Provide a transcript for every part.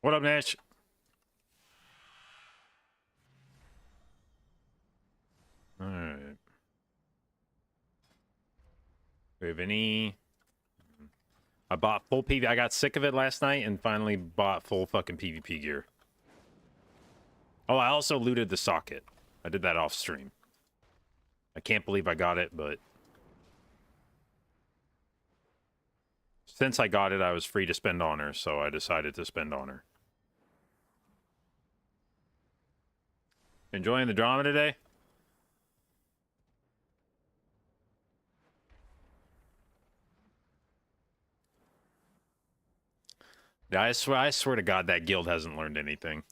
What up, Nash? Alright. We have any... I bought full PvP. I got sick of it last night and finally bought full fucking PvP gear. Oh, I also looted the socket. I did that off stream. I can't believe I got it, but... Since I got it, I was free to spend honor, so I decided to spend honor. Enjoying the drama today? Yeah, I swear to God, that guild hasn't learned anything.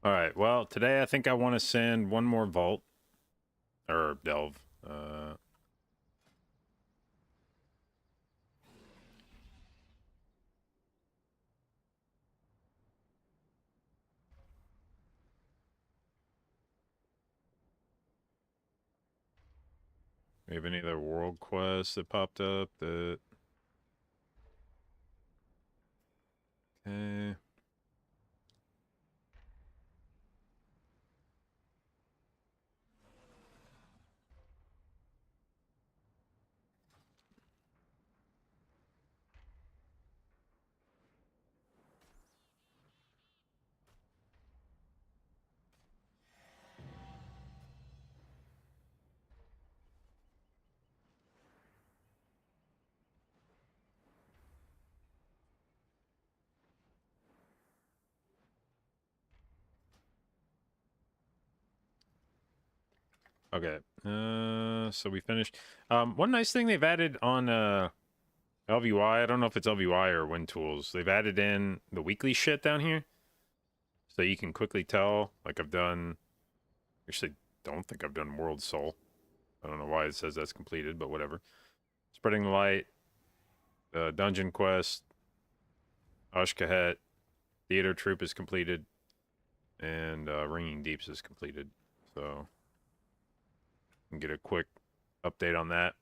Alright, well, today I think I want to send one more vault. Or delve. We have any other world quests that popped up that... Okay. Okay. So we finished. One nice thing they've added on LVY, I don't know if it's LVY or Wind Tools, they've added in the weekly shit down here. So you can quickly tell, like I've done, actually don't think I've done World Soul. I don't know why it says that's completed, but whatever. Spreading the Light, Dungeon Quest, Ashkahet, Theater Troop is completed, and Ringing Deeps is completed. So, you can get a quick update on that.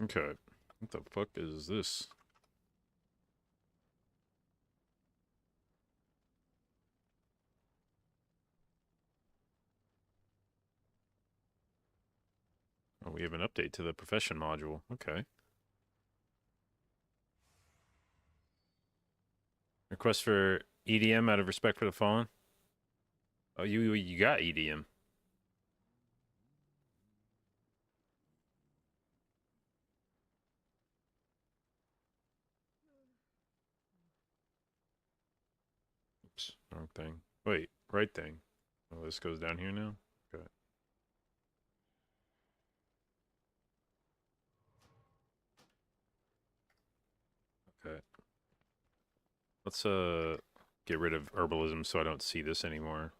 Okay. What the fuck is this? Oh, we have an update to the profession module. Okay. Request for EDM out of respect for the fallen. Oh, you got EDM. Oops, wrong thing. Wait, right thing. Oh, this goes down here now? Okay. Okay. Let's get rid of herbalism so I don't see this anymore.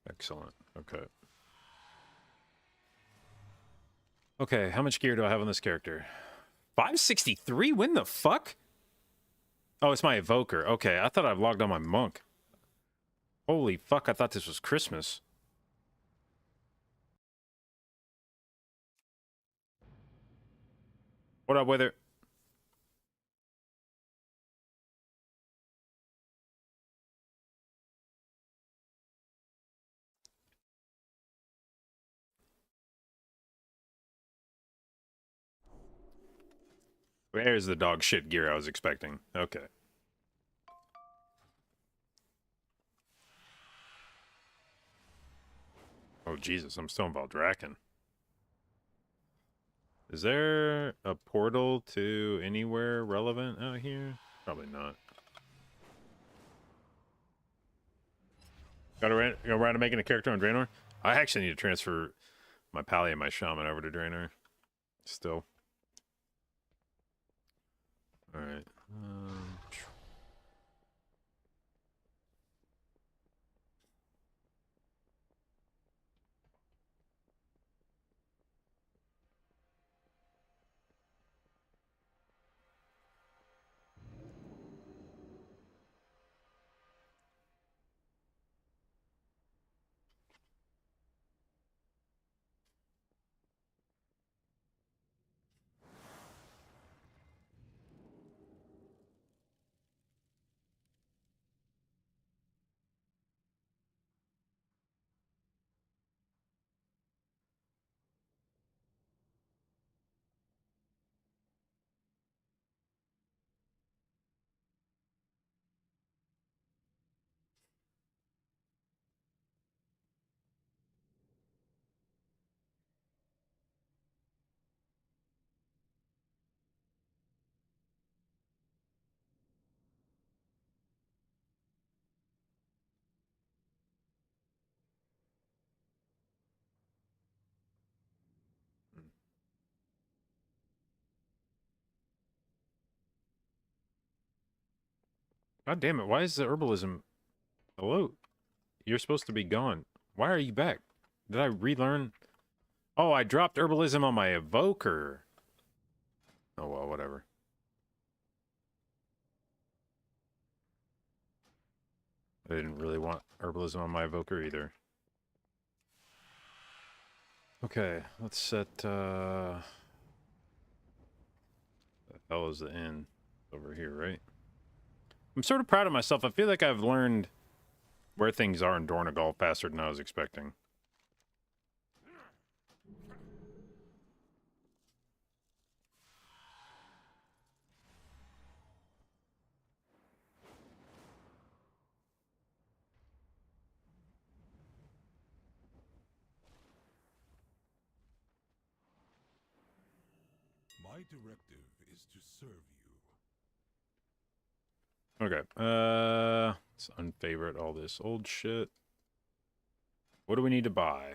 Excellent. Okay. Okay, how much gear do I have on this character? 563? When the fuck? Oh, it's my evoker. Okay, I thought I've logged on my monk. Holy fuck, I thought this was Christmas. What up, Wither? Where's the dog shit gear I was expecting? Okay. Jesus, I'm still in Valdrakken. Is there a portal to anywhere relevant out here? Probably not. Go around to making a character on Draenor? I actually need to transfer my Pally and my Shaman over to Draenor. Still. Alright. God damn it, why is the herbalism... Hello? You're supposed to be gone. Why are you back? Did I relearn? Oh, I dropped herbalism on my evoker. Oh, well, whatever. I didn't really want herbalism on my evoker either. Okay, let's set, the hell is the inn? Over here, right? I'm sort of proud of myself. I feel like I've learned where things are in Dornegal faster than I was expecting. My directive is to serve you. Okay, let's unfavorite all this old shit. What do we need to buy?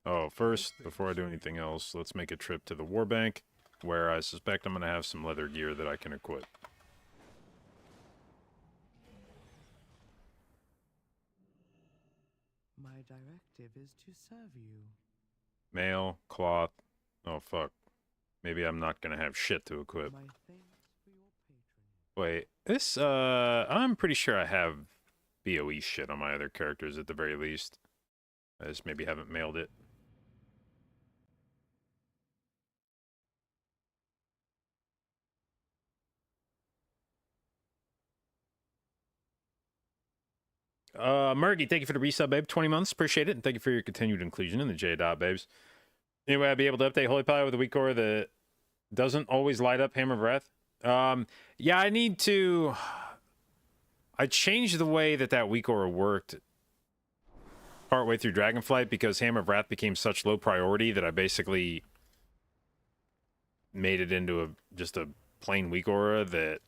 Oh, first, before I do anything else, let's make a trip to the Warbank, where I suspect I'm going to have some leather gear that I can equip. My directive is to serve you. Mail, cloth. Oh, fuck. Maybe I'm not going to have shit to equip. My thanks for your patronage. Wait, this, I'm pretty sure I have BOE shit on my other characters at the very least. I just maybe haven't mailed it. Murgy, thank you for the resub, babe. 20 months, appreciate it. And thank you for your continued inclusion in the J dot, babes. Anyway, I'll be able to update Holy Pie with a weak core that doesn't always light up Hammer of Wrath. Yeah, I need to... I changed the way that weak aura worked partway through Dragonflight because Hammer of Wrath became such low priority that I basically made it into just a plain weak aura that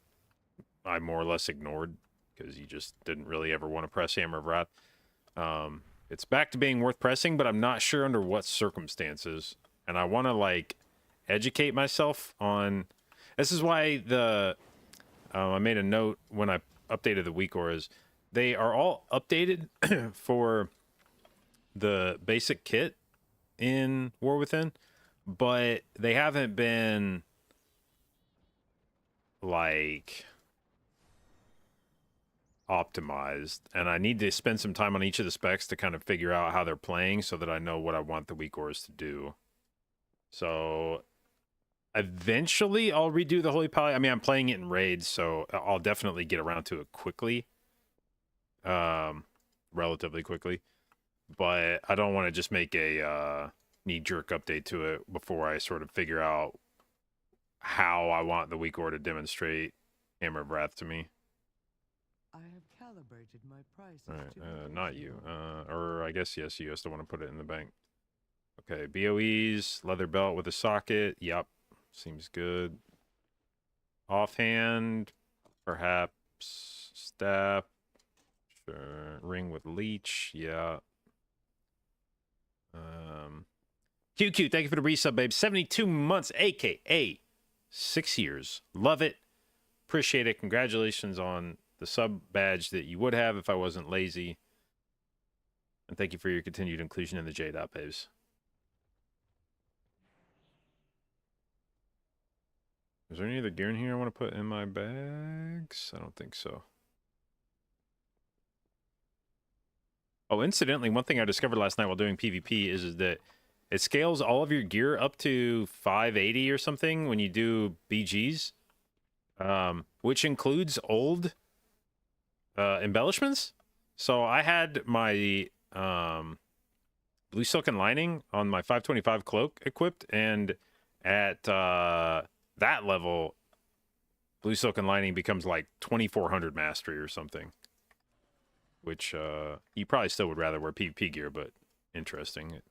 I more or less ignored because you just didn't really ever want to press Hammer of Wrath. It's back to being worth pressing, but I'm not sure under what circumstances. And I want to, like, educate myself on... This is why I made a note when I updated the weak auras. They are all updated for the basic kit in War Within, but they haven't been, like... optimized, and I need to spend some time on each of the specs to kind of figure out how they're playing so that I know what I want the weak auras to do. So eventually I'll redo the Holy Pally. I mean, I'm playing it in raids, so I'll definitely get around to it quickly, relatively quickly, but I don't want to just make a knee-jerk update to it before I sort of figure out how I want the weak aura to demonstrate Hammer of Wrath to me. I have calibrated my prices All right, to not you. negotiable. Or I guess yes, you still want to put it in the bank. Okay, BOEs, leather belt with a socket. Yup, seems good. Offhand, perhaps staff. Sure. Ring with leech. Yeah. QQ, thank you for the resub, babe. 72 months, aka 6 years. Love it. Appreciate it. Congratulations on the sub badge that you would have if I wasn't lazy. And thank you for your continued inclusion in the J dot babes. Is there any other gear in here I want to put in my bags? I don't think so. Oh, incidentally, one thing I discovered last night while doing PvP is that it scales all of your gear up to 580 or something when you do BGs, which includes old embellishments. So I had my blue silken lining on my 525 cloak equipped, and at that level, blue silken lining becomes like 2400 mastery or something, which you probably still would rather wear PvP gear, but interesting.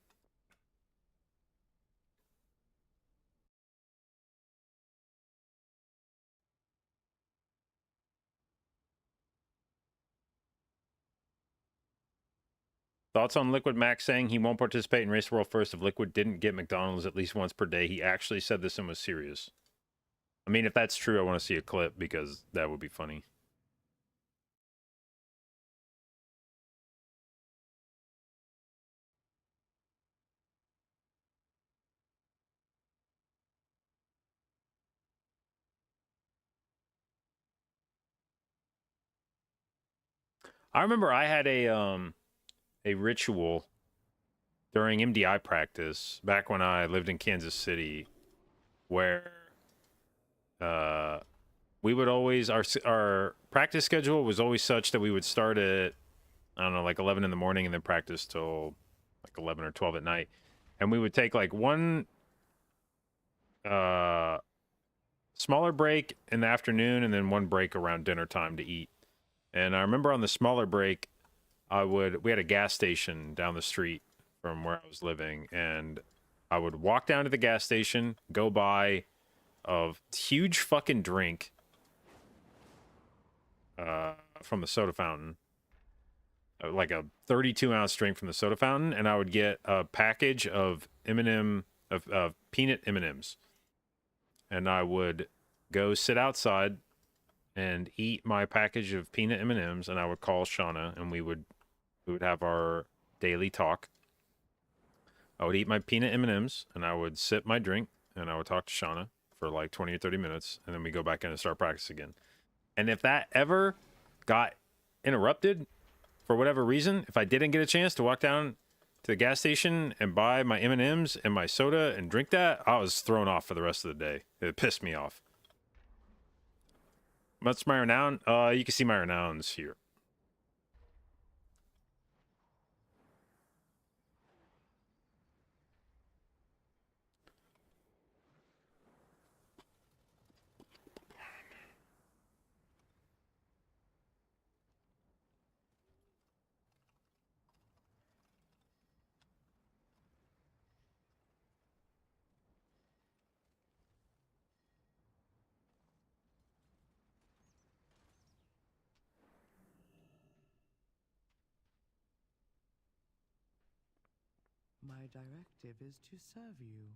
Thoughts on Liquid Max saying he won't participate in Race World First if Liquid didn't get McDonald's at least once per day? He actually said this and was serious. I mean, if that's true, I want to see a clip because that would be funny. I remember I had a ritual during MDI practice back when I lived in Kansas City, where we would always our practice schedule was always such that we would start at, I don't know, like 11 in the morning and then practice till like 11 or 12 at night, and we would take like one smaller break in the afternoon and then one break around dinner time to eat. And I remember on the smaller break, we had a gas station down the street from where I was living, and I would walk down to the gas station, go buy a huge fucking drink from the soda fountain, like a 32-ounce drink from the soda fountain, and I would get a package of of peanut M&Ms, and I would go sit outside and eat my package of peanut M&Ms, and I would call Shauna, and we would have our daily talk. I would eat my peanut M&Ms, and I would sip my drink, and I would talk to Shauna for like 20 or 30 minutes, and then we go back in and start practice again. And if that ever got interrupted for whatever reason, if I didn't get a chance to walk down to the gas station and buy my M&Ms and my soda and drink that, I was thrown off for the rest of the day. It pissed me off. What's my renown? You can see my renowns here. My directive is to serve you.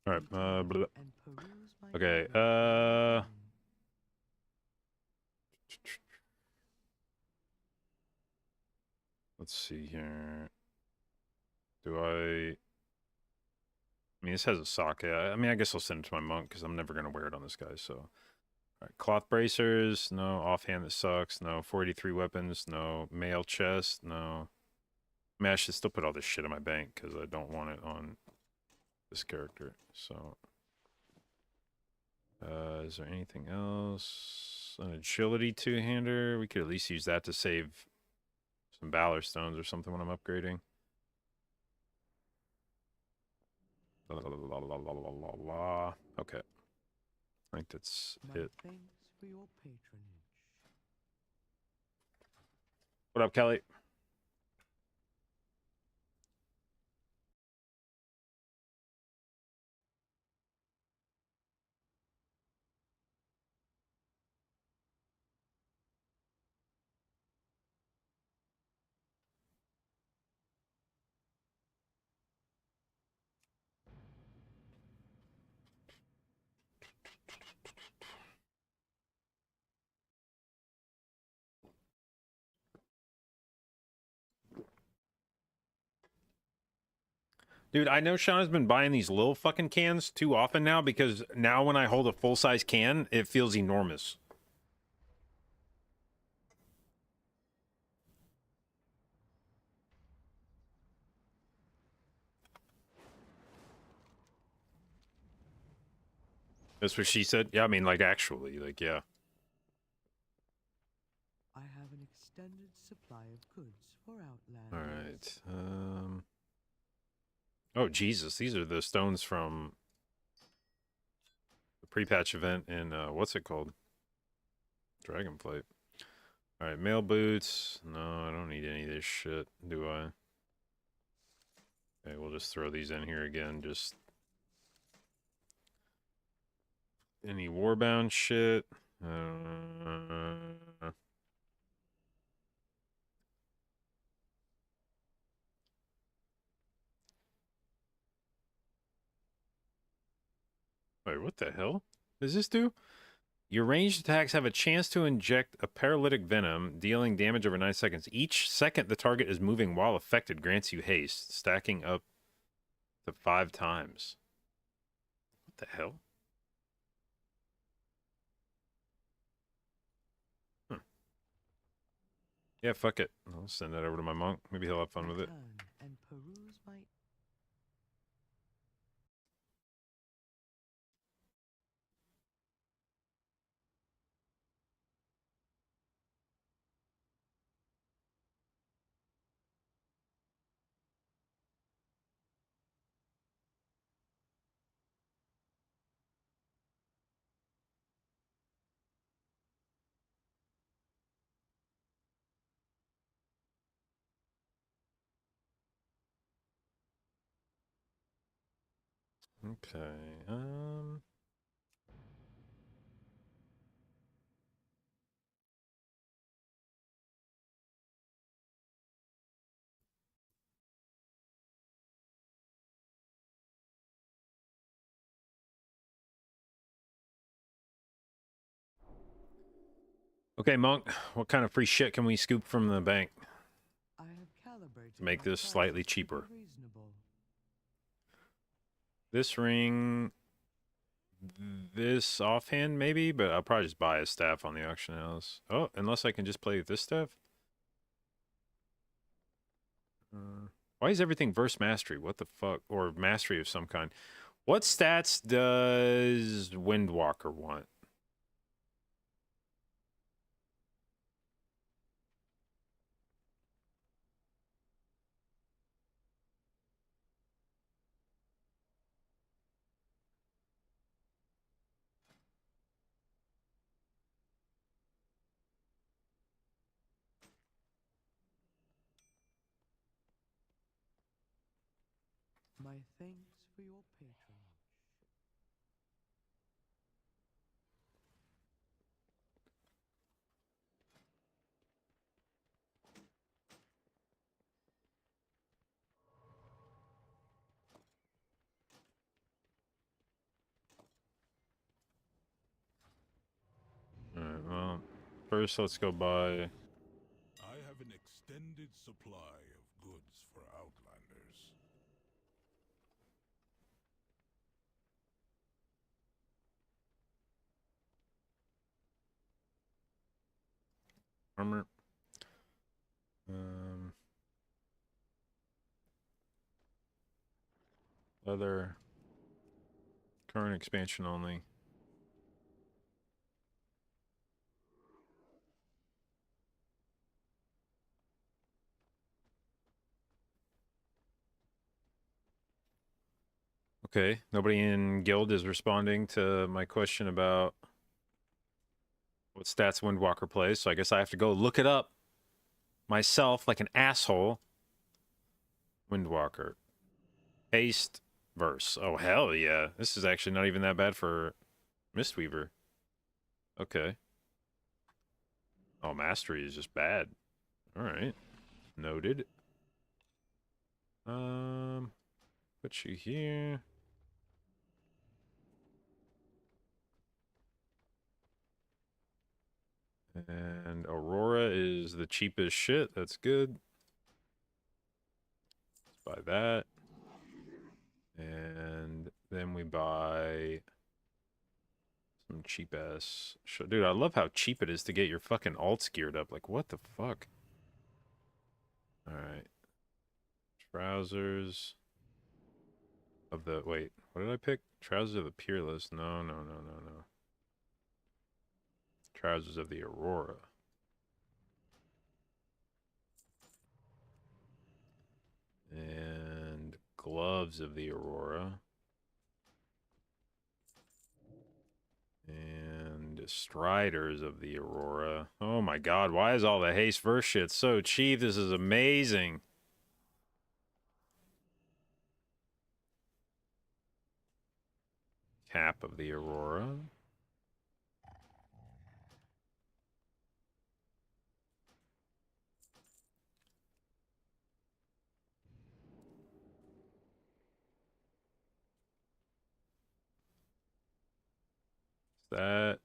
All right. Begin and peruse my Okay. directive. Let's see here. Do I mean, this has a socket. I mean, I guess I'll send it to my monk because I'm never going to wear it on this guy. So, all right. Cloth bracers. No. Offhand that sucks. No. 483 weapons. No. Mail chest. No. I mean, I should still put all this shit in my bank because I don't want it on this character. So, is there anything else? An agility two-hander. We could at least use that to save some valor stones or something when I'm upgrading. Okay. I think that's My it. thanks for your patronage. What up, Kelly? Dude, I know Shauna's been buying these little fucking cans too often now because now when I hold a full-size can, it feels enormous. That's what she said. Yeah, I mean, like, actually, like, yeah. I have an extended supply of goods for Outland. All right. Oh, Jesus. These are the stones from the pre-patch event in, what's it called? Dragonflight. All right, mail boots. No, I don't need any of this shit, do I? Okay, we'll just throw these in here again. Just any warbound shit. Wait, what the hell does this do? Your ranged attacks have a chance to inject a paralytic venom, dealing damage over 9 seconds. Each second the target is moving while affected grants you haste, stacking up to 5 times. What the hell? Huh. Yeah, fuck it. I'll send that over to my monk. Maybe he'll have fun with it. Return and peruse my Okay. Okay, monk. What kind of free shit can we scoop from the bank I have calibrated to make my this slightly prices to be cheaper? reasonable. This ring, this offhand maybe, but I'll probably just buy a staff on the auction house. Oh, unless I can just play with this staff. Why is everything verse mastery? What the fuck? Or mastery of some kind. What stats does Windwalker want? My thanks for your patronage. first, let's go buy. I have an extended supply of goods for Outlanders. Armor. Leather. Current expansion only. Okay, nobody in guild is responding to my question about what stats Windwalker plays, so I guess I have to go look it up myself like an asshole. Windwalker. Haste verse. Oh, hell yeah. This is actually not even that bad for Mistweaver. Okay. Oh, Mastery is just bad. Alright. Noted. Put you here. And Aurora is the cheapest shit. That's good. Let's buy that. And then we buy some cheap ass shit. Dude, I love how cheap it is to get your fucking alts geared up. Like, what the fuck? Alright. Trousers of the... Wait, what did I pick? Trousers of the Peerless. No. Trousers of the Aurora. And gloves of the Aurora. And striders of the Aurora. Oh my god, why is all the haste verse shit so cheap? This is amazing. Cap of the Aurora. Is that...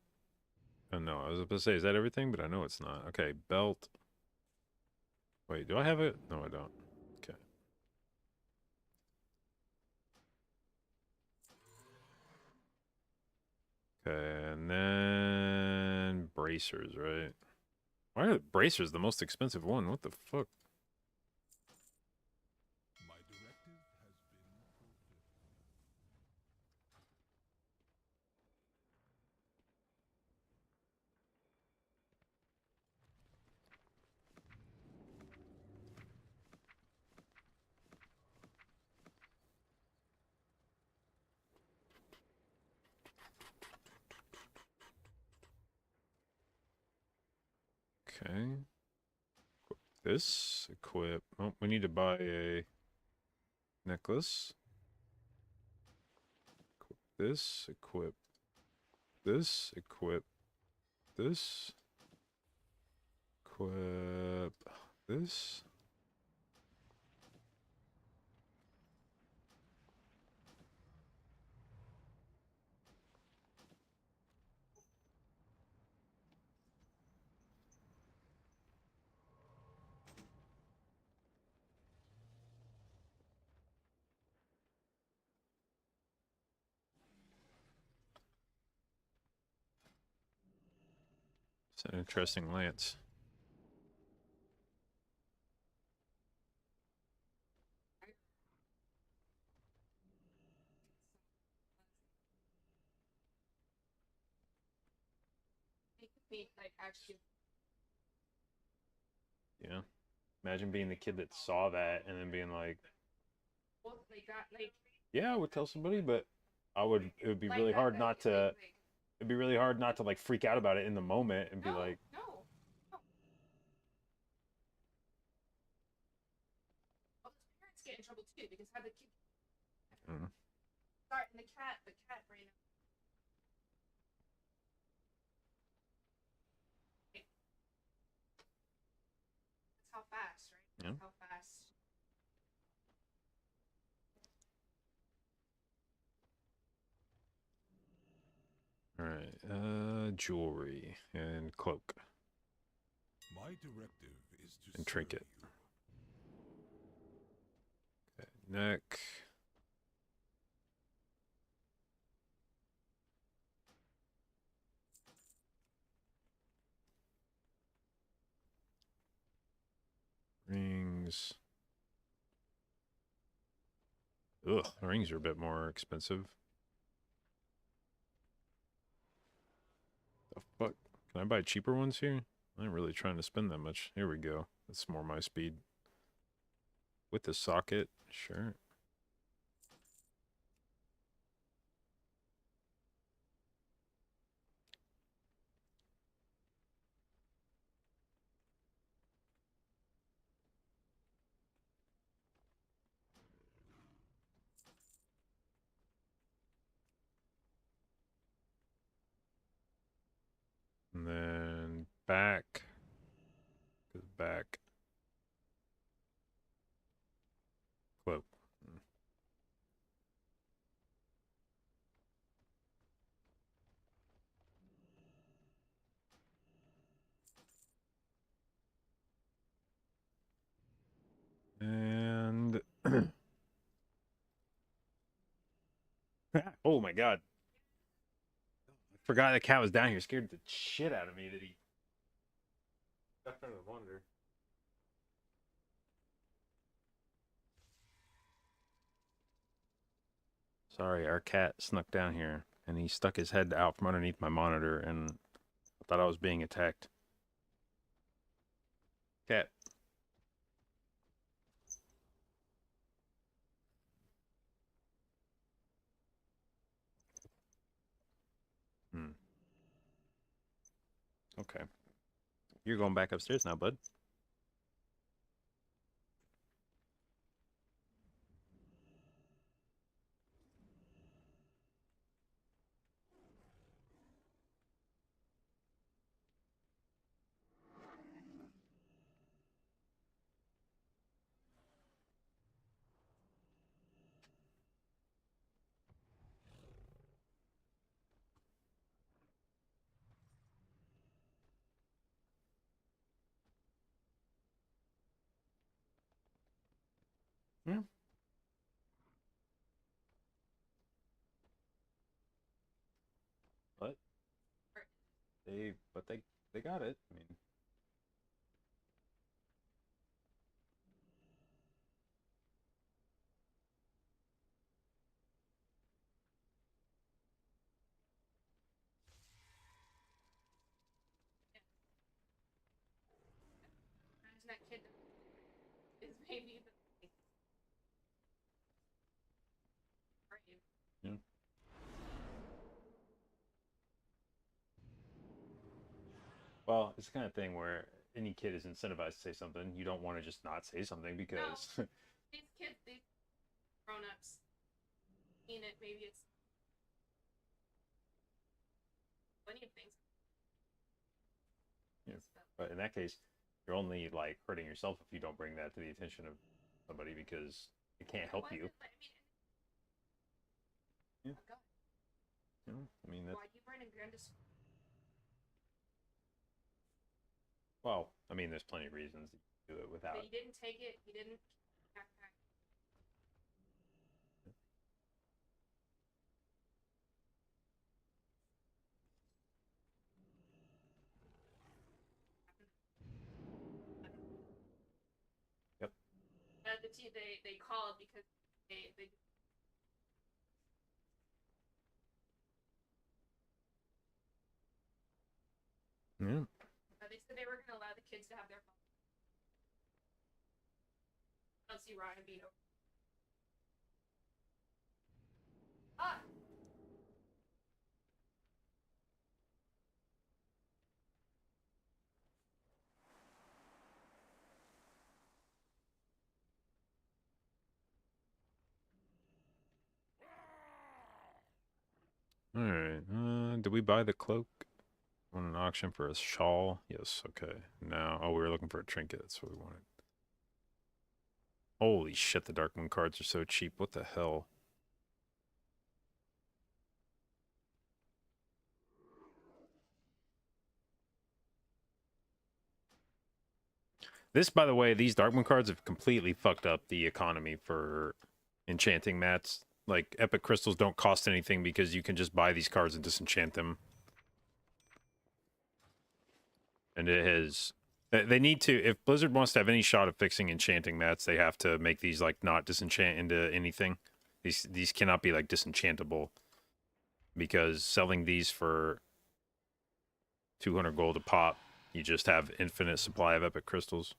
Oh no, I was about to say, is that everything? But I know it's not. Okay, belt. Wait, do I have it? No, I don't. Okay. Okay, and then bracers, right? Why are bracers the most expensive one? What the fuck? My directive has been fulfilled. Okay. This equip. Oh, we need to buy a necklace. Equip this, equip this, equip this, equip this. It's an interesting lance. Like actually. Yeah. Imagine being the kid that saw that and then being like, Like that, like yeah, I would tell somebody, but it would be really hard not to, it'd be really hard not to like freak out about it in the moment and be like, no. Well, his parents get in trouble too because how the kid starting the cat brain. That's how fast, right? Yeah. That's how fast. all right, jewelry and cloak. My directive is to And serve trinket. you. Okay, neck. Rings. Ugh, the rings are a bit more expensive. The fuck? Can I buy cheaper ones here? I ain't really trying to spend that much. Here we go. That's more my speed. With the socket, sure. And then back. Goes back. Cloak. And oh my god. I forgot the cat was down here. Scared the shit out of me that he got under the monitor. Sorry, our cat snuck down here and he stuck his head out from underneath my monitor and I thought I was being attacked. Cat. Hmm. Okay. You're going back upstairs now, bud. Yeah. But they got it. I mean, Imagine that kid is maybe the brave. yeah. Well, it's the kind of thing where any kid is incentivized to say something. You don't want to just not say something because No, these kids, these grown-ups, seen it. Maybe it's plenty of things. yeah. But in that case, you're only like hurting yourself if you don't bring that to the attention of somebody because it can't help you. Yeah. Oh, God. You know, I mean, that's, Why do you bring a gun to school? well, I mean, there's plenty of reasons to do it without. But you didn't take it. You didn't backpack. Yep. They called because they Yeah. they said they were going to allow the kids to have their phone. I don't see Ryan being over. Ah! All right. Did we buy the cloak on an auction for a shawl? Yes. Okay. Now, oh, we were looking for a trinket. That's what we wanted. Holy shit! The Dark Moon cards are so cheap. What the hell? This, by the way, these Darkmoon cards have completely fucked up the economy for enchanting mats. Like, epic crystals don't cost anything because you can just buy these cards and disenchant them. And it has... They need to... If Blizzard wants to have any shot of fixing enchanting mats, they have to make these, like, not disenchant into anything. These cannot be, like, disenchantable. Because selling these for 200 gold a pop, you just have infinite supply of epic crystals.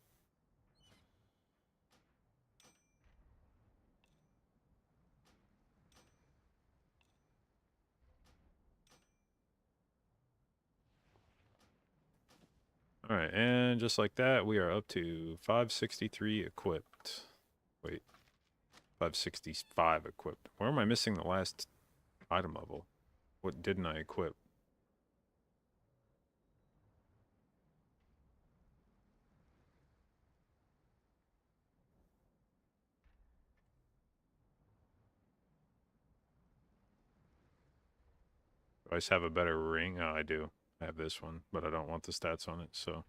Alright, and just like that, we are up to 563 equipped. Wait. 565 equipped. Where am I missing the last item level? What didn't I equip? Do I just have a better ring? Oh, I do. I have this one, but I don't want the stats on it, so...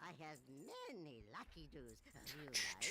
I has many lucky doos of you like.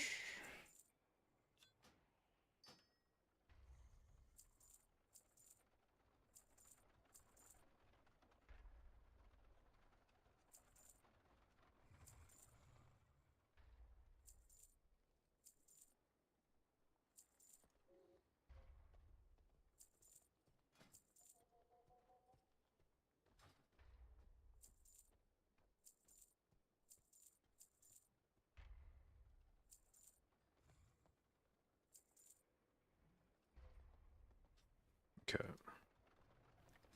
Okay.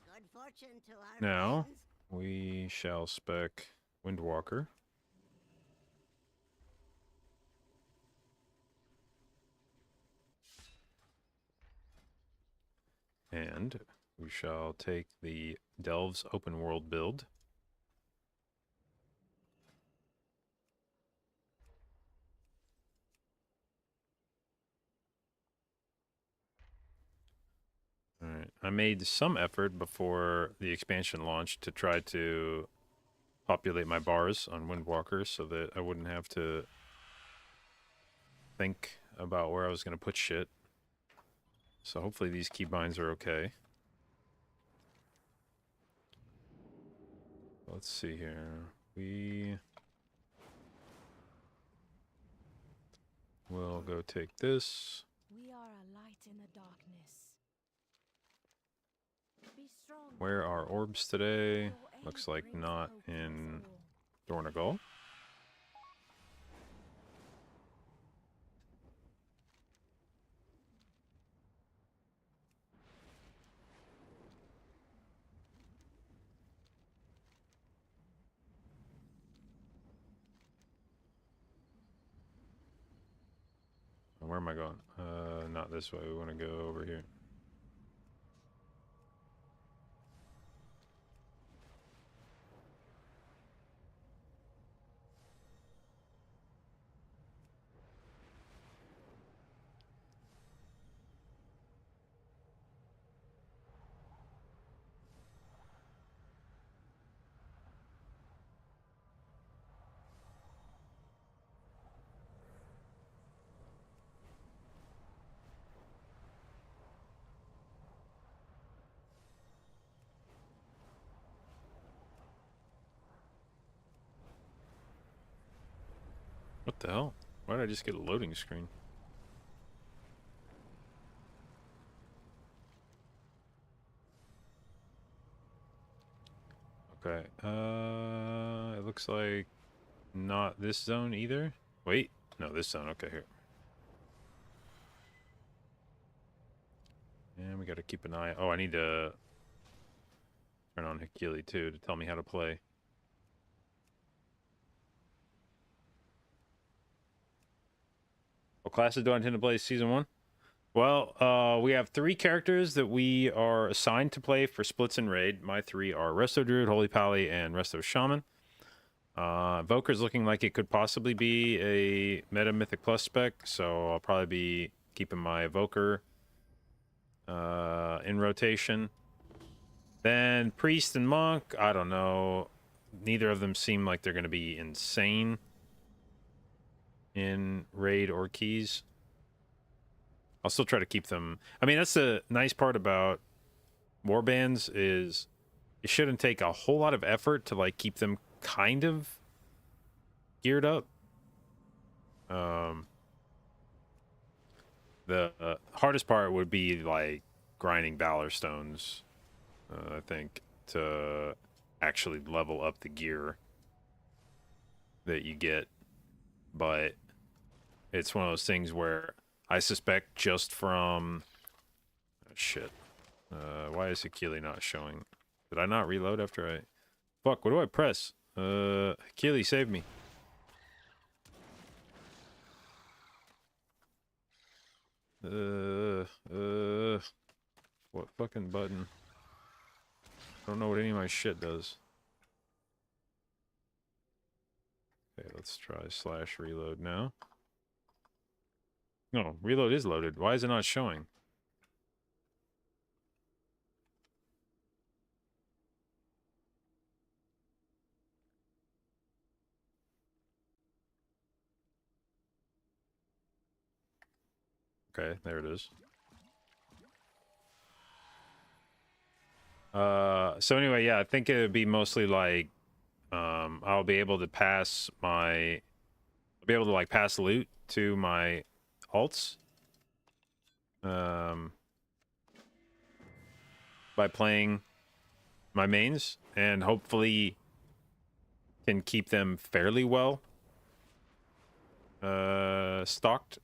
Good fortune to our Now, friends. we shall spec Windwalker. And we shall take the Delves open world build. Alright, I made some effort before the expansion launched to try to populate my bars on Windwalker so that I wouldn't have to think about where I was going to put shit. So hopefully these keybinds are okay. Let's see here. We will go take this. We are a light in the darkness. Be strong. Where are orbs today? Your aid Looks like brings not hope to us in all. Dornagal. Where am I going? Not this way. We want to go over here. What the hell? Why did I just get a loading screen? Okay. It looks like not this zone either. Wait. No, this zone. Okay, here. And we got to keep an eye. Oh, I need to turn on Hikili too to tell me how to play. What classes do I intend to play season 1? Well, we have 3 characters that we are assigned to play for splits and raid. My 3 are Resto Druid, Holy Pally, and Resto Shaman. Evoker's looking like it could possibly be a Meta Mythic Plus spec, so I'll probably be keeping my Evoker in rotation. Then Priest and Monk, I don't know. Neither of them seem like they're going to be insane in raid or keys. I'll still try to keep them. I mean, that's the nice part about warbands is it shouldn't take a whole lot of effort to like keep them kind of geared up. The hardest part would be like grinding Valor Stones, I think, to actually level up the gear that you get. But it's one of those things where I suspect just from... Oh, shit. Why is Akili not showing? Did I not reload after I... Fuck, what do I press? Akili, save me. What fucking button? I don't know what any of my shit does. Okay, let's try / reload now. No, reload is loaded. Why is it not showing? Okay, there it is. So anyway, yeah, I think it would be mostly like, I'll be able to pass my, I'll be able to like pass loot to my alts, by playing my mains, and hopefully can keep them fairly well, stocked.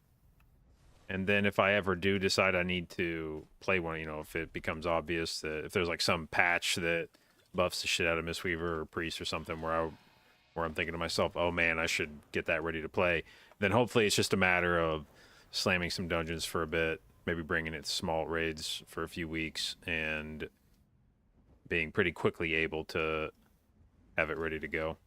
And then if I ever do decide I need to play one, you know, if it becomes obvious that if there's like some patch that buffs the shit out of Mistweaver or Priest or something where I'm thinking to myself, oh man, I should get that ready to play, then hopefully it's just a matter of slamming some dungeons for a bit, maybe bringing it small raids for a few weeks, and being pretty quickly able to have it ready to go.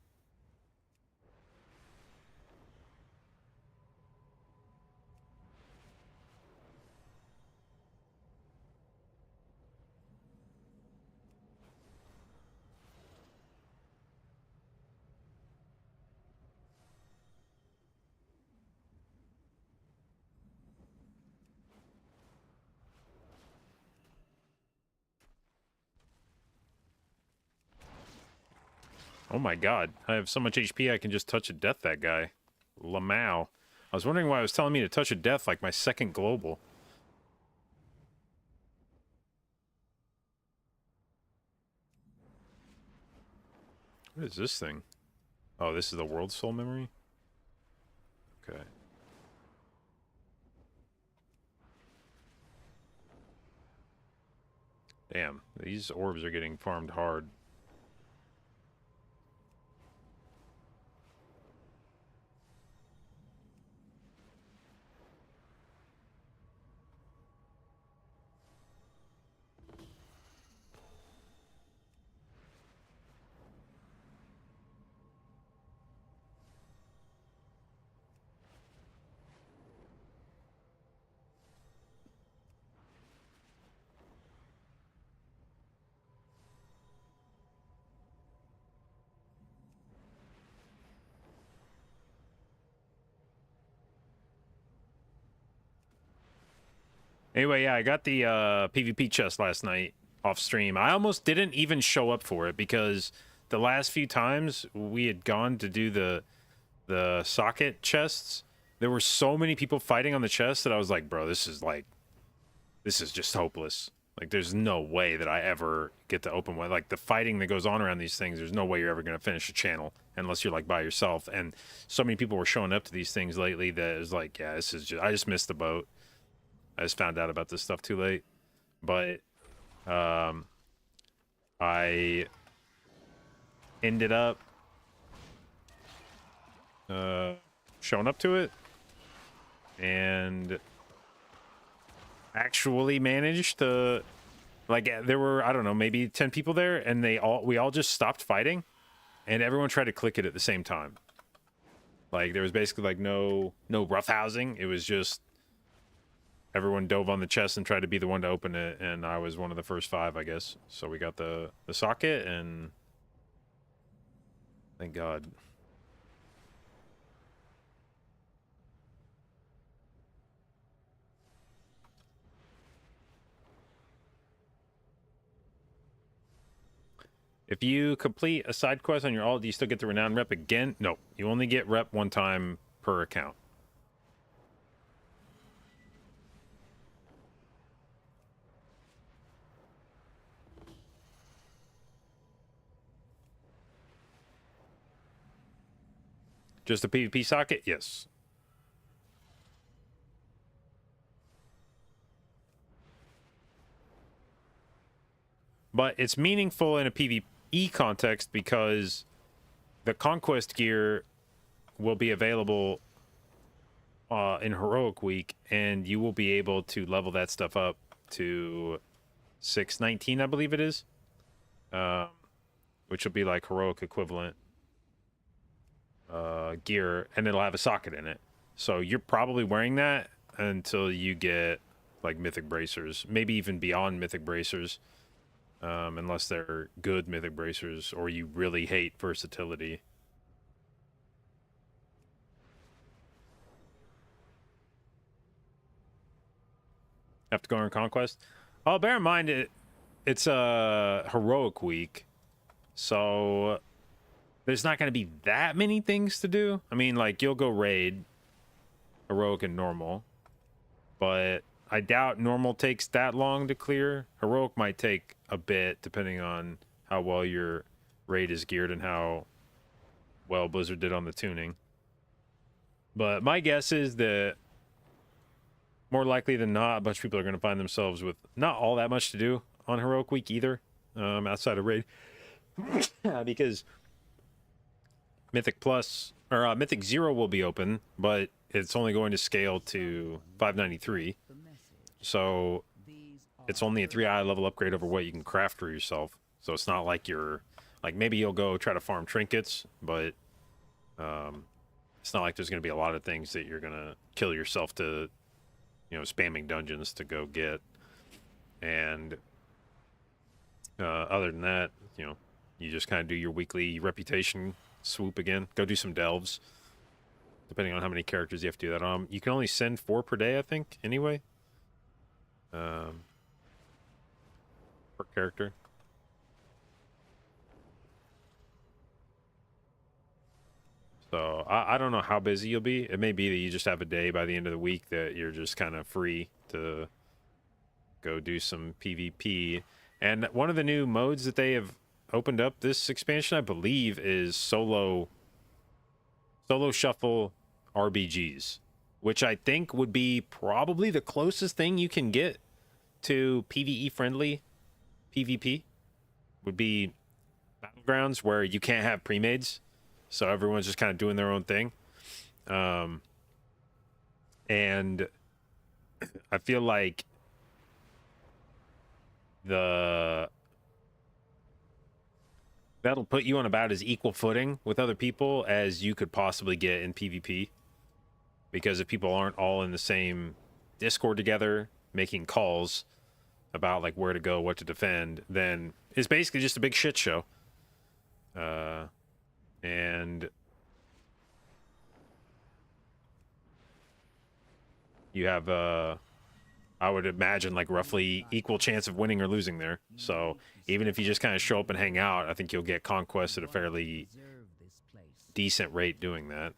Oh my god, I have so much HP I can just touch a death that guy. Lamau. I was wondering why it was telling me to touch a death like my second global. What is this thing? Oh, this is the world soul memory? Okay. Damn, these orbs are getting farmed hard. Anyway, yeah, I got the PvP chest last night off stream. I almost didn't even show up for it because the last few times we had gone to do the socket chests, there were so many people fighting on the chest that I was like, bro, this is just hopeless. Like, there's no way that I ever get to open one. Like, the fighting that goes on around these things, there's no way you're ever going to finish a channel unless you're, like, by yourself. And so many people were showing up to these things lately that it was like, yeah, this is just... I just missed the boat. I just found out about this stuff too late. But, I ended up showing up to it and actually managed to, like, there were, I don't know, maybe 10 people there, and we all just stopped fighting and everyone tried to click it at the same time. Like there was basically like no roughhousing. It was just everyone dove on the chest and tried to be the one to open it, and I was one of the first 5, I guess. So we got the socket, and thank God. If you complete a side quest on your alt, do you still get the renown rep again? No, you only get rep 1 time per account. Just a PvP socket? Yes. But it's meaningful in a PvE context because the conquest gear will be available in Heroic Week, and you will be able to level that stuff up to 619, I believe it is, which will be like Heroic equivalent gear, and it'll have a socket in it. So you're probably wearing that until you get like Mythic Bracers, maybe even beyond Mythic Bracers. Unless they're good Mythic Bracers or you really hate versatility. Have to go on Conquest? Oh, bear in mind, it's a Heroic Week, so there's not going to be that many things to do. I mean, like, you'll go raid, Heroic and Normal, but I doubt Normal takes that long to clear. Heroic might take a bit, depending on how well your raid is geared and how well Blizzard did on the tuning. But my guess is that more likely than not, a bunch of people are going to find themselves with not all that much to do on Heroic Week either, outside of raid. Because Mythic Plus, or Mythic 0 will be open, but it's only going to scale to 593. So it's only a 3 eye level upgrade over what you can craft for yourself. So it's not like you're like, maybe you'll go try to farm trinkets, but it's not like there's going to be a lot of things that you're going to kill yourself to, you know, spamming dungeons to go get. And other than that, you know, you just kind of do your weekly reputation swoop again. Go do some delves, depending on how many characters you have to do that on. You can only send 4 per day, I think, anyway. Per character. So I don't know how busy you'll be. It may be that you just have a day by the end of the week that you're just kind of free to go do some PvP. And one of the new modes that they have opened up this expansion, I believe, is solo shuffle RBGs, which I think would be probably the closest thing you can get to PvE friendly PvP. Would be Battlegrounds, where you can't have pre-mades, so everyone's just kind of doing their own thing. And I feel like that'll put you on about as equal footing with other people as you could possibly get in PvP. Because if people aren't all in the same Discord together, making calls about like where to go, what to defend, then it's basically just a big shit show. And you have I would imagine like roughly equal chance of winning or losing there. So even if you just kind of show up and hang out, I think you'll get conquest at a fairly decent rate doing that.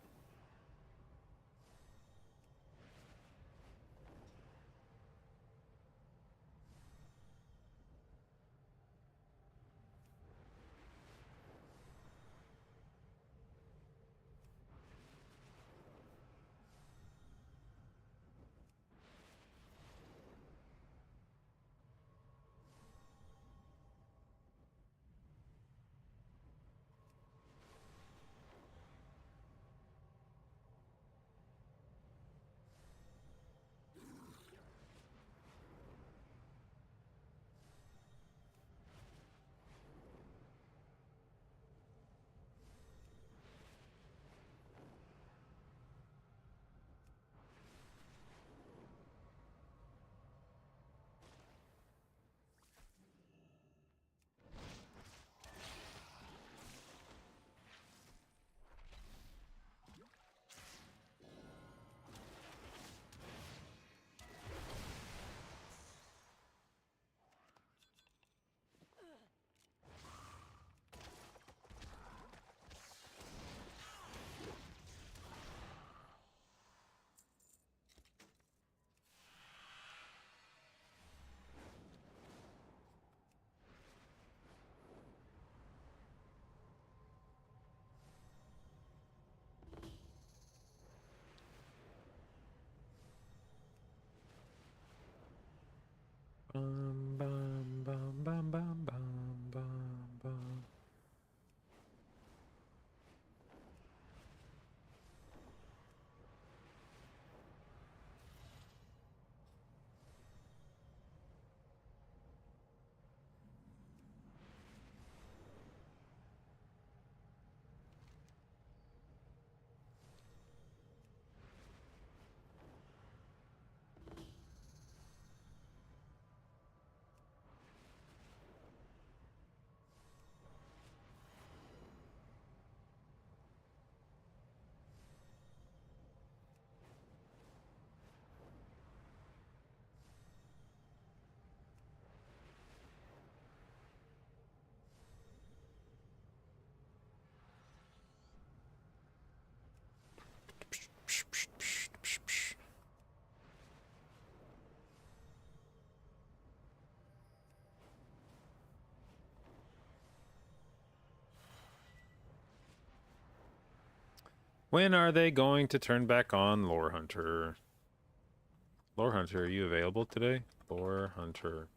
When are they going to turn back on Lore Hunter? Lore Hunter, are you available today? Lore Hunter.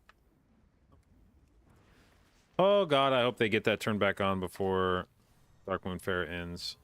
Oh god, I hope they get that turned back on before Darkmoon Fair ends.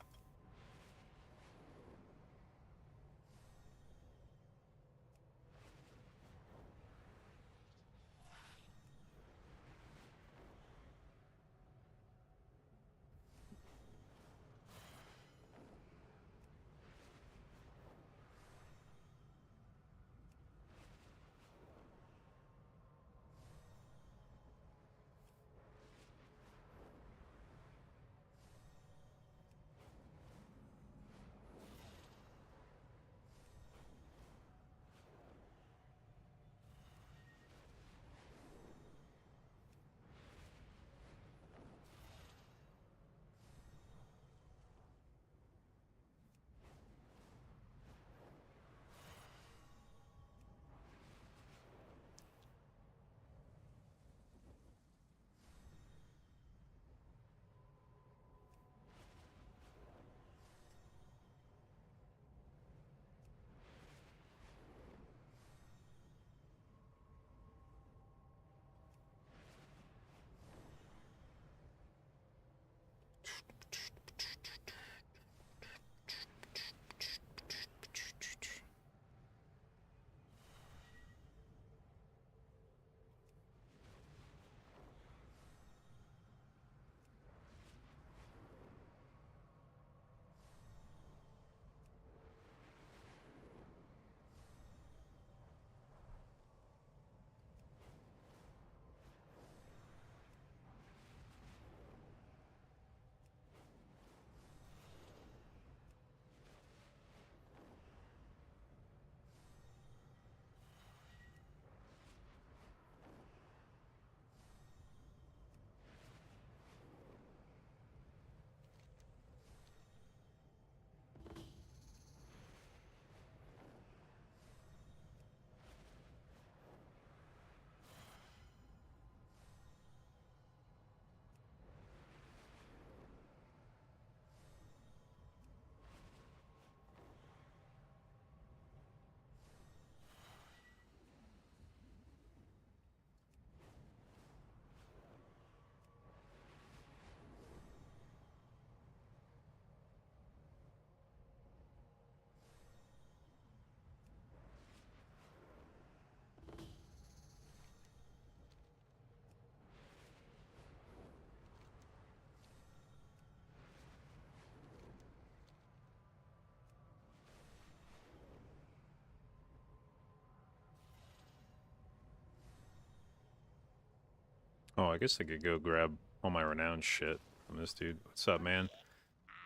Oh, I guess I could go grab all my renowned shit from this dude. What's up, man?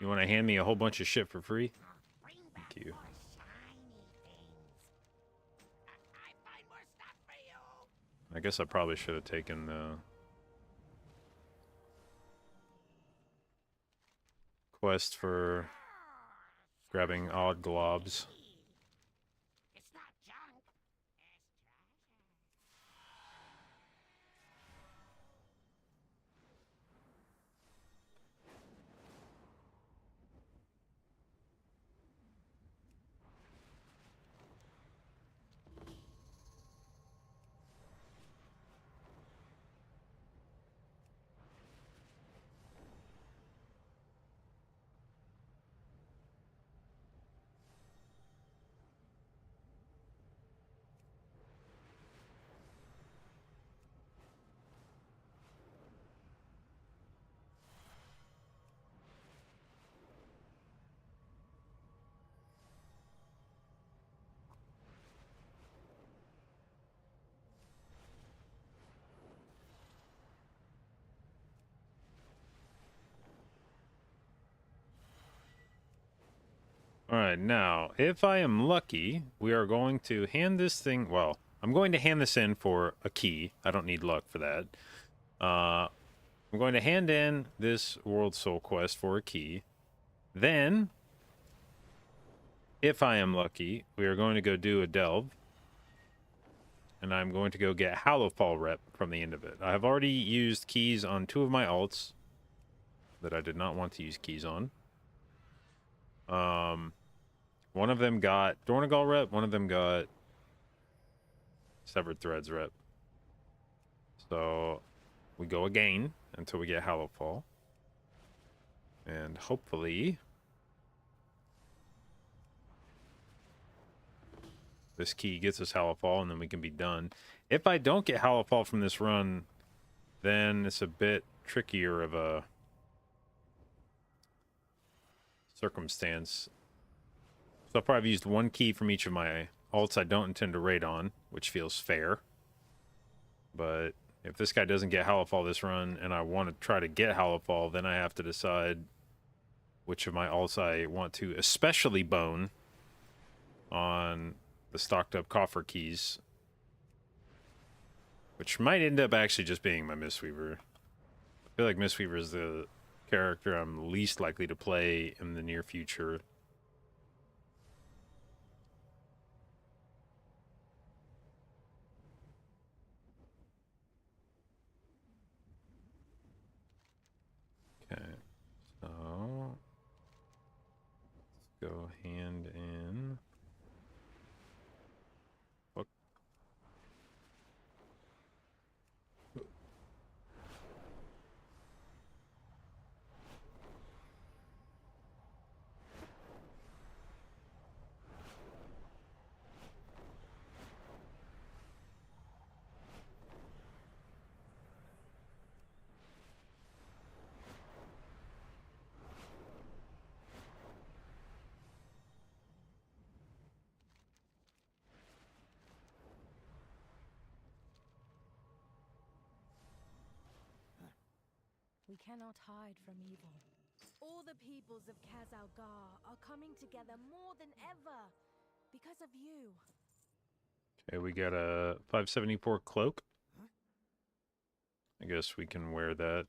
You want to hand me a whole bunch of shit for free? Bring back Thank you. more shiny things. I find more stuff for you. I guess I probably should have taken the quest for grabbing odd globs. It's not junk. It's treasure. Alright, now, if I am lucky, we are going to hand this thing... Well, I'm going to hand this in for a key. I don't need luck for that. I'm going to hand in this World Soul Quest for a key. Then, if I am lucky, we are going to go do a delve. And I'm going to go get Hallowfall rep from the end of it. I have already used keys on 2 of my alts that I did not want to use keys on. One of them got Dornagal rep, one of them got Severed Threads rep. So we go again until we get Hallowfall. And hopefully this key gets us Hallowfall and then we can be done. If I don't get Hallowfall from this run, then it's a bit trickier of a circumstance. So I'll probably used one key from each of my alts I don't intend to raid on, which feels fair. But if this guy doesn't get Hallowfall this run and I want to try to get Hallowfall, then I have to decide which of my alts I want to especially bone on the stocked up coffer keys, which might end up actually just being my Mistweaver. I feel like Mistweaver is the character I'm least likely to play in the near future. Okay, so let's go hand in. Fuck. We cannot hide from evil. All the peoples of Kazalgar are coming together more than ever because of you. Okay, we got a 574 cloak. I guess we can wear that.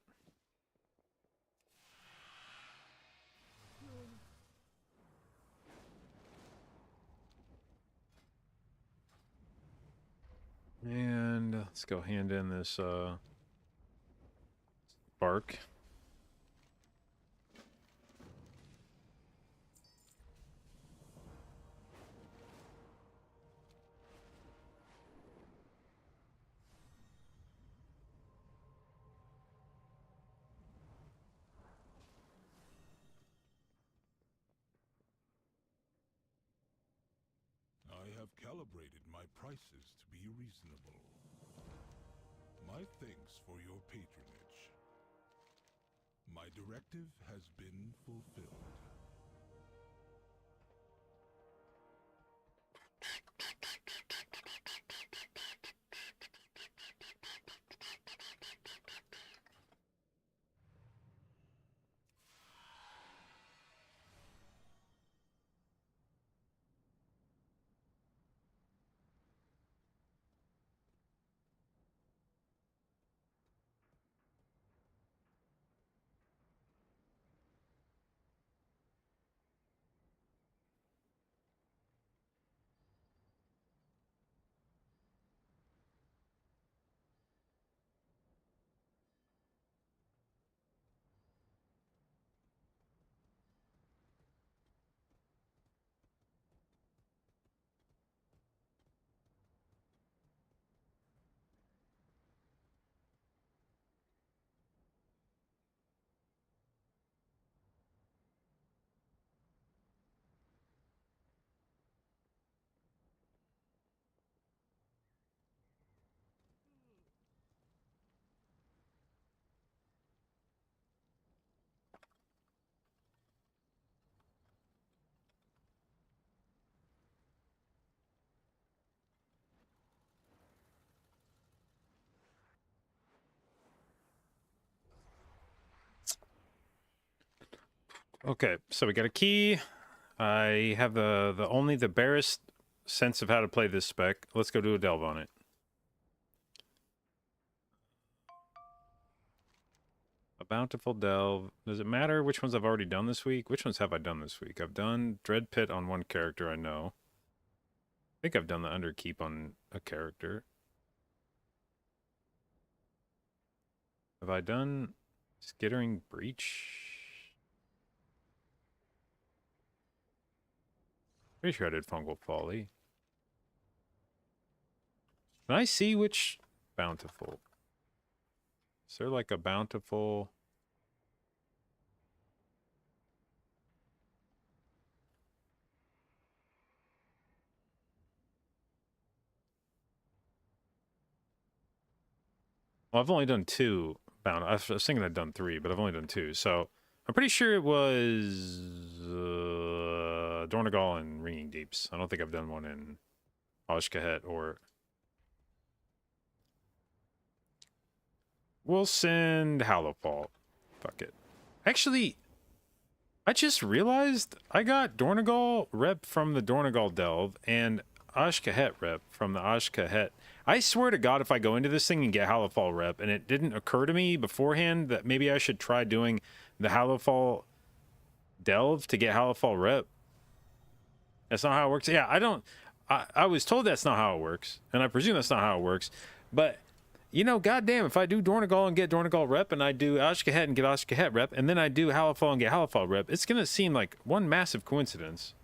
And let's go hand in this bark. I have calibrated my prices to be reasonable. My thanks for your patronage. My directive has been fulfilled. Okay, so we got a key. I have the only the barest sense of how to play this spec. Let's go do a delve on it. A bountiful delve. Does it matter which ones I've already done this week? Which ones have I done this week? I've done Dread Pit on one character I know. I think I've done the Underkeep on a character. Have I done Skittering Breach? Pretty sure I did fungal folly. Can I see which bountiful? Is there like a bountiful? Well, I've only done 2 bound. I was thinking I'd done 3, but I've only done 2. So I'm pretty sure it was Dornagal and Ringing Deeps. I don't think I've done one in Oshkahet or. We'll send Hallowfall. Fuck it. Actually, I just realized I got Dornagal rep from the Dornagal Delve and Oshkahet rep from the Oshkahet. I swear to God, if I go into this thing and get Hallowfall rep, and it didn't occur to me beforehand that maybe I should try doing the Hallowfall Delve to get Hallowfall rep. That's not how it works. Yeah, I was told that's not how it works, and I presume that's not how it works. But, you know, goddamn, if I do Dornagal and get Dornagal rep, and I do Oshkahet and get Oshkahet rep, and then I do Hallowfall and get Hallowfall rep, it's going to seem like one massive coincidence.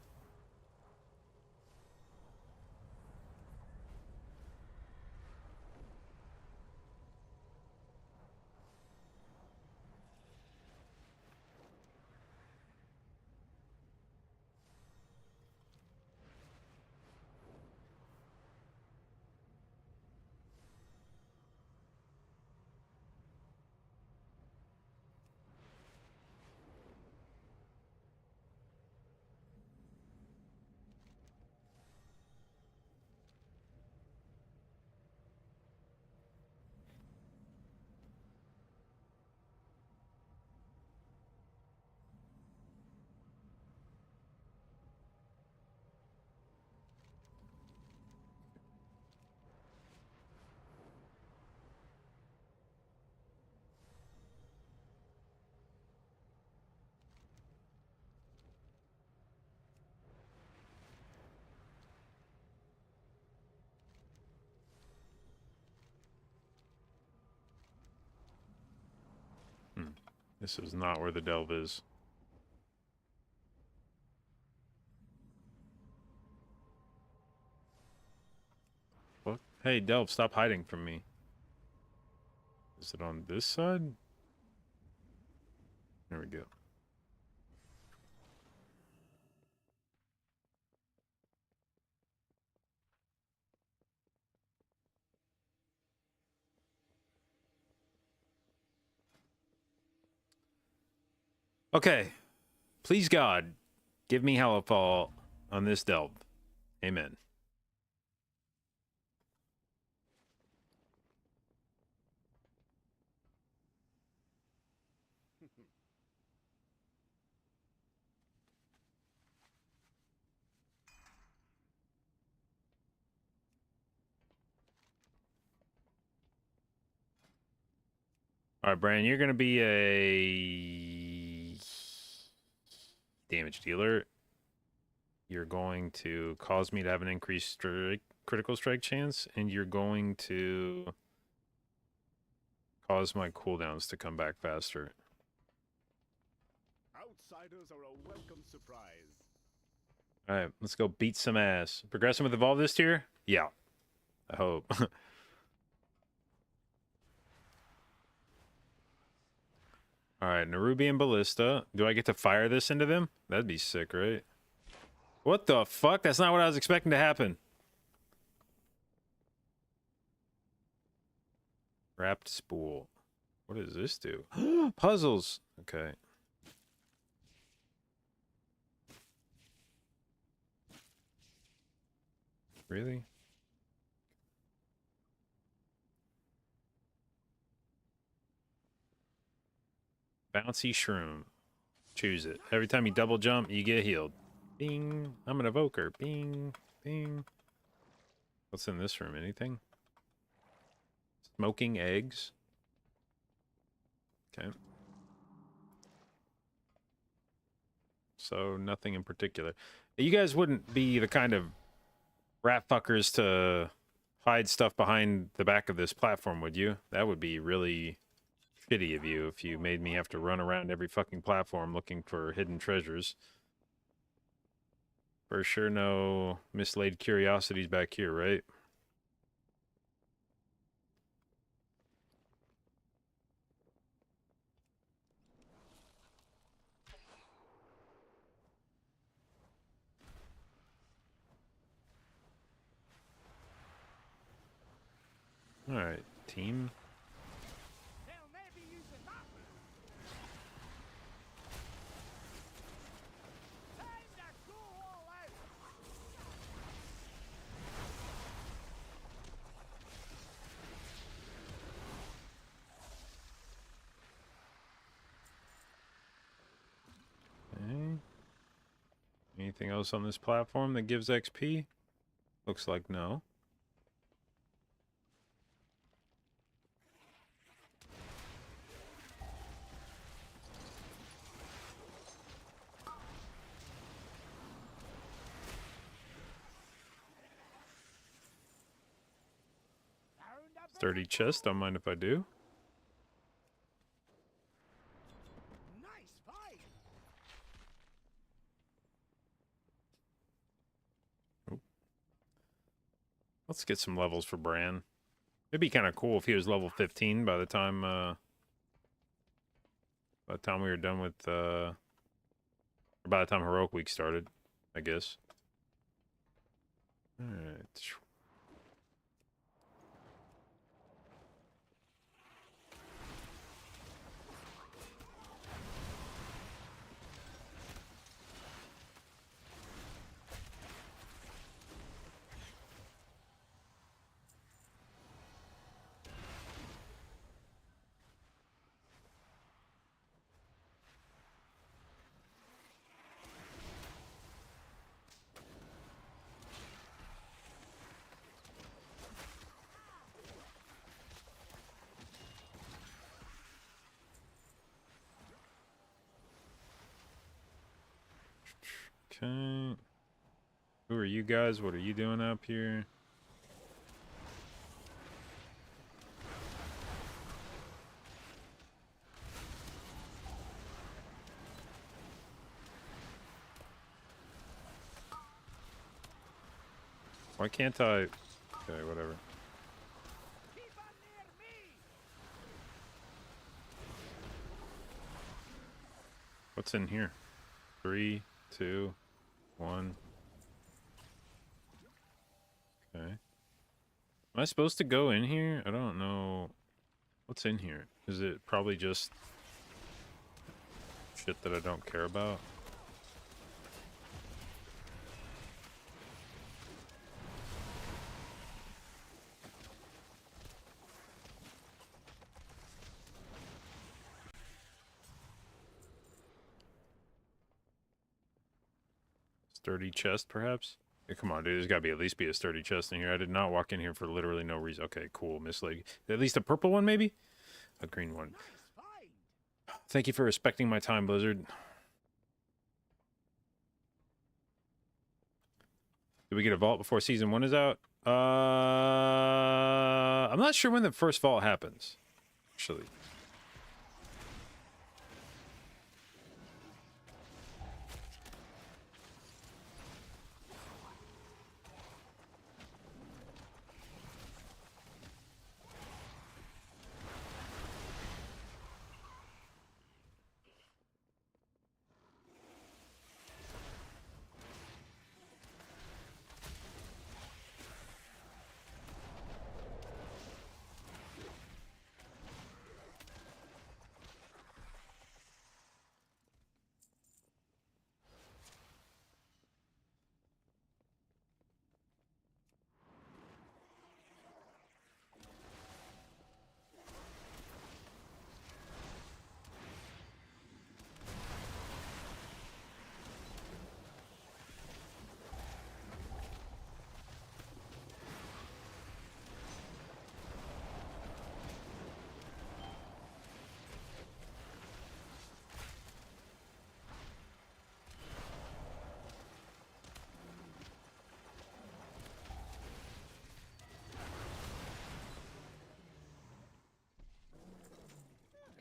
This is not where the delve is. What? Hey, delve, stop hiding from me. Is it on this side? There we go. Okay. Please, God, give me Hallowfall on this delve. Amen. All right, Brian, you're going to be a damage dealer. You're going to cause me to have an increased critical strike chance, and you're going to cause my cooldowns to come back faster. Outsiders are a welcome surprise. All right, let's go beat some ass. Progressing with Evolve this tier? Yeah, I hope. All right, Nerubian Ballista. Do I get to fire this into them? That'd be sick, right? What the fuck? That's not what I was expecting to happen. Wrapped spool. What does this do? Puzzles. Okay. Really? Bouncy shroom. Choose it. Every time you double jump, you get healed. Bing. I'm an evoker. Bing. Bing. What's in this room? Anything? Smoking eggs. Okay. So nothing in particular. You guys wouldn't be the kind of rat fuckers to hide stuff behind the back of this platform, would you? That would be really shitty of you if you made me have to run around every fucking platform looking for hidden treasures. For sure no mislaid curiosities back here, right? Alright, team. They'll never use it that. Time to go all out. Okay. Anything else on this platform that gives XP? Looks like no. Sturdy chest, don't mind if I do. Nice fight. Let's get some levels for Bran. It'd be kind of cool if he was level 15 by the time we were done with or by the time Heroic Week started, I guess. Alright. Okay. Who are you guys? What are you doing up here? Why can't I? Okay, whatever. Keep on near me. What's in here? 3, 2, 1. Okay. Am I supposed to go in here? I don't know. What's in here? Is it probably just shit that I don't care about? Sturdy chest, perhaps? Yeah, come on, dude. There's gotta be at least be a sturdy chest in here. I did not walk in here for literally no reason. Okay, cool. Mislaid. At least a purple one, maybe? A green one. Nice fight. Thank you for respecting my time, Blizzard. Did we get a vault before season 1 is out? I'm not sure when the first vault happens, actually.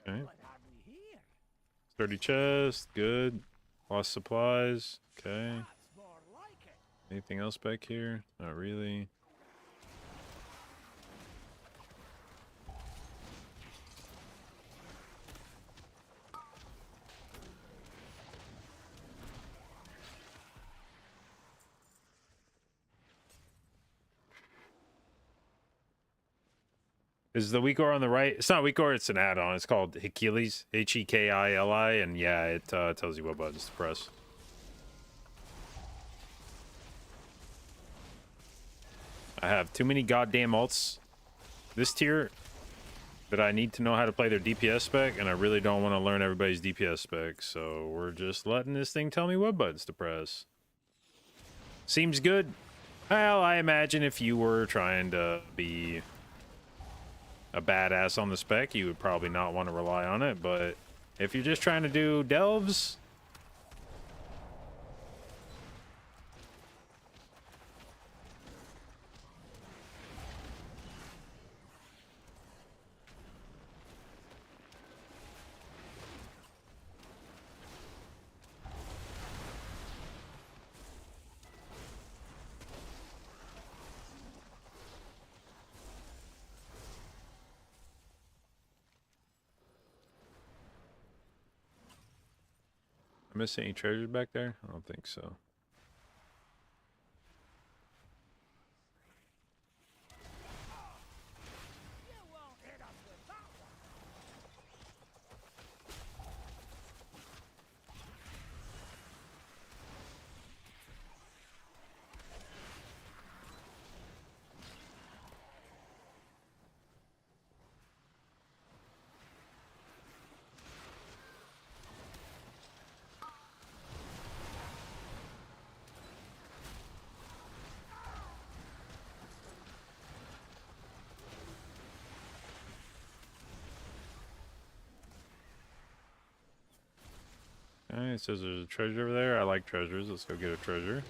Okay. What have we here? Sturdy chest, good. Lost supplies, okay. That's more like Anything else back here? Not really. Is the Weakor on the right? It's not Weakor, it's an add-on. It's called Hekili, Hekili, and yeah, it tells you what buttons to press. I have too many goddamn alts this tier that I need to know how to play their DPS spec, and I really don't want to learn everybody's DPS spec, so we're just letting this thing tell me what buttons to press. Seems good. Well, I imagine if you were trying to be a badass on the spec, you would probably not want to rely on it, but if you're just trying to do delves, I missed any treasures back there? I don't think so. Alright, it says there's a treasure over there. I like treasures. Let's go get a treasure.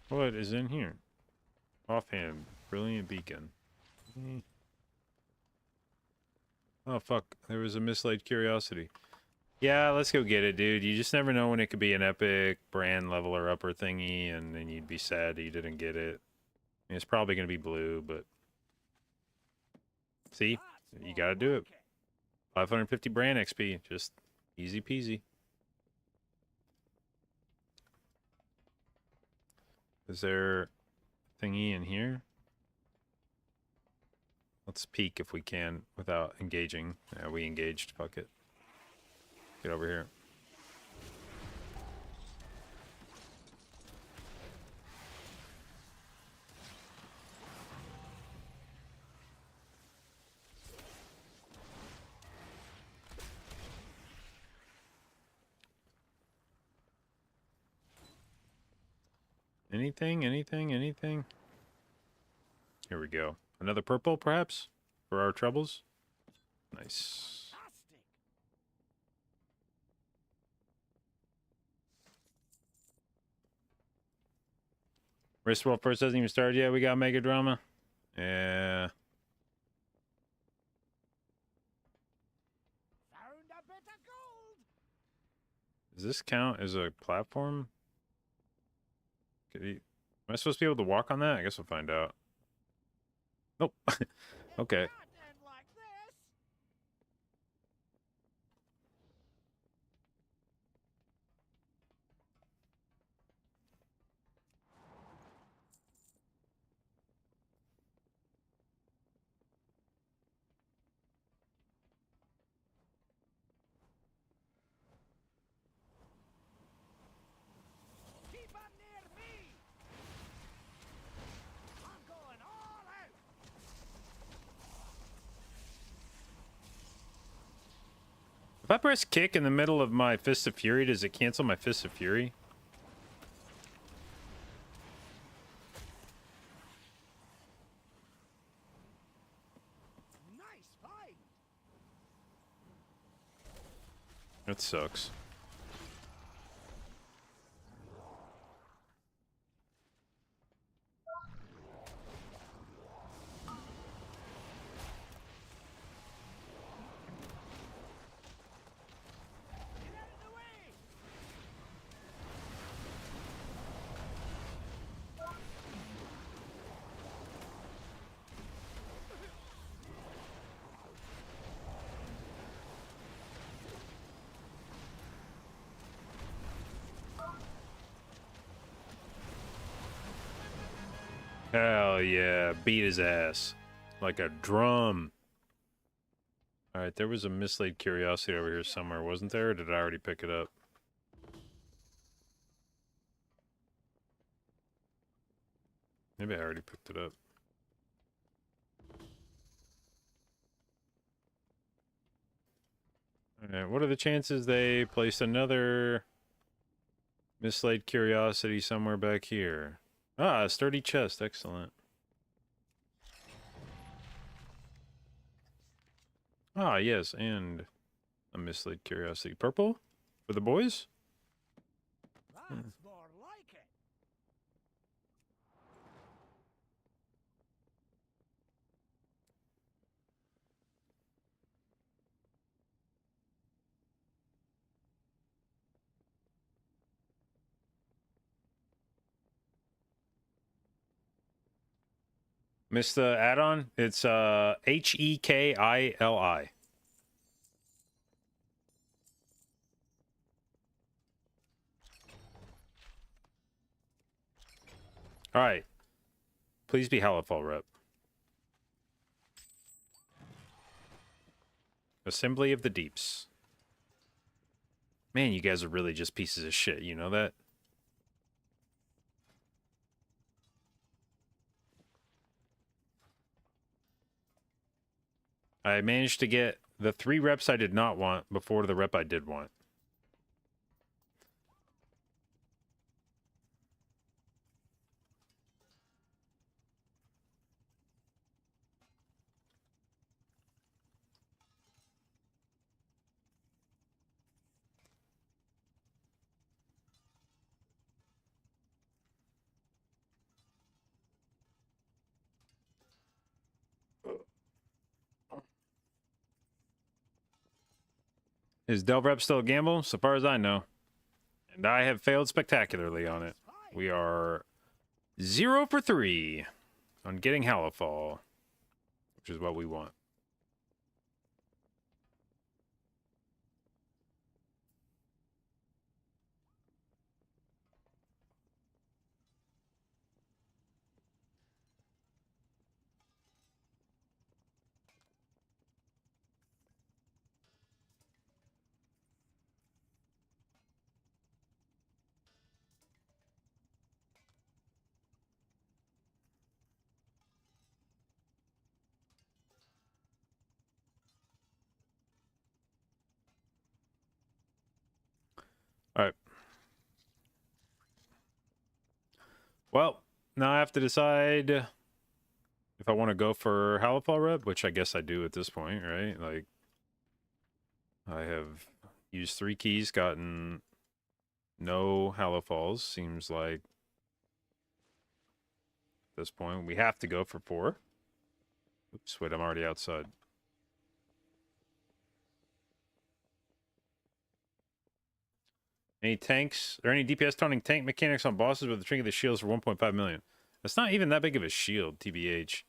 What is in here? Offhand, brilliant beacon. Oh fuck, there was a mislaid curiosity. Yeah, let's go get it, dude. You just never know when it could be an epic brand leveler upper thingy, and then you'd be sad that you didn't get it. I mean, it's probably gonna be blue, but see, you gotta do it. 550 brand XP, just easy peasy. Is there thingy in here? Let's peek if we can without engaging. Yeah, we engaged. Fuck it. Get over here. Anything? Anything? Here we go. Another purple, perhaps? For our troubles? Nice. Wristwell first hasn't even started yet. We got Mega Drama. Yeah. Found a bit of gold. Does this count as a platform? Am I supposed to be able to walk on that? I guess we'll find out. Nope. Okay. It can't end like this. Keep 'em near me. I'm going all out. If I press kick in the middle of my Fist of Fury, does it cancel my Fist of Fury? Nice find. That sucks. Hell yeah. Beat his ass. Like a drum. Alright, there was a mislaid curiosity over here somewhere, wasn't there? Or did I already pick it up? Maybe I already picked it up. Alright, what are the chances they placed another mislaid curiosity somewhere back here? Ah, a sturdy chest. Excellent. Ah, yes, and a mislaid curiosity. Purple? For the boys? That's more like it. Missed the add-on? It's Hekili. Alright. Please be Halifal rep. Assembly of the Deeps. Man, you guys are really just pieces of shit, you know that? I managed to get the 3 reps I did not want before the rep I did want. Is Delv rep still a gamble? So far as I know. And I have failed spectacularly on it. We are 0 for 3 on getting Halifal, which is what we want. All right. Well, now I have to decide if I want to go for Halifal rep, which I guess I do at this point, right? Like, I have used 3 keys, gotten no Halifals. Seems like at this point we have to go for 4. Oops, wait, I'm already outside. Any tanks or any DPS toning tank mechanics on bosses with the trinket the shields for 1.5 million? That's not even that big of a shield, TBH.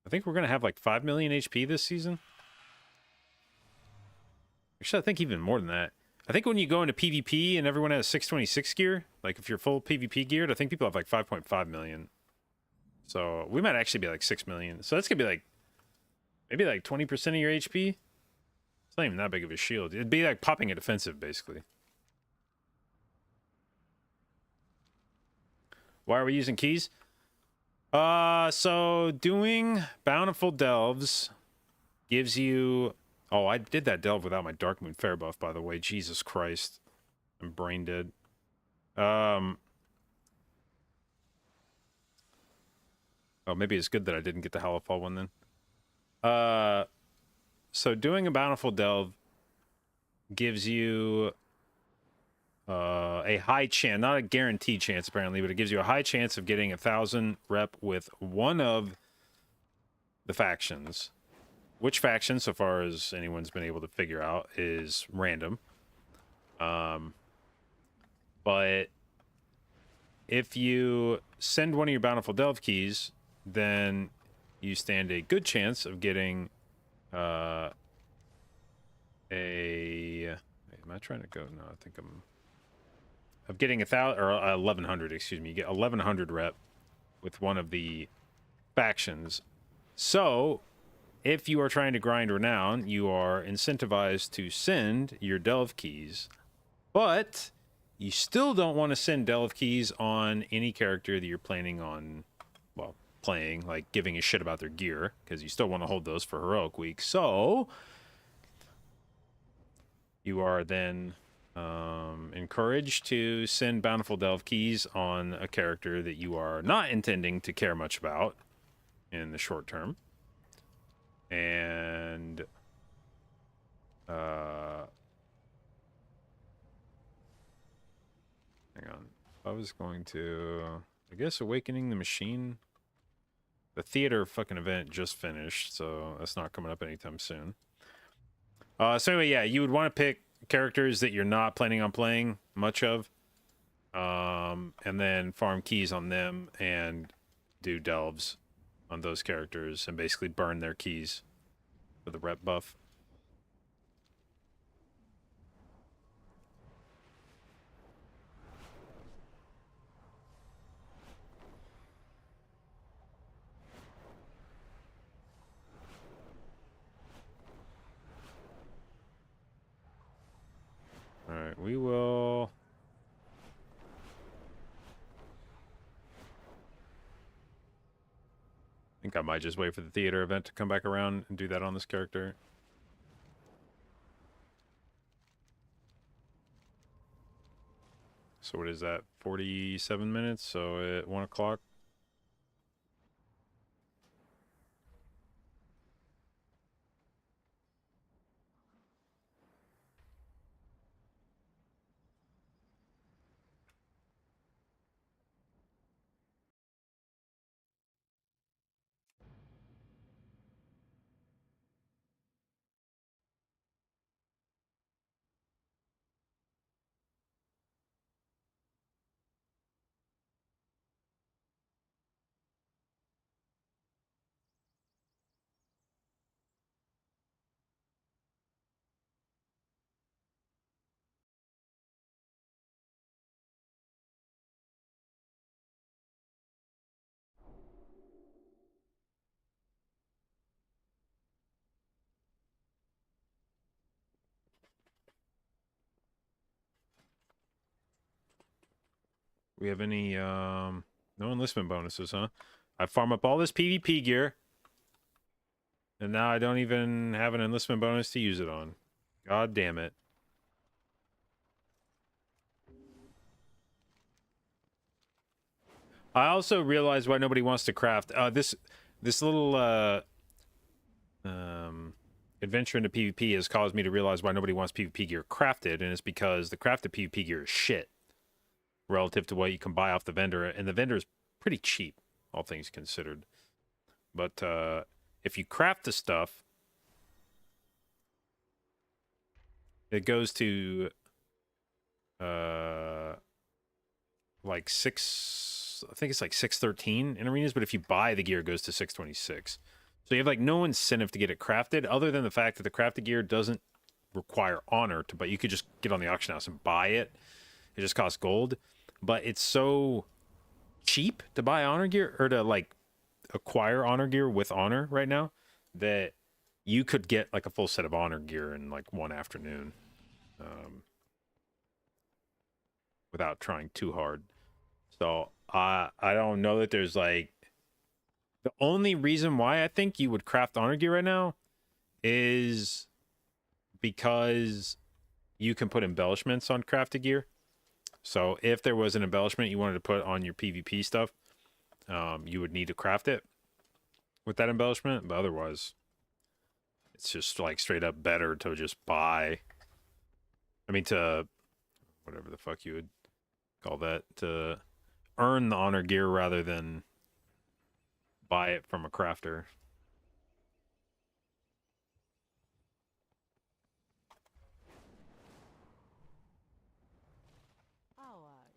I think we're gonna have like 5 million HP this season. Actually, I think even more than that. I think when you go into PvP and everyone has 626 gear, like if you're full PvP geared, I think people have like 5.5 million. So we might actually be like 6 million. So that's gonna be like maybe like 20% of your HP. It's not even that big of a shield. It'd be like popping a defensive, basically. Why are we using keys? So doing Bountiful Delves gives you... Oh, I did that delve without my Dark Moon Fair buff, by the way. Jesus Christ. I'm brain dead. Oh, maybe it's good that I didn't get the Halifal one then. So doing a Bountiful Delve gives you... a high chance, not a guaranteed chance apparently, but it gives you a high chance of getting 1,000 rep with one of the factions. Which faction, so far as anyone's been able to figure out, is random. But if you send one of your Bountiful Delve keys, then you stand a good chance of getting a... Wait, am I trying to go? No, I think I'm... Of getting 1,000 or 1,100, excuse me. You get 1,100 rep with one of the factions. So, if you are trying to grind renown, you are incentivized to send your delve keys, but you still don't want to send delve keys on any character that you're planning on, well, playing, like giving a shit about their gear, because you still want to hold those for heroic week. So you are then encouraged to send bountiful delve keys on a character that you are not intending to care much about in the short term. And hang on. I was going to, I guess, Awakening the Machine. The theater fucking event just finished, so that's not coming up anytime soon. So anyway, yeah, you would want to pick characters that you're not planning on playing much of, and then farm keys on them and do delves on those characters and basically burn their keys for the rep buff. All right, we will. I think I might just wait for the theater event to come back around and do that on this character. So what is that? 47 minutes. So at 1 o'clock. We have any no enlistment bonuses, huh? I farm up all this PvP gear, and now I don't even have an enlistment bonus to use it on. God damn it. I also realized why nobody wants to craft this little adventure into PvP has caused me to realize why nobody wants PvP gear crafted, and it's because the crafted PvP gear is shit relative to what you can buy off the vendor, and the vendor is pretty cheap, all things considered. But if you craft the stuff, it goes to like I think it's like 613 in arenas, but if you buy the gear, it goes to 626. So you have like no incentive to get it crafted, other than the fact that the crafted gear doesn't require honor to, but you could just get on the auction house and buy it. It just costs gold, but it's so cheap to buy honor gear, or to like acquire honor gear with honor right now, that you could get like a full set of honor gear in like one afternoon, without trying too hard. So I don't know that there's like, the only reason why I think you would craft honor gear right now is because you can put embellishments on crafted gear. So if there was an embellishment you wanted to put on your PvP stuff, you would need to craft it with that embellishment. But otherwise, it's just like straight up better to just buy. I mean, to whatever the fuck you would call that, to earn the honor gear rather than buy it from a crafter. How are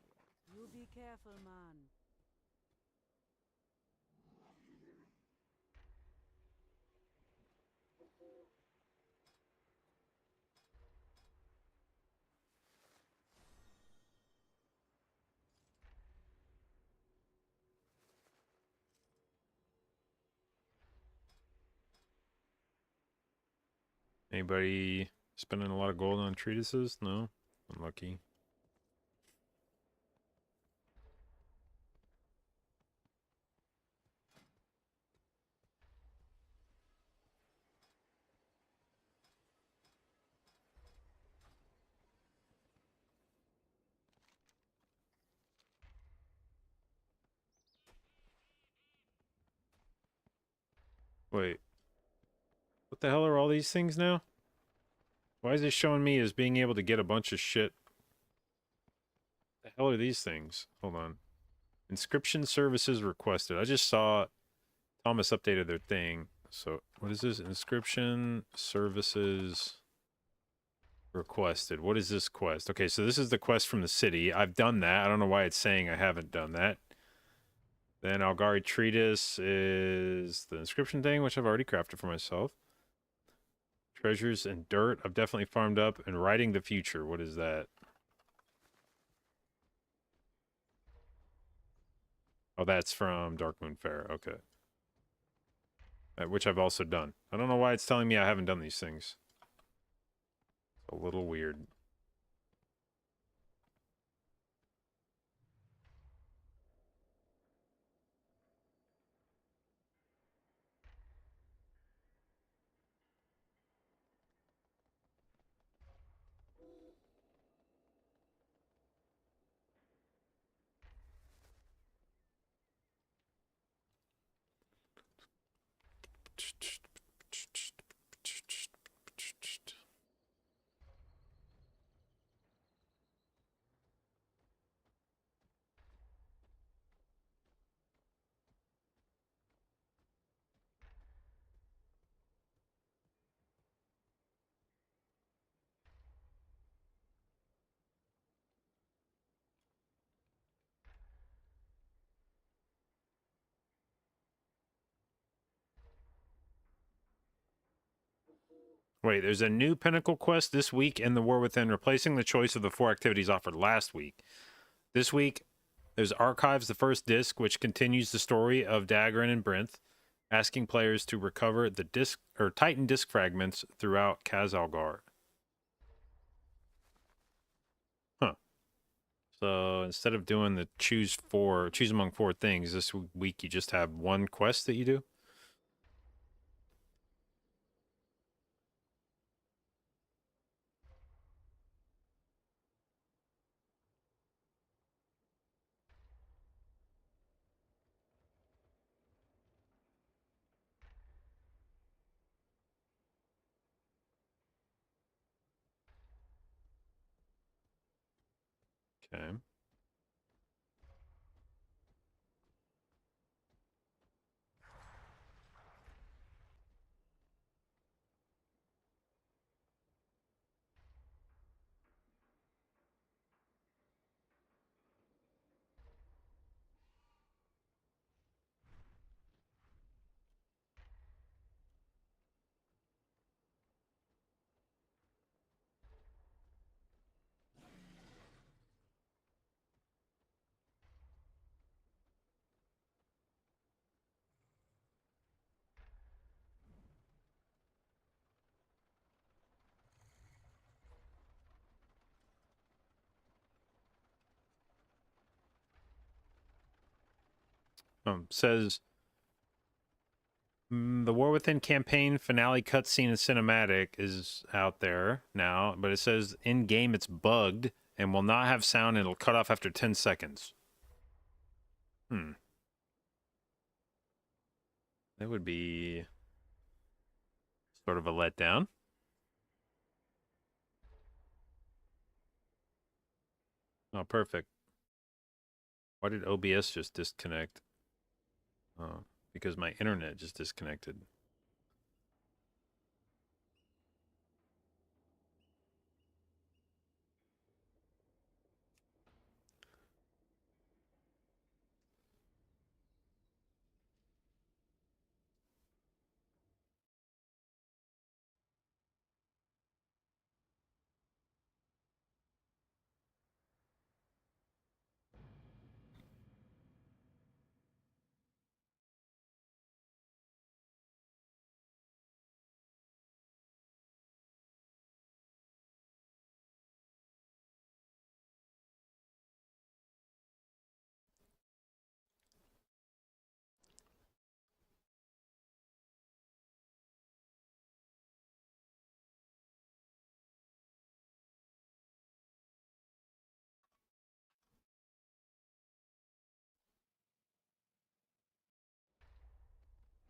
you? You be careful, man. Anybody spending a lot of gold on treatises? No? Unlucky. Wait. What the hell are all these things now? Why is it showing me as being able to get a bunch of shit? The hell are these things? Hold on. Inscription services requested. I just saw Thomas updated their thing. So what is this? Inscription services requested. What is this quest? Okay, so this is the quest from the city. I've done that. I don't know why it's saying I haven't done that. Then Algari Treatise is the inscription thing, which I've already crafted for myself. Treasures and dirt. I've definitely farmed up. And writing the future. What is that? Oh, that's from Darkmoon Fair. Okay. Which I've also done. I don't know why it's telling me I haven't done these things. It's a little weird. Wait, there's a new Pinnacle quest this week in the War Within, replacing the choice of the 4 activities offered last week. This week, there's Archives, the first disc, which continues the story of Dagran and Brinth, asking players to recover the disc or Titan disc fragments throughout Kazalgar. Huh. So instead of doing the choose among 4 things, this week you just have one quest that you do? Okay. Says the War Within campaign finale cutscene and cinematic is out there now, but it says in game it's bugged and will not have sound and it'll cut off after 10 seconds. That would be sort of a letdown. Oh, perfect. Why did OBS just disconnect? Oh, because my internet just disconnected.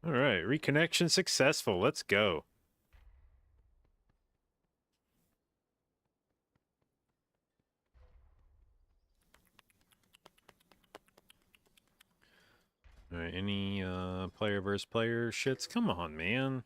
All right, reconnection successful. Let's go. All right, any player versus player shits? Come on, man.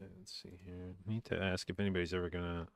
Okay, let's see here. Need to ask if anybody's ever gonna.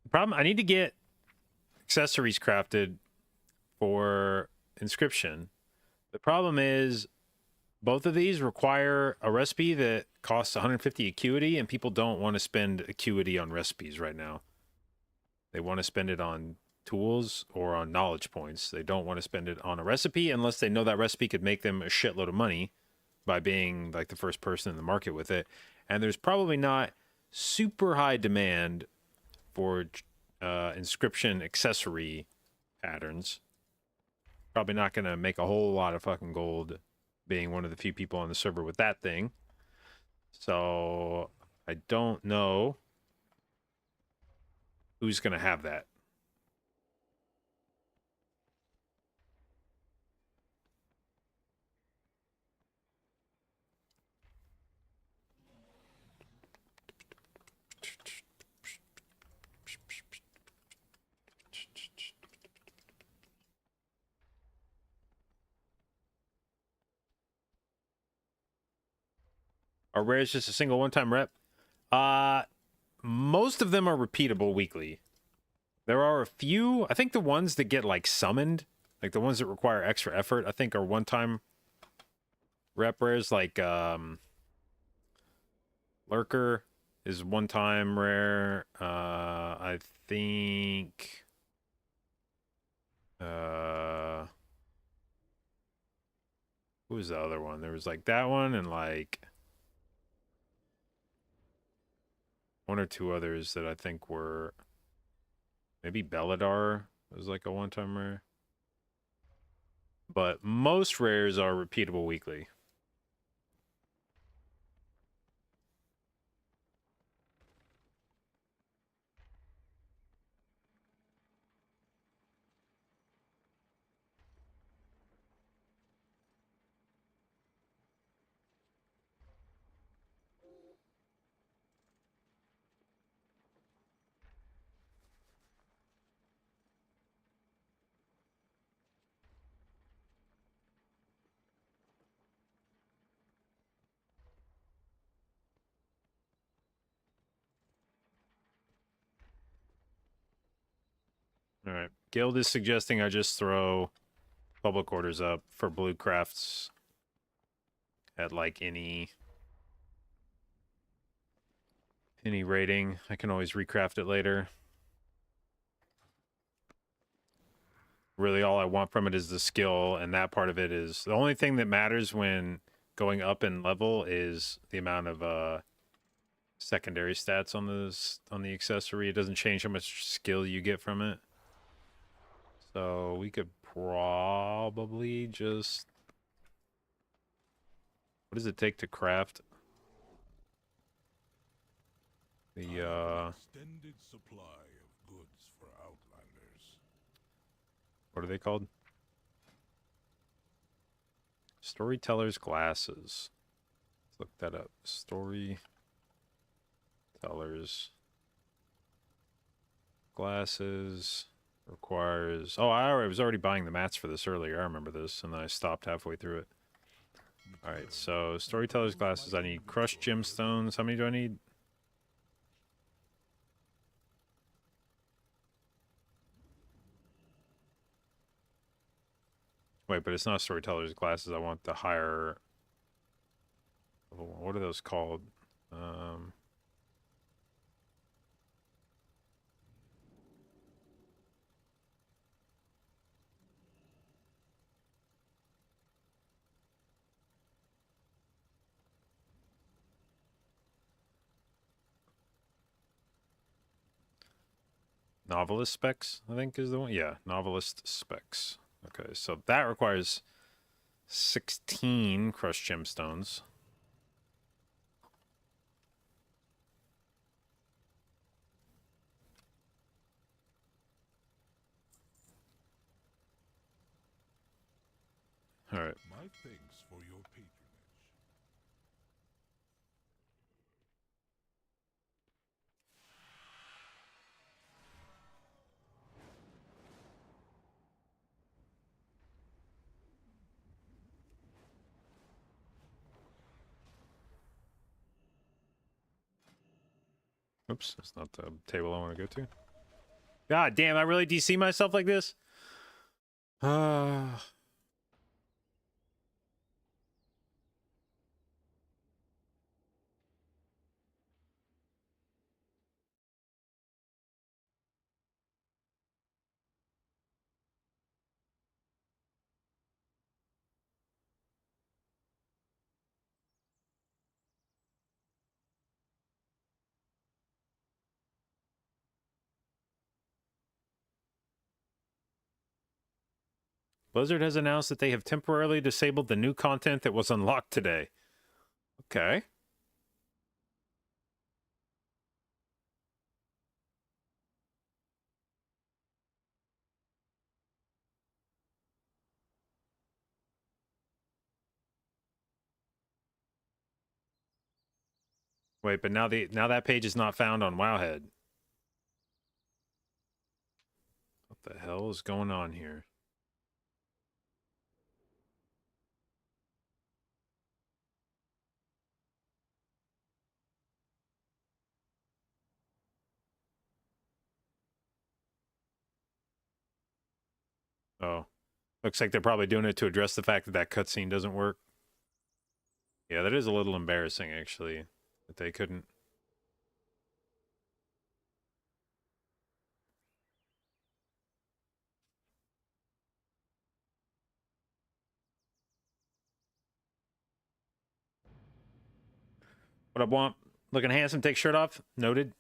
The problem, I need to get accessories crafted for inscription. The problem is both of these require a recipe that costs 150 acuity, and people don't want to spend acuity on recipes right now. They want to spend it on tools or on knowledge points. They don't want to spend it on a recipe unless they know that recipe could make them a shitload of money by being like the first person in the market with it. And there's probably not super high demand for inscription accessory patterns. Probably not going to make a whole lot of fucking gold being one of the few people on the server with that thing. So I don't know who's going to have that. Are rares just a single one-time rep? Most of them are repeatable weekly. There are a few, I think the ones that get like summoned, like the ones that require extra effort, I think are one-time rep rares, like Lurker is one-time rare. I think who was the other one? There was like that one and like one or two others that I think were maybe Belladar was like a one-time rare. But most rares are repeatable weekly. All right. Guild is suggesting I just throw public orders up for blue crafts at like any any rating. I can always recraft it later. Really, all I want from it is the skill, and that part of it is the only thing that matters when going up in level is the amount of secondary stats on the accessory. It doesn't change how much skill you get from it. So we could probably just... What does it take to craft the Extended supply of goods for outlanders. what are they called? Storyteller's glasses. Let's look that up. Storyteller's glasses requires... Oh, I was already buying the mats for this earlier. I remember this, and then I stopped halfway through it. Alright, so Storyteller's glasses. I need crushed gemstones. How many do I need? Wait, but it's not Storyteller's glasses. I want the higher... What are those called? Novelist specs, I think is the one. Yeah, novelist specs. Okay, so that requires 16 crushed gemstones. All right. My thanks for your patronage. Oops, that's not the table I want to go to. God damn, I really DC myself like this? Blizzard has announced that they have temporarily disabled the new content that was unlocked today. Okay. Wait, but now that page is not found on Wowhead. What the hell is going on here? Oh. Looks like they're probably doing it to address the fact that that cutscene doesn't work. Yeah, that is a little embarrassing, actually, that they couldn't. What up, Womp? Looking handsome, take shirt off. Noted.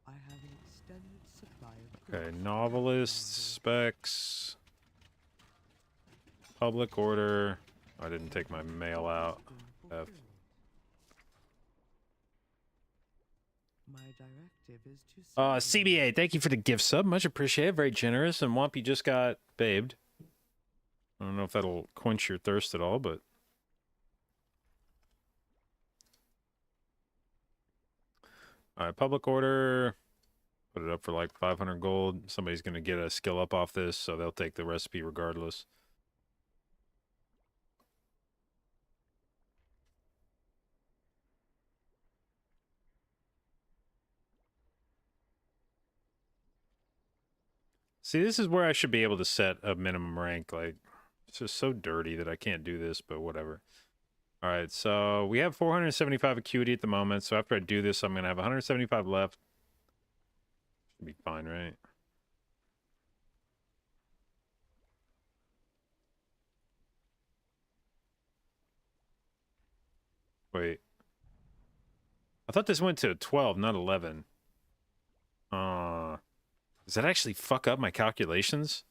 I have an extended supply of Okay, goods. novelist specs. Public order. I didn't take my mail out. F. My directive is to serve you. CBA, thank you for the gift sub. Much appreciated. Very generous. And Womp, you just got babed. I don't know if that'll quench your thirst at all, but... All right, public order. Put it up for like 500 gold. Somebody's gonna get a skill up off this, so they'll take the recipe regardless. See, this is where I should be able to set a minimum rank. Like, it's just so dirty that I can't do this, but whatever. All right, so we have 475 acuity at the moment. So after I do this, I'm going to have 175 left. Should be fine, right? Wait. I thought this went to 12, not 11. Does that actually fuck up my calculations?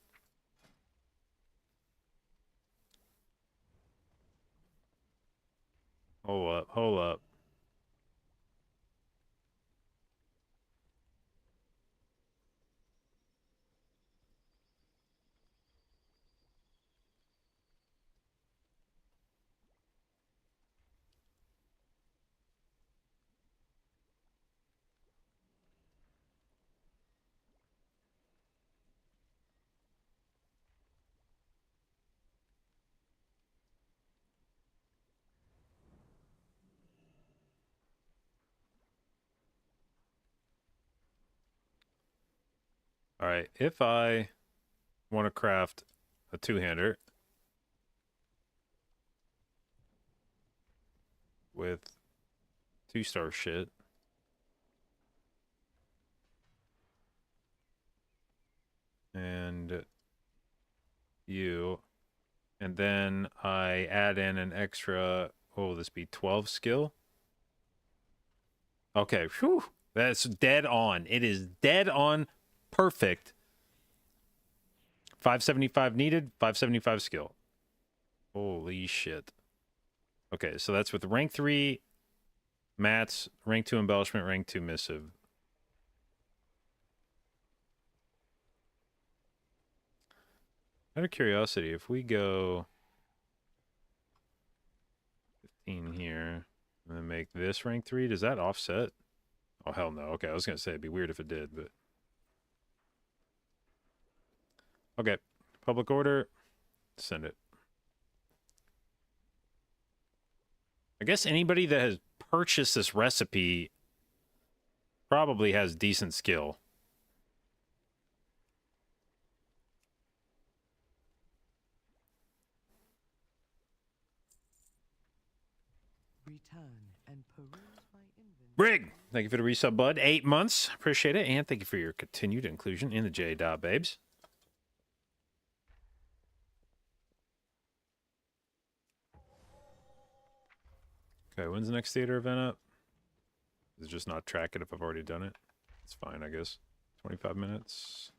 Hold up, hold up. All right, if I want to craft a two-hander with 2-star shit, and you, and then I add in an extra, what will this be, 12 skill? Okay, whew, that's dead on. It is dead on perfect. 575 needed, 575 skill. Holy shit. Okay, so that's with rank 3 mats, rank 2 embellishment, rank 2 missive. Out of curiosity, if we go 15 here and then make this rank 3, does that offset? Oh, hell no. Okay, I was going to say it'd be weird if it did, but... Okay, public order, send it. I guess anybody that has purchased this recipe probably has decent skill. Return and peruse my inventory. Brig, thank you for the resub, bud. 8 months. Appreciate it. And thank you for your continued inclusion in the J. Babes. Okay, when's the next theater event up? Is it just not track it if I've already done it? It's fine, I guess. 25 minutes.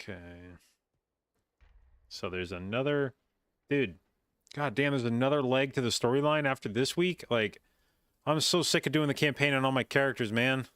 Okay. So there's another... Dude, god damn, there's another leg to the storyline after this week? Like, I'm so sick of doing the campaign on all my characters, man.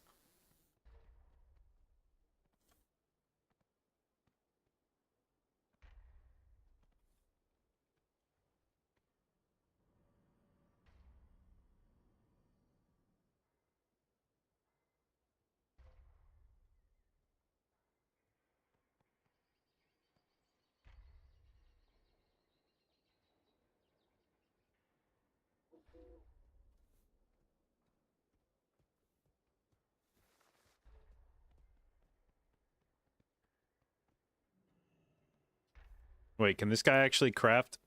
Wait, can this guy actually craft?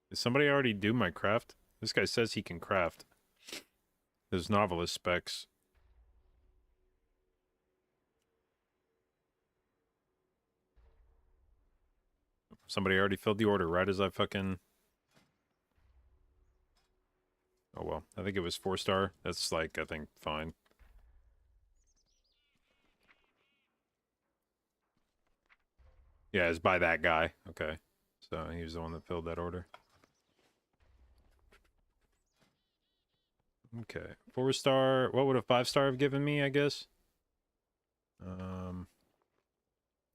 Did somebody already do my craft? This guy says he can craft. There's novelist specs. Somebody already filled the order right as I fucking... Oh well, I think it was 4-star. That's like, I think, fine. Yeah, it's by that guy. Okay. So he was the one that filled that order. Okay. 4-star. What would a 5-star have given me, I guess? I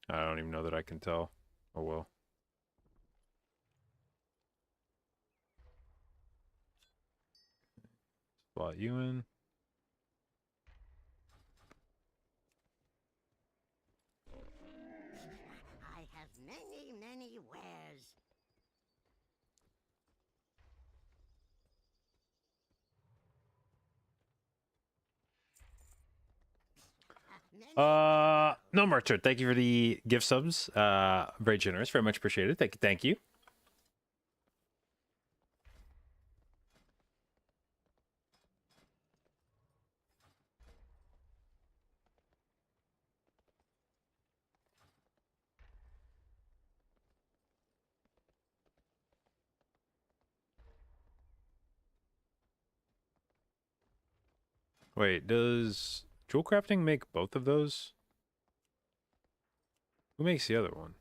don't even know that I can tell. Oh well. Slot you in. I have many, many wares. No, Merchant. Thank you for the gift subs. Very generous. Very much appreciated. Thank you. Wait, does jewel crafting make both of those? Who makes the other one?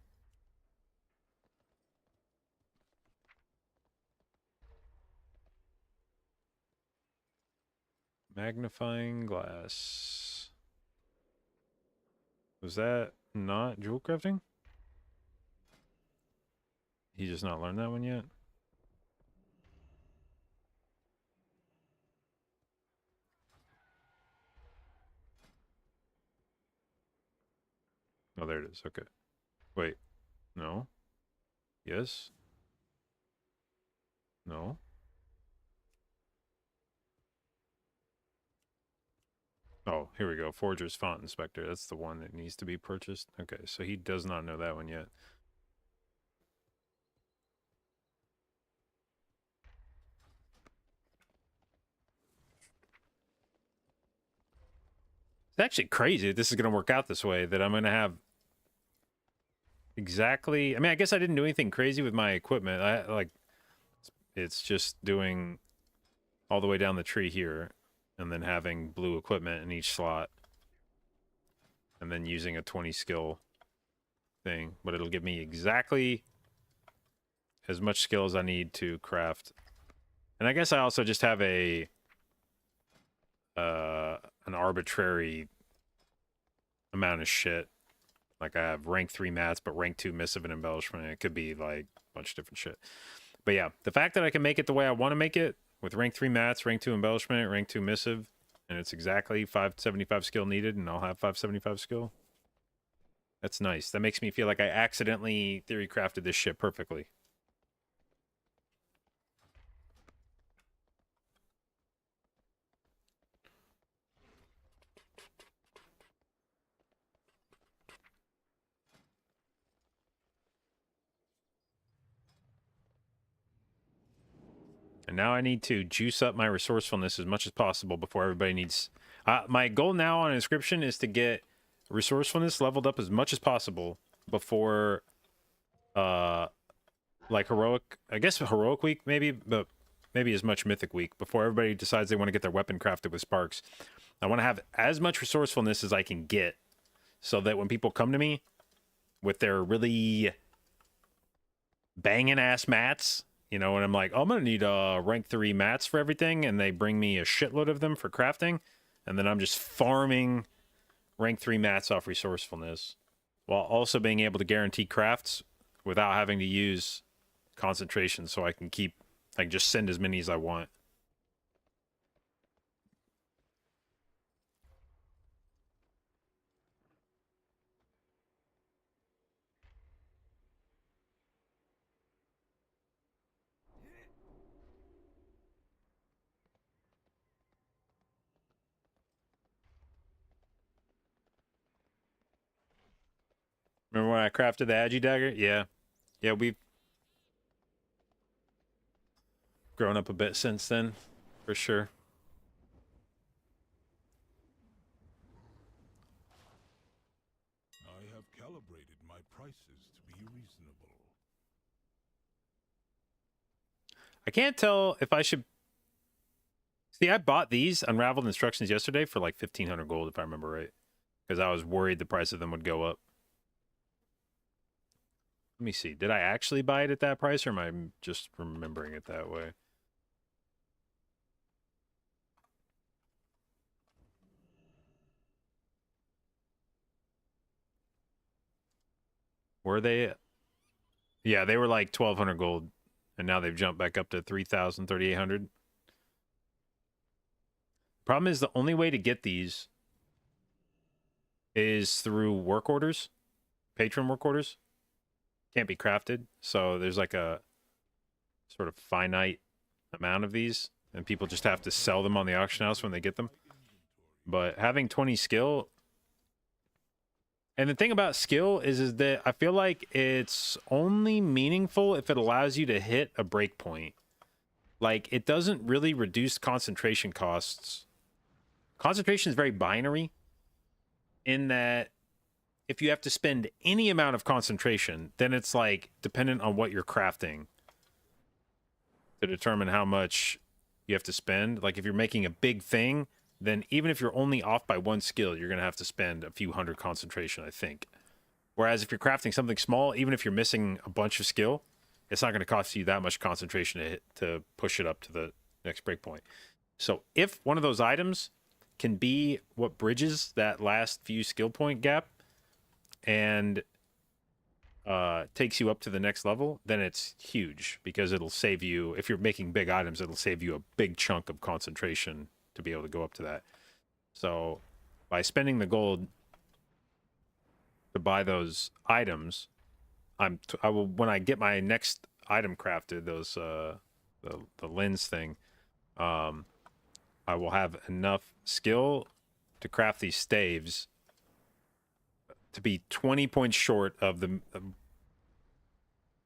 Magnifying glass. Was that not jewel crafting? He just not learned that one yet? Oh, there it is. Okay. Wait. No. Yes. No. Oh, here we go. Forger's Font Inspector. That's the one that needs to be purchased. Okay, so he does not know that one yet. It's actually crazy that this is going to work out this way, that I'm going to have exactly... I mean, I guess I didn't do anything crazy with my equipment. It's just doing all the way down the tree here, and then having blue equipment in each slot, and then using a 20 skill thing, but it'll give me exactly as much skill as I need to craft. And I guess I also just have an arbitrary amount of shit. Like I have rank 3 mats, but rank 2 missive and embellishment. It could be like a bunch of different shit. But yeah, the fact that I can make it the way I want to make it, with rank 3 mats, rank 2 embellishment, rank 2 missive, and it's exactly 575 skill needed, and I'll have 575 skill. That's nice. That makes me feel like I accidentally theory crafted this shit perfectly. And now I need to juice up my resourcefulness as much as possible before everybody needs... my goal now on inscription is to get resourcefulness leveled up as much as possible before, like heroic... I guess heroic week, maybe, but maybe as much mythic week, before everybody decides they want to get their weapon crafted with sparks. I want to have as much resourcefulness as I can get, so that when people come to me with their really banging ass mats, you know, and I'm like, oh, I'm gonna need rank 3 mats for everything, and they bring me a shitload of them for crafting, and then I'm just farming rank 3 mats off resourcefulness, while also being able to guarantee crafts without having to use concentration, so I can just send as many as I want. Remember when I crafted the Agi dagger? Yeah. Yeah, we've grown up a bit since then, for sure. I have calibrated my prices to be reasonable. I can't tell if I should... See, I bought these Unraveled Instructions yesterday for like 1,500 gold, if I remember right. Because I was worried the price of them would go up. Let me see. Did I actually buy it at that price, or am I just remembering it that way? Were they? Yeah, they were like 1,200 gold, and now they've jumped back up to 3,000, 3,800. Problem is, the only way to get these is through work orders, patron work orders. Can't be crafted, so there's like a sort of finite amount of these, and people just have to sell them on the auction house when they get them. But having 20 skill, and the thing about skill is that I feel like it's only meaningful if it allows you to hit a breakpoint. Like, it doesn't really reduce concentration costs. Concentration is very binary in that if you have to spend any amount of concentration, then it's like dependent on what you're crafting to determine how much you have to spend. Like, if you're making a big thing, then even if you're only off by 1 skill, you're going to have to spend a few hundred concentration, I think. Whereas if you're crafting something small, even if you're missing a bunch of skill, it's not going to cost you that much concentration to push it up to the next breakpoint. So if one of those items can be what bridges that last few skill point gap and takes you up to the next level, then it's huge, because it'll save you, if you're making big items, it'll save you a big chunk of concentration to be able to go up to that. So by spending the gold to buy those items, I will, when I get my next item crafted, those the lens thing, I will have enough skill to craft these staves to be 20 points short of the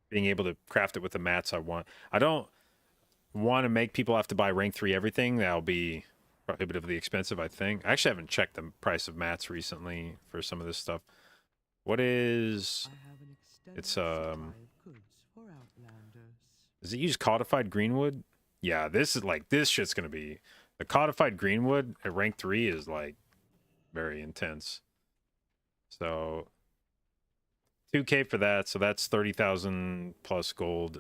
being able to craft it with the mats I want. I don't want to make people have to buy rank 3 everything. That'll be prohibitively expensive, I think. I actually haven't checked the price of mats recently for some of this stuff. What is... I have an extensive It's, supply of goods for outlanders. Does it use codified greenwood? Yeah, this is like, this shit's gonna be... The codified greenwood at rank 3 is like very intense. So 2k for that, so that's 30,000 plus gold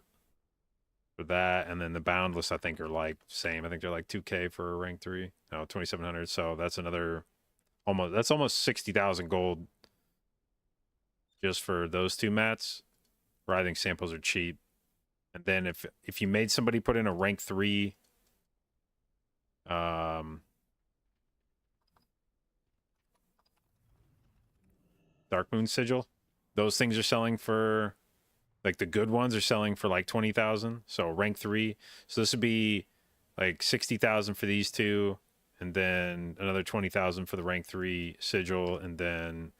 for that, and then the boundless I think are like same. I think they're like 2k for rank 3. No, 2,700. So that's another almost 60,000 gold just for those 2 mats. Writhing samples are cheap. And then if you made somebody put in a rank 3 Dark Moon Sigil, those things are selling for, like, the good ones are selling for like 20,000. So rank 3. So this would be like 60,000 for these 2, and then another 20,000 for the rank 3 sigil, and then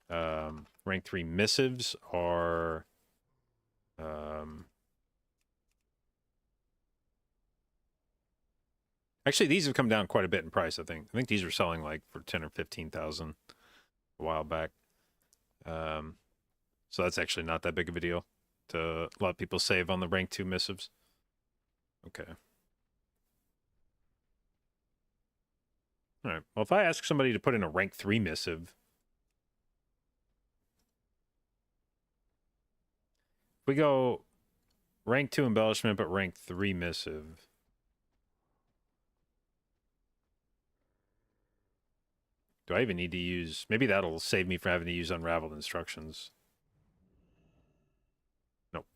rank 3 missives are actually, these have come down quite a bit in price, I think. I think these were selling like for 10 or 15,000 a while back. So that's actually not that big of a deal to let people save on the rank 2 missives. Okay. All right. Well, if I ask somebody to put in a rank 3 missive, we go rank 2 embellishment, but rank 3 missive. Do I even need to use... Maybe that'll save me from having to use unraveled instructions. Nope.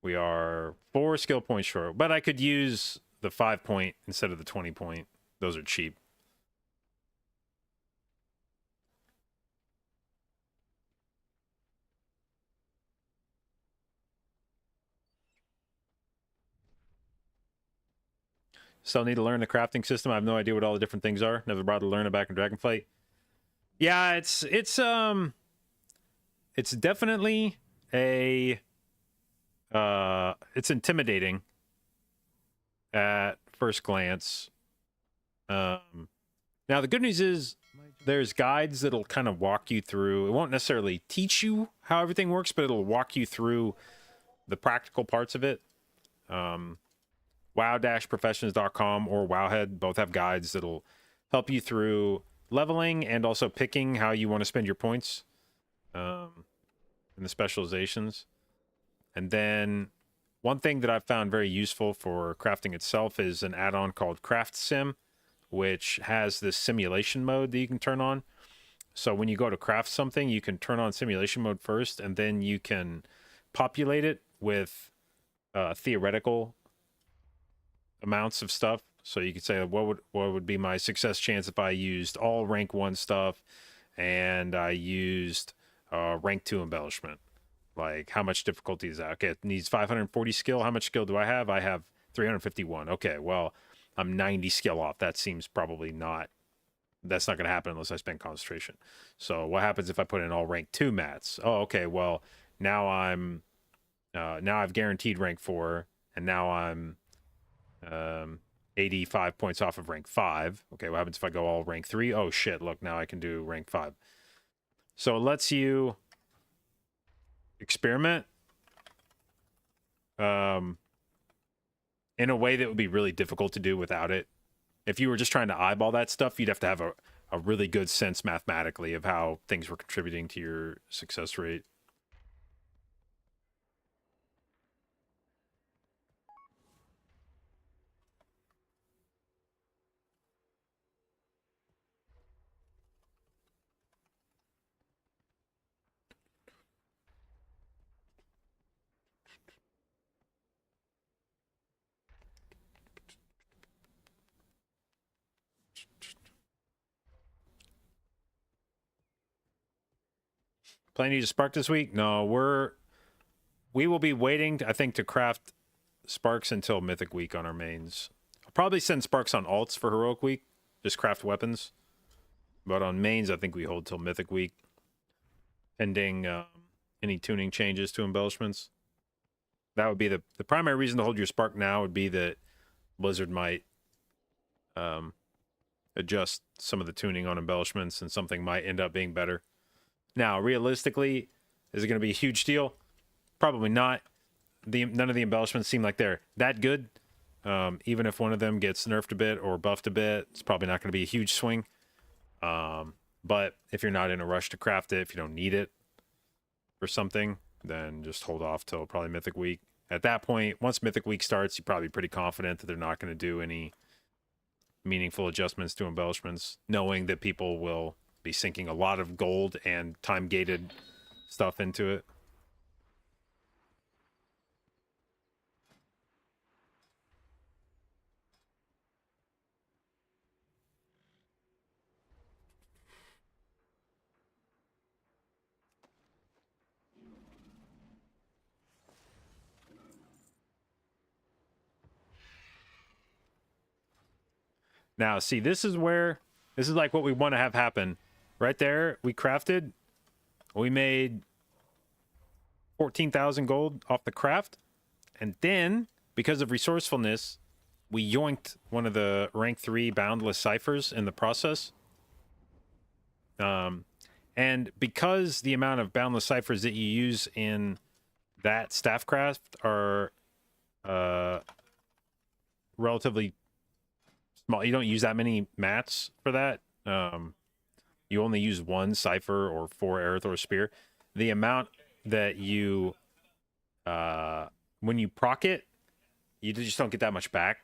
We are 4 skill points short. But I could use the 5 point instead of the 20 point. Those are cheap. Still need to learn the crafting system. I have no idea what all the different things are. Never bothered to learn it back in Dragonflight. Yeah, it's definitely a it's intimidating at first glance. Now the good news is there's guides that'll kind of walk you through. It won't necessarily teach you how everything works, but it'll walk you through the practical parts of it. wow-professions.com or Wowhead both have guides that'll help you through leveling and also picking how you want to spend your points in the specializations. And then one thing that I've found very useful for crafting itself is an add-on called Craft Sim, which has this simulation mode that you can turn on. So when you go to craft something, you can turn on simulation mode first, and then you can populate it with theoretical amounts of stuff. So you could say, what would be my success chance if I used all rank 1 stuff and I used rank 2 embellishment? Like, how much difficulty is that? Okay, it needs 540 skill. How much skill do I have? I have 351. Okay, well, I'm 90 skill off. That seems probably not... That's not going to happen unless I spend concentration. So what happens if I put in all rank 2 mats? Oh, okay, well, now I'm... now I've guaranteed rank 4, and now I'm 85 points off of rank 5. Okay, what happens if I go all rank 3? Oh, shit, look, now I can do rank 5. So it lets you experiment in a way that would be really difficult to do without it. If you were just trying to eyeball that stuff, you'd have to have a really good sense mathematically of how things were contributing to your success rate. Planning to use Spark this week? No, we will be waiting, I think, to craft Sparks until Mythic Week on our mains. I'll probably send Sparks on alts for Heroic Week, just craft weapons. But on mains, I think we hold till Mythic Week, pending any tuning changes to embellishments. That would be the primary reason to hold your Spark now would be that Blizzard might adjust some of the tuning on embellishments and something might end up being better. Now, realistically, is it going to be a huge deal? Probably not. None of the embellishments seem like they're that good. Even if one of them gets nerfed a bit or buffed a bit, it's probably not going to be a huge swing. But if you're not in a rush to craft it, if you don't need it for something, then just hold off till probably Mythic Week. At that point, once Mythic Week starts, you're probably pretty confident that they're not going to do any meaningful adjustments to embellishments, knowing that people will be sinking a lot of gold and time-gated stuff into it. Now, see, this is like what we want to have happen. Right there, we crafted. We made 14,000 gold off the craft. And then, because of resourcefulness, we yoinked one of the rank 3 boundless ciphers in the process. And because the amount of boundless ciphers that you use in that staffcraft are relatively small, you don't use that many mats for that. You only use 1 cipher or 4 Aerithor Spear. The amount that you when you proc it, you just don't get that much back.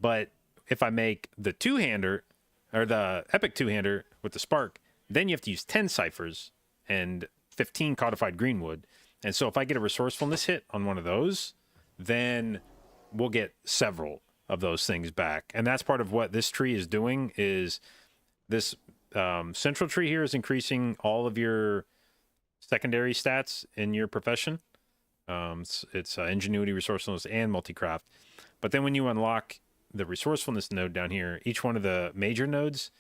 But if I make the two-hander or the epic two-hander with the spark, then you have to use 10 ciphers and 15 codified greenwood. And so if I get a resourcefulness hit on one of those, then we'll get several of those things back. And that's part of what this tree is doing. Is this central tree here is increasing all of your secondary stats in your profession. It's ingenuity, resourcefulness, and multi-craft. But then when you unlock the resourcefulness node down here, each one of the major nodes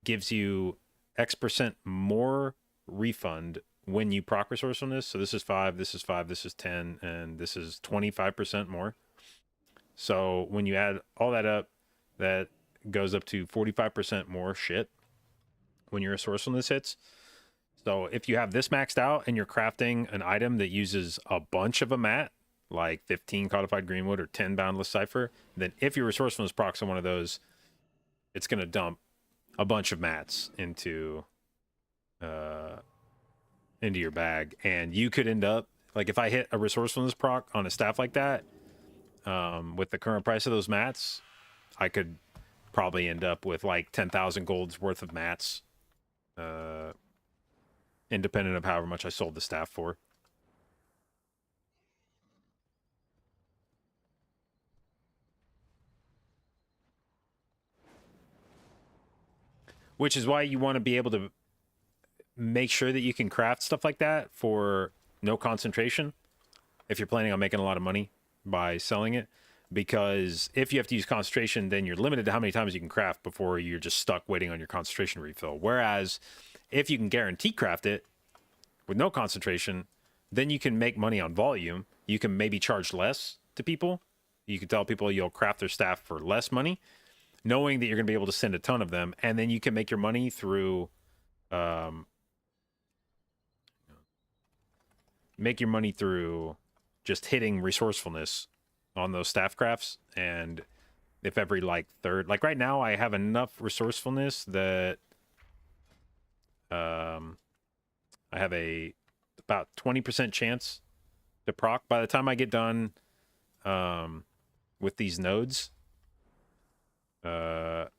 gives you X% more refund when you proc resourcefulness. So this is 5, this is 5, this is 10, and this is 25% more. So when you add all that up, that goes up to 45% more shit when your resourcefulness hits. So if you have this maxed out and you're crafting an item that uses a bunch of a mat, like 15 codified greenwood or 10 boundless cipher, then if your resourcefulness procs on one of those, it's going to dump a bunch of mats into your bag. And you could end up, like if I hit a resourcefulness proc on a staff like that, with the current price of those mats, I could probably end up with like 10,000 gold's worth of mats, independent of however much I sold the staff for. Which is why you want to be able to make sure that you can craft stuff like that for no concentration if you're planning on making a lot of money by selling it. Because if you have to use concentration, then you're limited to how many times you can craft before you're just stuck waiting on your concentration refill. Whereas if you can guarantee craft it with no concentration, then you can make money on volume. You can maybe charge less to people. You can tell people you'll craft their staff for less money, knowing that you're going to be able to send a ton of them. And then you can make your money through just hitting resourcefulness on those staff crafts. And if every like third, like right now I have enough resourcefulness that I have a about 20% chance to proc. By the time I get done with these nodes, I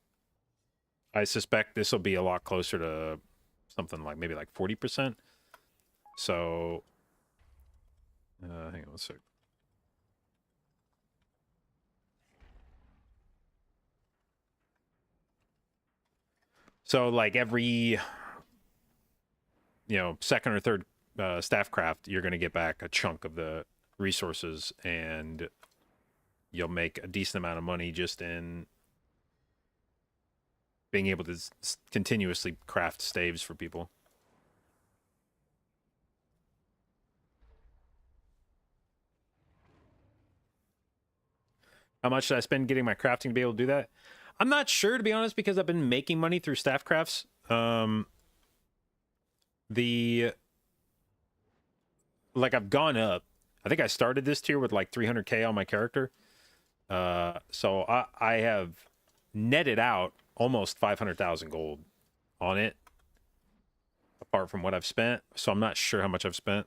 suspect this will be a lot closer to something like maybe like 40%. So hang on a sec. So like every, second or third staff craft, you're going to get back a chunk of the resources, and you'll make a decent amount of money just in being able to continuously craft staves for people. How much did I spend getting my crafting to be able to do that? I'm not sure, to be honest, because I've been making money through staff crafts. I've gone up. I think I started this tier with like 300k on my character. So I have netted out almost 500,000 gold on it, apart from what I've spent. So I'm not sure how much I've spent.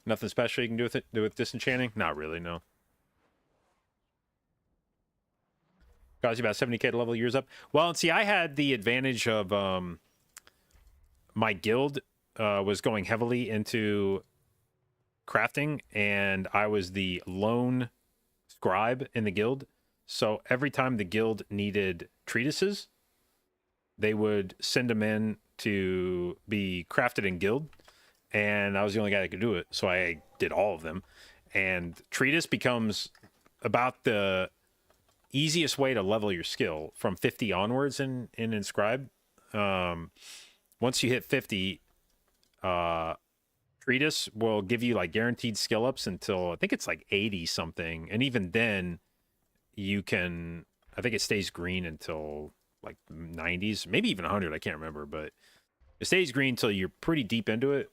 Nothing special you can do with disenchanting? Not really, no. Cost you about 70k to level yours up. Well, and see, I had the advantage of my guild was going heavily into crafting, and I was the lone scribe in the guild. So every time the guild needed treatises, they would send them in to be crafted in guild, and I was the only guy that could do it. So I did all of them, and treatise becomes about the easiest way to level your skill from 50 onwards in Inscribe. Once you hit 50, treatise will give you like guaranteed skill ups until I think it's like 80 something, and even then you can, I think it stays green until like 90s, maybe even 100, I can't remember, but it stays green until you're pretty deep into it.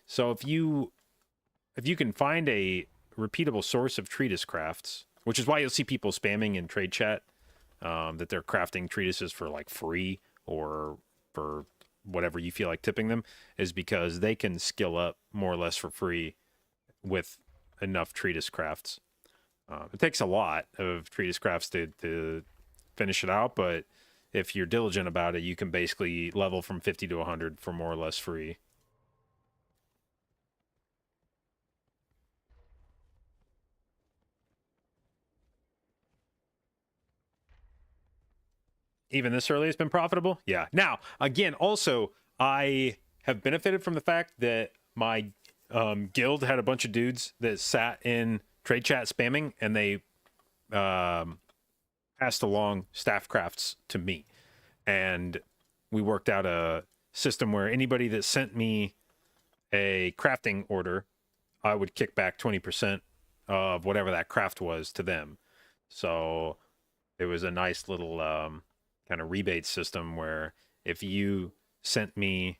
So if you can find a repeatable source of treatise crafts, which is why you'll see people spamming in trade chat that they're crafting treatises for like free or for whatever you feel like tipping them, is because they can skill up more or less for free with enough treatise crafts. It takes a lot of treatise crafts to finish it out, but if you're diligent about it, you can basically level from 50 to 100 for more or less free. Even this early has been profitable. Yeah. Now, again, also, I have benefited from the fact that my guild had a bunch of dudes that sat in trade chat spamming, and they passed along staff crafts to me. And we worked out a system where anybody that sent me a crafting order, I would kick back 20% of whatever that craft was to them. So it was a nice little kind of rebate system where if you sent me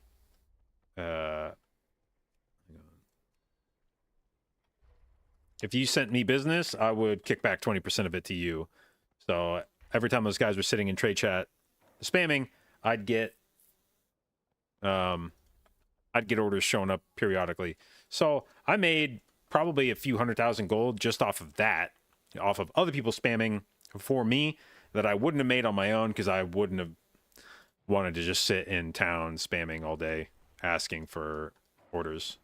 business, I would kick back 20% of it to you. So every time those guys were sitting in trade chat spamming, I'd get orders showing up periodically. So I made probably a few 100,000 gold just off of that, off of other people spamming for me, that I wouldn't have made on my own, because I wouldn't have wanted to just sit in town spamming all day asking for orders.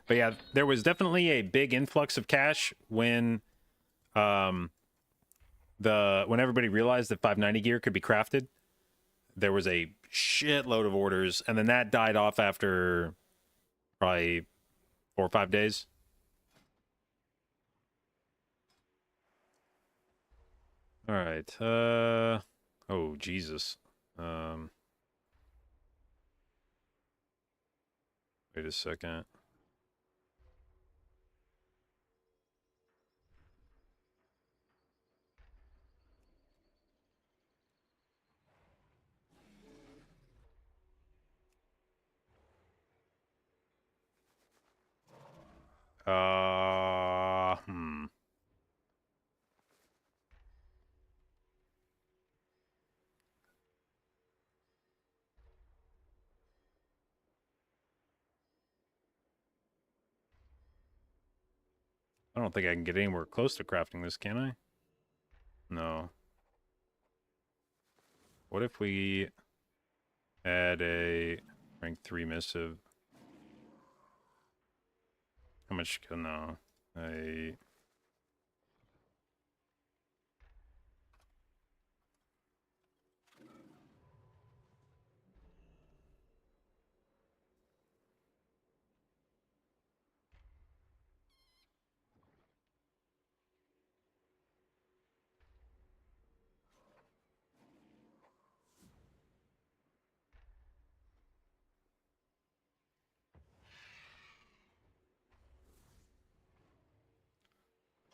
But yeah, there was definitely a big influx of cash when when everybody realized that 590 gear could be crafted. There was a shitload of orders, and then that died off after probably 4 or 5 days. All right. Oh Jesus. Wait a second. Hmm. I don't think I can get anywhere close to crafting this, can I? No. What if we add a rank 3 missive? How much? No.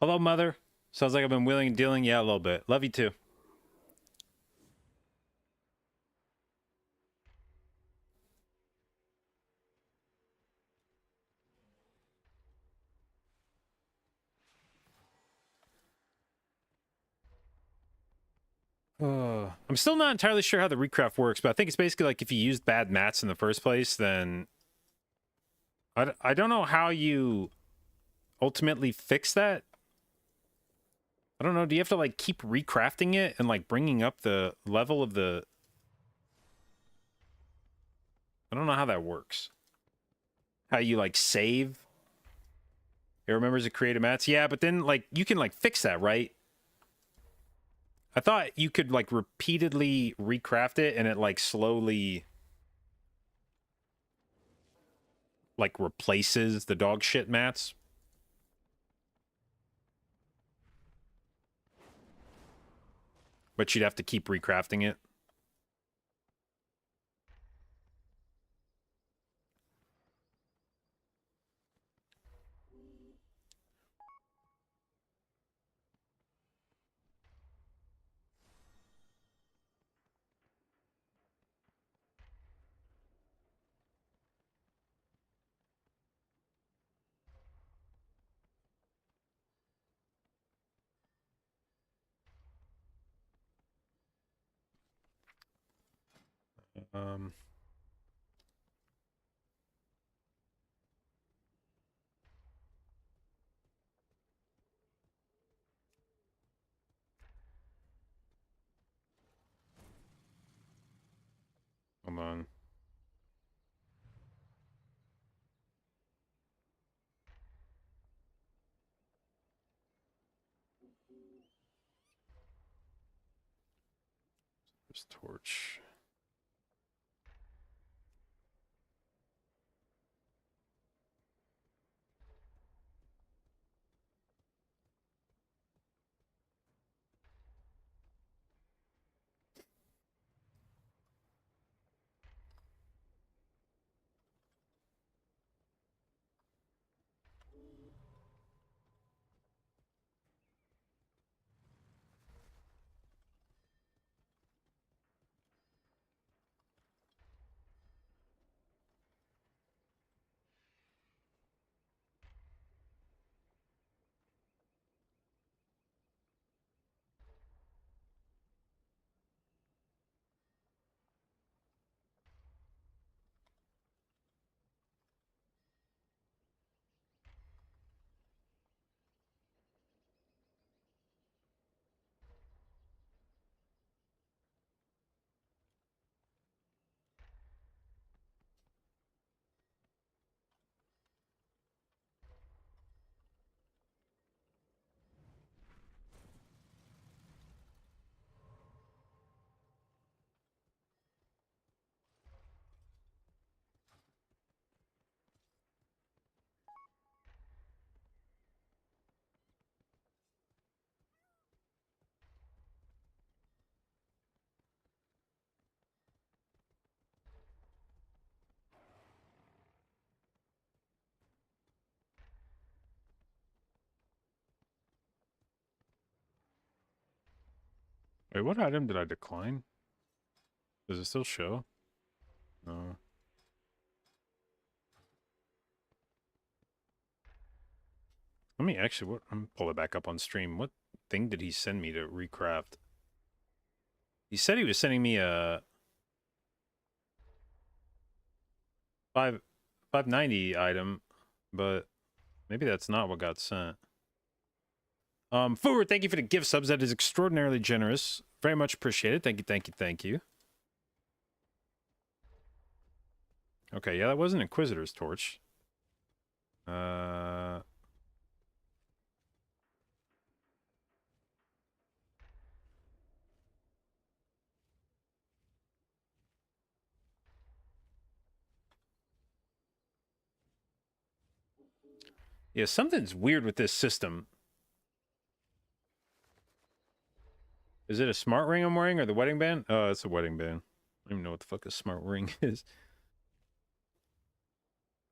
Hello, mother. Sounds like I've been wheeling and dealing. Yeah, a little bit. Love you too. I'm still not entirely sure how the recraft works, but I think it's basically like if you used bad mats in the first place, then I don't know how you ultimately fix that. I don't know. Do you have to like keep recrafting it and like bringing up the level of the... I don't know how that works. How you like save It remembers to create a mats. Yeah, but then like you can like fix that, right? I thought you could like repeatedly recraft it and it like slowly like replaces the dog shit mats. But you'd have to keep recrafting it. Um, hold on. There's torch. Wait, what item did I decline? Does it still show? No. Let me actually, what, I'm pull it back up on stream. What thing did he send me to recraft? He said he was sending me a 590 item, but maybe that's not what got sent. Forward, thank you for the gift subs. That is extraordinarily generous. Very much appreciated. Thank you, thank you, thank you. Okay, yeah, that was an Inquisitor's torch. Yeah, something's weird with this system. Is it a smart ring I'm wearing or the wedding band? Oh, it's a wedding band. I don't even know what the fuck a smart ring is.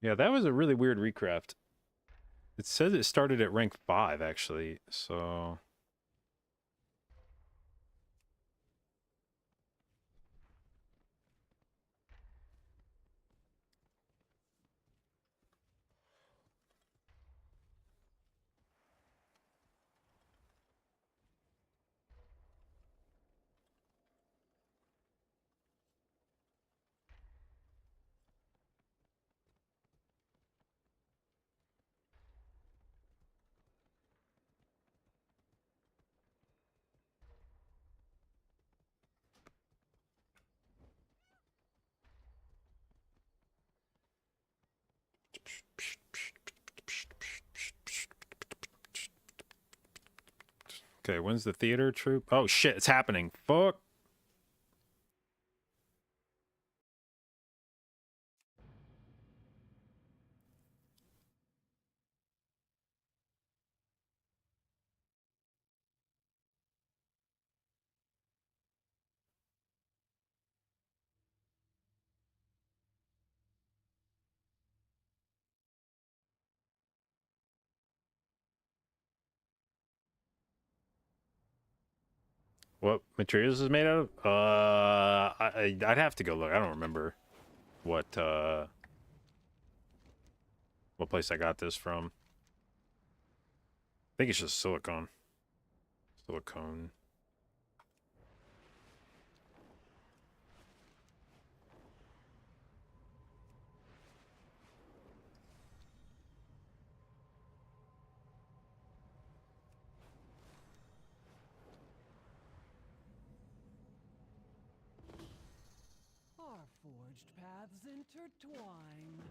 Yeah, that was a really weird recraft. It says it started at rank 5, actually, so... Okay, when's the theater troop? Oh shit, it's happening. Fuck. What materials is made out of? I'd have to go look. I don't remember what place I got this from. I think it's just silicone. Silicone. Our forged paths intertwine.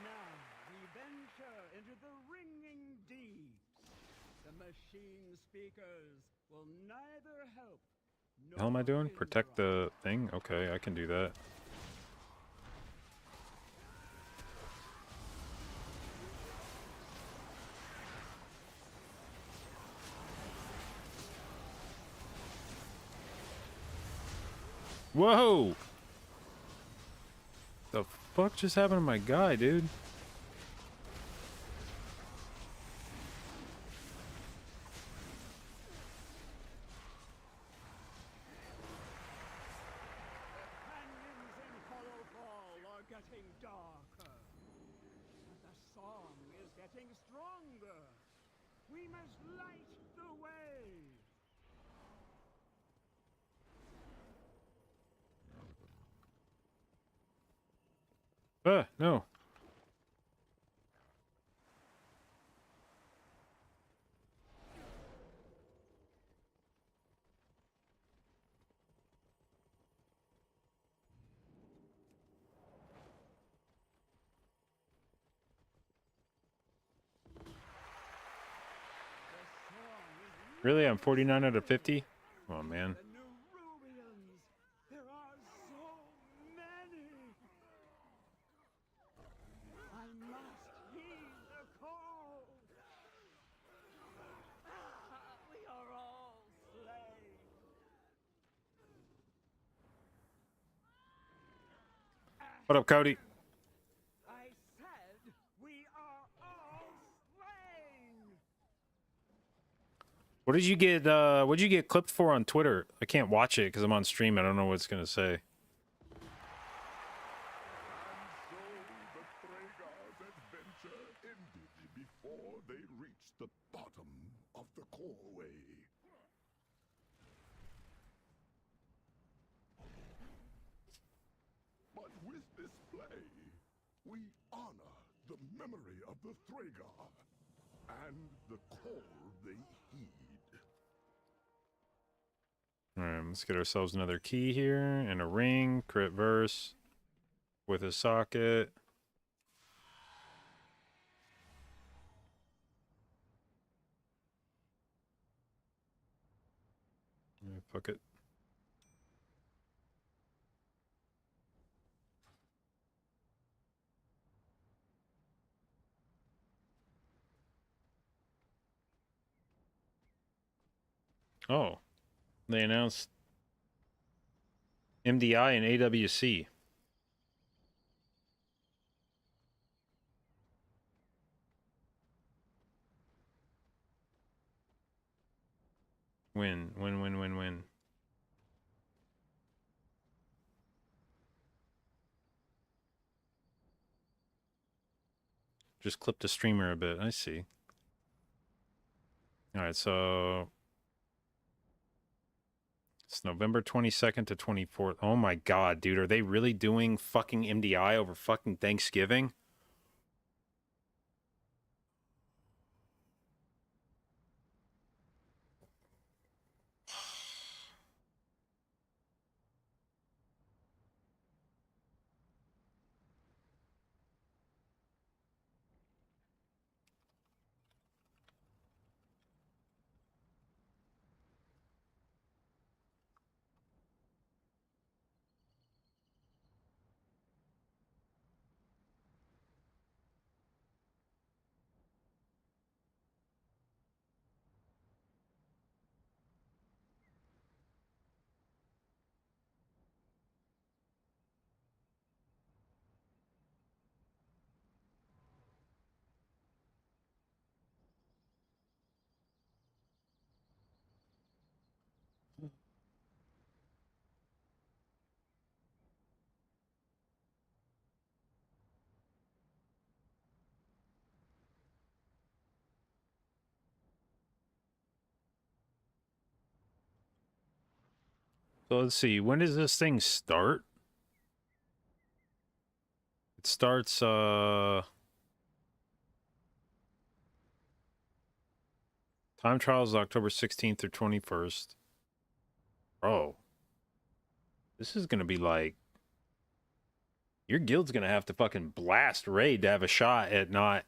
Now we venture into the ringing deeps. The machine speakers will neither help The hell am I nor doing? hinder Protect us. the thing? Okay, I can do that. Whoa! The fuck just happened to my guy, dude? Canyons in Hollow Fall are getting darker. But the song is getting stronger. We must light the way. No. Really? I'm 49 out of 50? Oh, man. The Nerubians. There are so many. I must heed the call. We are all slain. What up, Cody? I said we are all slain. What did you get clipped for on Twitter? I can't watch it because I'm on stream. I don't know what it's gonna say. And so the Thragar's adventure ended before they reached the bottom of the coreway. But with this play, we honor the memory of the Thragar and the call they heed. Alright, let's get ourselves another key here and a ring, crit verse with a socket. Yeah, fuck it. Oh, they announced MDI and AWC. Win. Just clipped the streamer a bit. I see. Alright, so it's November 22nd to 24th. Oh my god, dude. Are they really doing fucking MDI over fucking Thanksgiving? So let's see. When does this thing start? It starts time trials October 16th through 21st. Bro. This is gonna be like your guild's gonna have to fucking blast raid to have a shot at not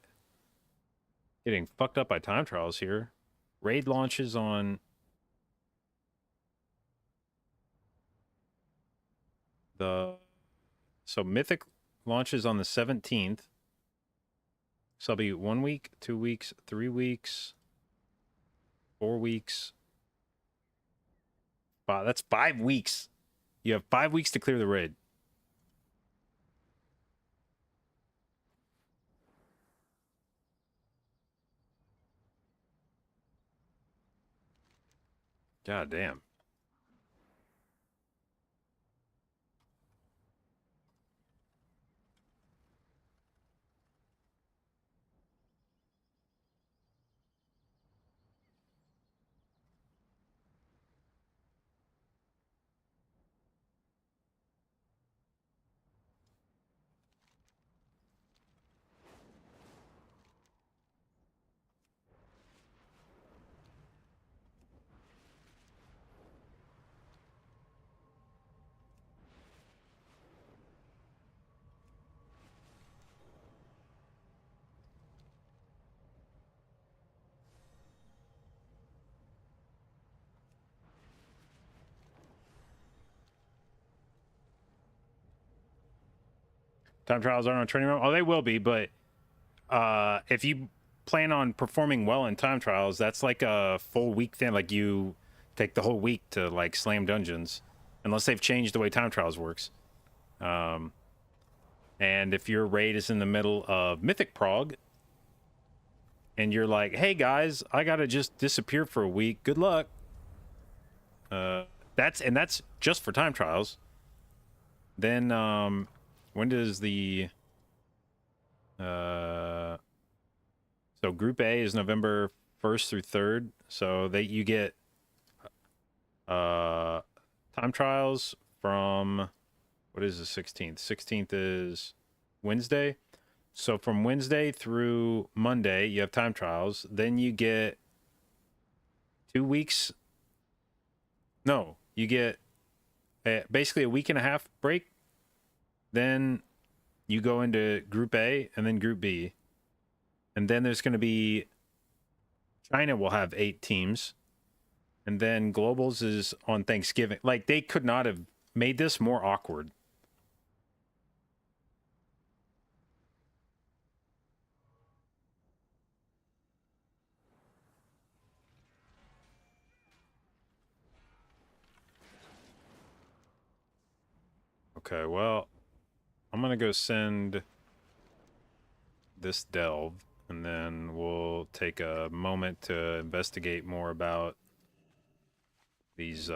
getting fucked up by time trials here. Raid launches on so Mythic launches on the 17th. So it'll be 1 week, 2 weeks, 3 weeks, 4 weeks. Wow, that's 5 weeks. You have 5 weeks to clear the raid. God damn. Time trials aren't on training room. Oh, they will be, but if you plan on performing well in time trials, that's like a full week thing. Like you take the whole week to like slam dungeons, unless they've changed the way time trials works. And if your raid is in the middle of Mythic Prog, and you're like, "Hey guys, I gotta just disappear for a week. Good luck." That's just for time trials. Then when does the so Group A is November 1st through 3rd. So you get time trials from what is the 16th? 16th is Wednesday. So from Wednesday through Monday, you have time trials. Then you get 2 weeks. No, you get basically a week and a half break. Then you go into Group A and then Group B. And then there's going to be China will have 8 teams. And then Globals is on Thanksgiving. Like, they could not have made this more awkward. Okay, well, I'm going to go send this delve, and then we'll take a moment to investigate more about these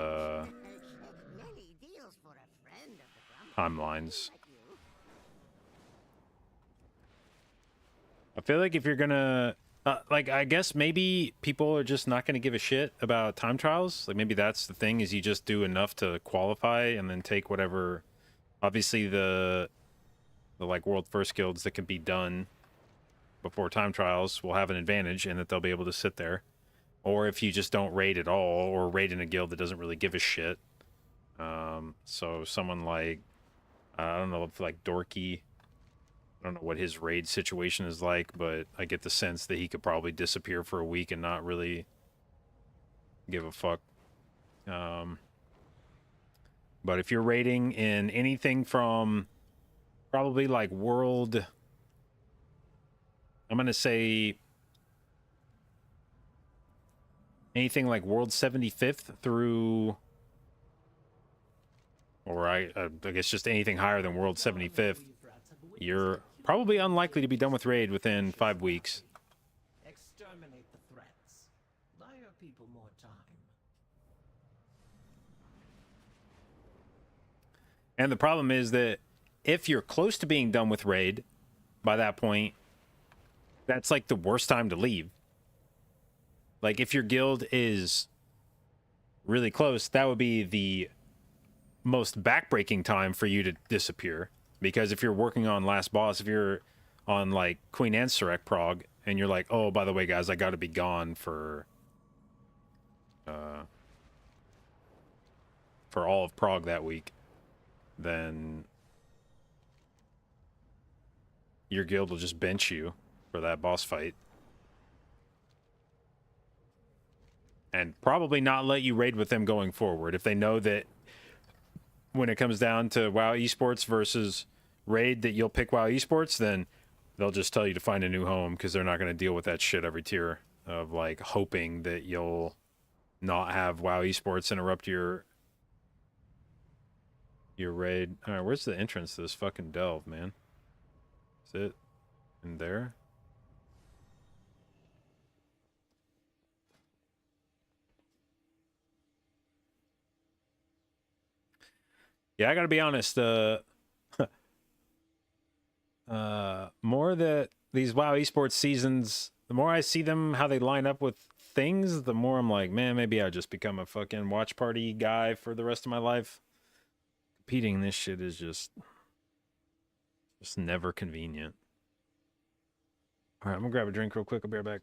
timelines. I feel like if you're gonna like, I guess maybe people are just not gonna give a shit about time trials. Like, maybe that's the thing, is you just do enough to qualify and then take whatever. Obviously the like world first guilds that can be done before time trials will have an advantage in that they'll be able to sit there. Or if you just don't raid at all, or raid in a guild that doesn't really give a shit. So someone like, I don't know if like Dorky, I don't know what his raid situation is like, but I get the sense that he could probably disappear for a week and not really give a fuck. But if you're raiding in anything from probably like world, I'm going to say anything like world 75th through, or I guess just anything higher than world 75th, you're probably unlikely to be done with raid within 5 weeks. Exterminate the threats. Buy your people more time. And the problem is that if you're close to being done with raid by that point, that's like the worst time to leave. Like, if your guild is really close, that would be the most backbreaking time for you to disappear, because if you're working on last boss, if you're on like Queen Ansurek prog, and you're like, oh, by the way, guys, I got to be gone for all of Prague that week, then your guild will just bench you for that boss fight. And probably not let you raid with them going forward. If they know that when it comes down to WoW Esports versus raid that you'll pick WoW Esports, then they'll just tell you to find a new home, because they're not going to deal with that shit every tier of like hoping that you'll not have WoW Esports interrupt your raid. All right, where's the entrance to this fucking delve, man? Is it in there? Yeah, I gotta be honest. More that these WoW Esports seasons, the more I see them, how they line up with things, the more I'm like, man, maybe I'll just become a fucking watch party guy for the rest of my life. Competing in this shit is just never convenient. All right, I'm gonna grab a drink real quick. I'll be right back.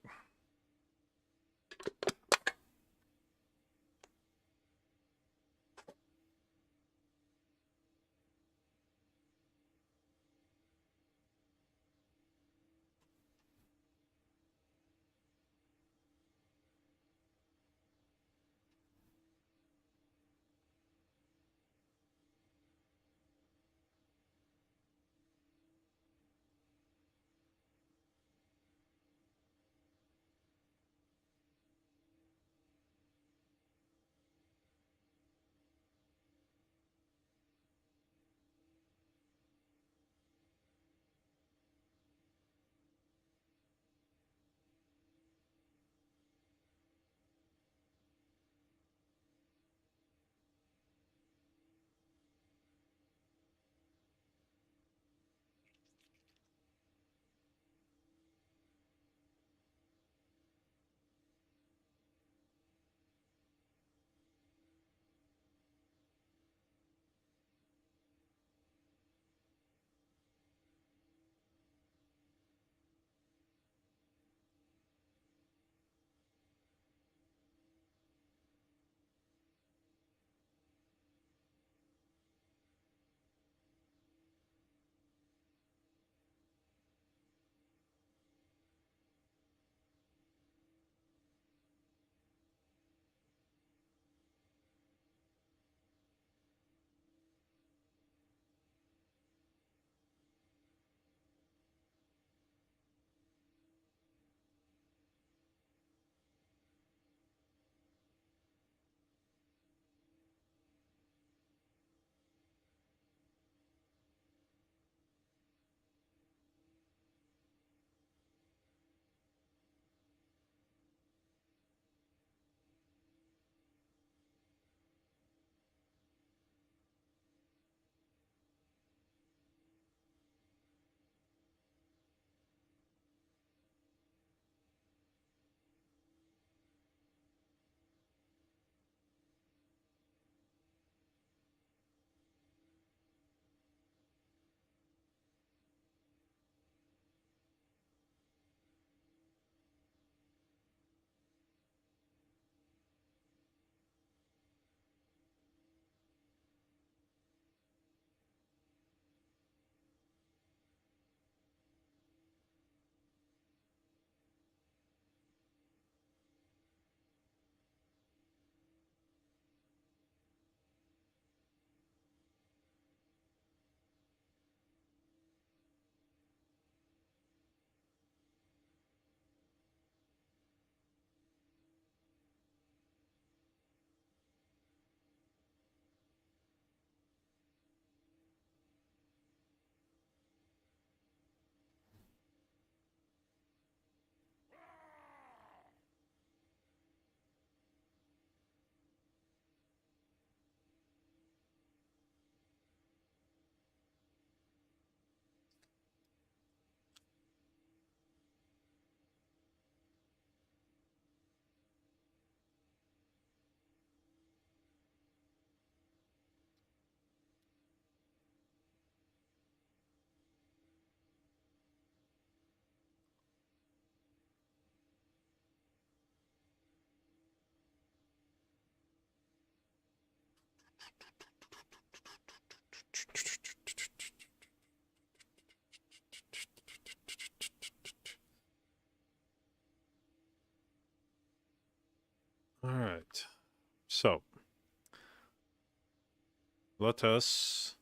let us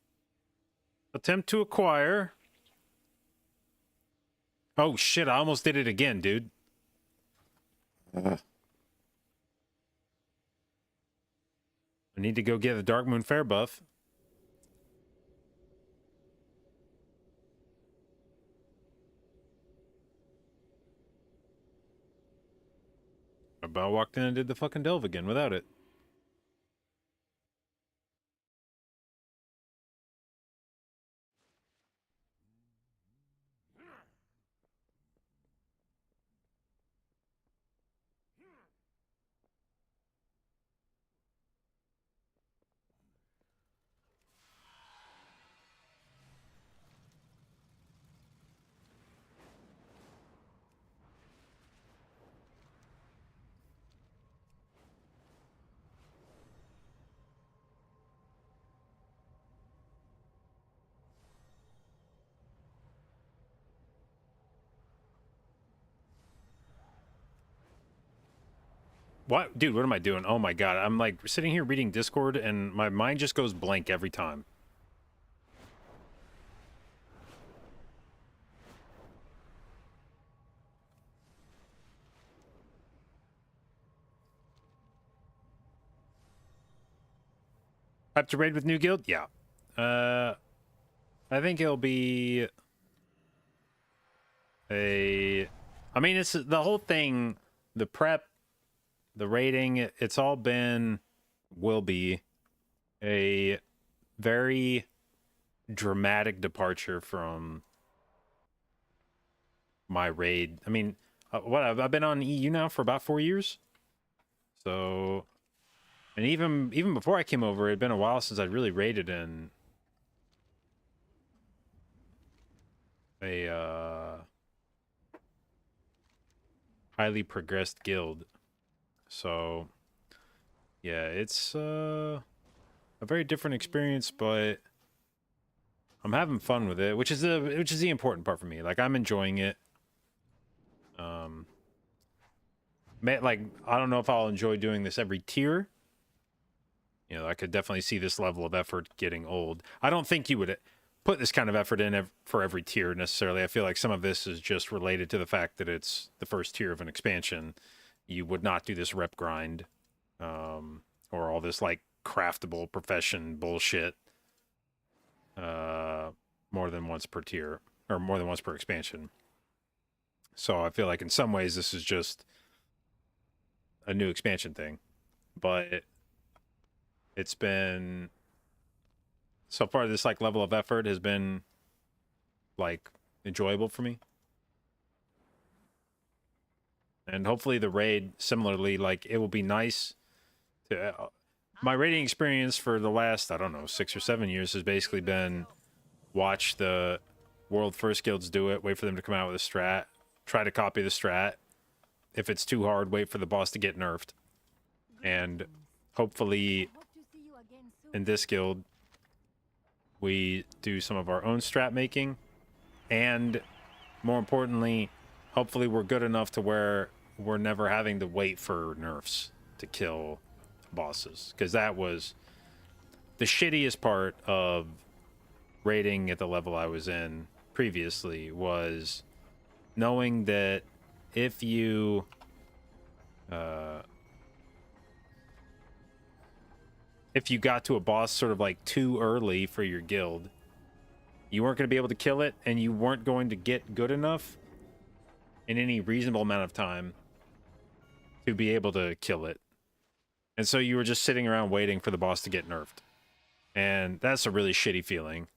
attempt to acquire. Oh shit, I almost did it again, dude. I need to go get the Dark Moon Fair buff. I about walked in and did the fucking delve again without it. What? Dude, what am I doing? Oh my god. I'm like sitting here reading Discord and my mind just goes blank every time. Hype to raid with new guild? Yeah. I think it'll be I mean, it's the whole thing, the prep, the rating, it's all will be a very dramatic departure from my raid. I mean, I've been on EU now for about 4 years. So, and even before I came over, it had been a while since I'd really raided in a highly progressed guild. So, yeah, it's a very different experience, but I'm having fun with it, which is the important part for me. Like, I'm enjoying it. Like, I don't know if I'll enjoy doing this every tier. You know, I could definitely see this level of effort getting old. I don't think you would put this kind of effort in for every tier necessarily. I feel like some of this is just related to the fact that it's the first tier of an expansion. You would not do this rep grind, or all this like craftable profession bullshit, more than once per tier or more than once per expansion. So I feel like in some ways this is just a new expansion thing, but it's been so far this like level of effort has been like enjoyable for me. And hopefully the raid similarly, like it will be nice to my raiding experience for the last, I don't know, 6 or 7 years has basically been watch the world first guilds do it, wait for them to come out with a strat, try to copy the strat. If it's too hard, wait for the boss to get nerfed. And hopefully in this guild, we do some of our own strat making. And more importantly, hopefully we're good enough to where we're never having to wait for nerfs to kill bosses. Because that was the shittiest part of raiding at the level I was in previously, was knowing that if you got to a boss sort of like too early for your guild, you weren't going to be able to kill it, and you weren't going to get good enough in any reasonable amount of time to be able to kill it. And so you were just sitting around waiting for the boss to get nerfed. And that's a really shitty feeling.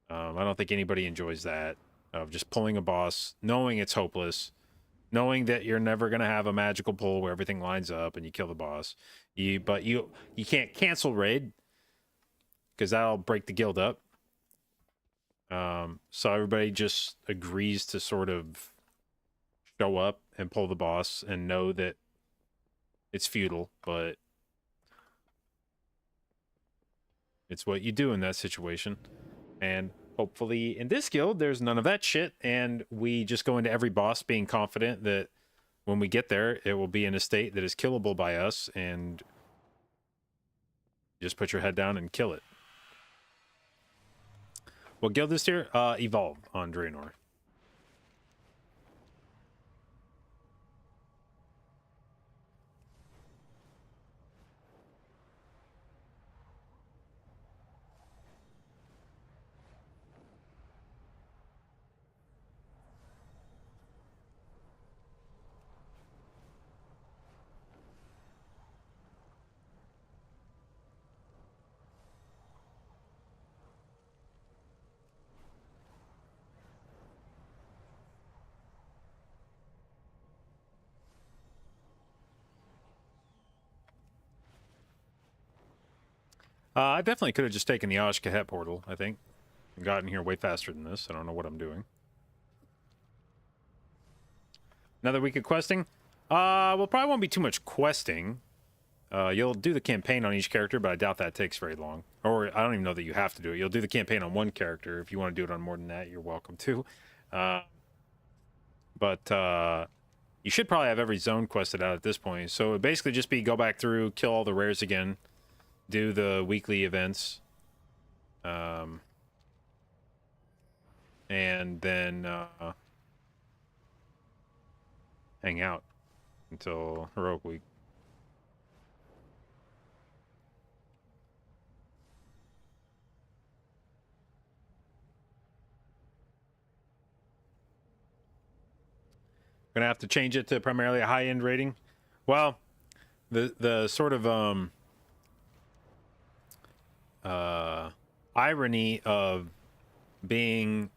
I don't think anybody enjoys that, of just pulling a boss, knowing it's hopeless, knowing that you're never going to have a magical pull where everything lines up and you kill the boss. But you can't cancel raid, because that'll break the guild up. So everybody just agrees to sort of show up and pull the boss and know that it's futile, but it's what you do in that situation. And hopefully in this guild, there's none of that shit, and we just go into every boss being confident that when we get there, it will be in a state that is killable by us, and just put your head down and kill it. What guild is here? Evolve on Draenor. I definitely could have just taken the Ashkahet portal, I think. And gotten here way faster than this. I don't know what I'm doing. Another week of questing? Well, probably won't be too much questing. You'll do the campaign on each character, but I doubt that takes very long. Or I don't even know that you have to do it. You'll do the campaign on one character. If you want to do it on more than that, you're welcome to. But you should probably have every zone quested out at this point. So it would basically just be go back through, kill all the rares again, do the weekly events, and then hang out until Heroic Week. Gonna have to change it to primarily a high-end rating. Well, the sort of irony of being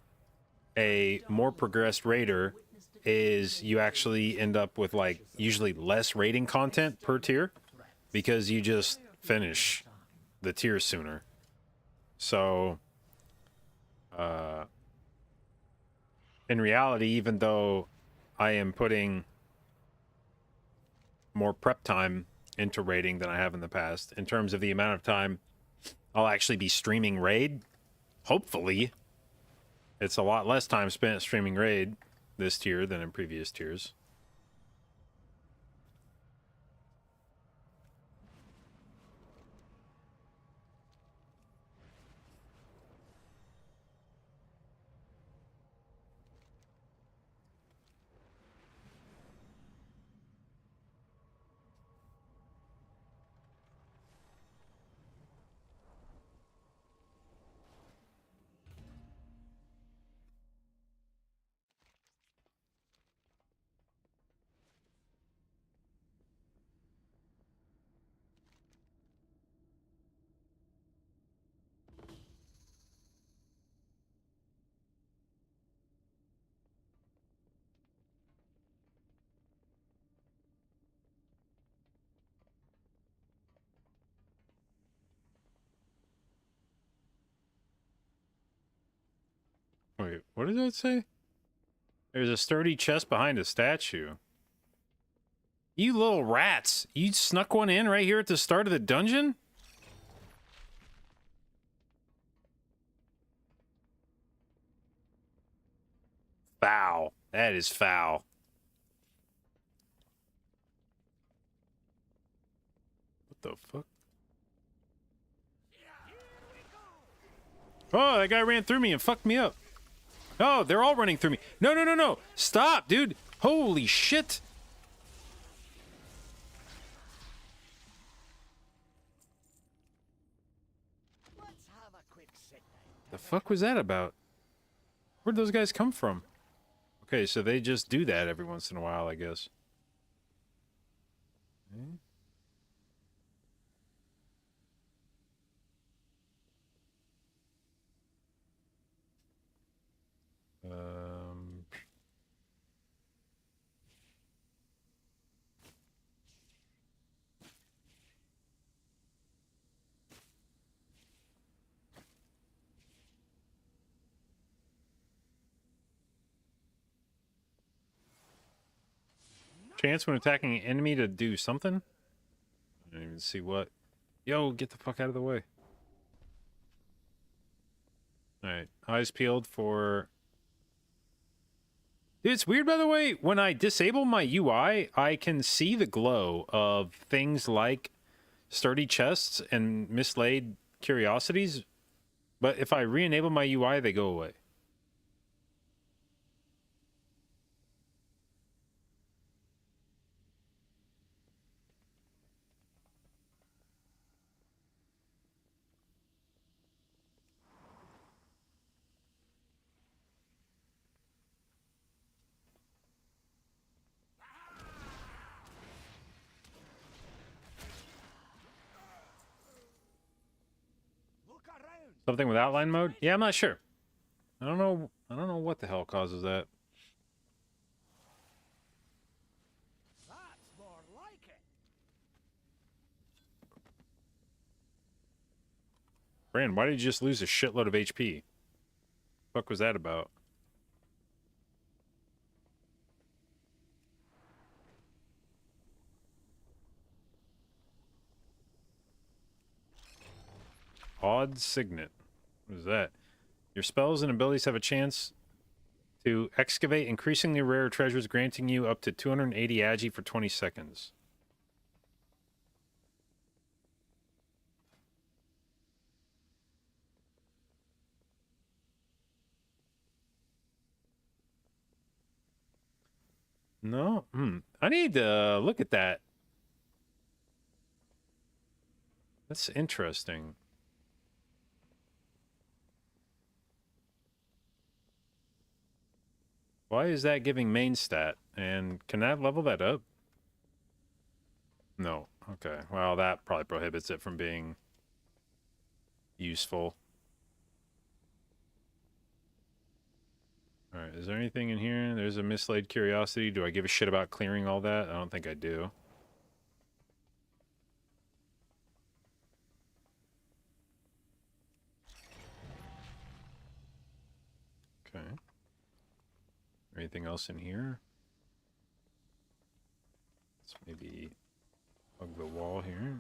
a more progressed raider is you actually end up with like usually less rating content per tier because you just finish the tier sooner. So in reality, even though I am putting more prep time into raiding than I have in the past, in terms of the amount of time I'll actually be streaming raid, hopefully it's a lot less time spent streaming raid this tier than in previous tiers. Wait, what did that say? There's a sturdy chest behind a statue. You little rats! You snuck one in right here at the start of the dungeon? Foul. That is foul. What the fuck? Oh, that guy ran through me and fucked me up. Oh, they're all running through me. No, no, no, no. Stop, dude. Holy shit. Let's have a quick sit down. The fuck was that about? Where'd those guys come from? Okay, so they just do that every once in a while, I guess. Okay. Chance when attacking an enemy to do something? I don't even see what. Yo, get the fuck out of the way. Alright, eyes peeled for... Dude, it's weird, by the way, when I disable my UI, I can see the glow of things like sturdy chests and mislaid curiosities But if I re-enable my UI, they go away. Look around. Something with outline mode? Yeah, I'm not sure. I don't know. I don't know what the hell causes that. That's more like it. Brand, why did you just lose a shitload of HP? Fuck was that about? Odd Signet. What is that? Your spells and abilities have a chance to excavate increasingly rare treasures, granting you up to 280 agi for 20 seconds. No? I need to look at that. That's interesting. Why is that giving main stat? And can that level that up? No. Okay. Well, that probably prohibits it from being useful. Alright, is there anything in here? There's a mislaid curiosity. Do I give a shit about clearing all that? I don't think I do. Okay. Anything else in here? Let's maybe hug the wall here.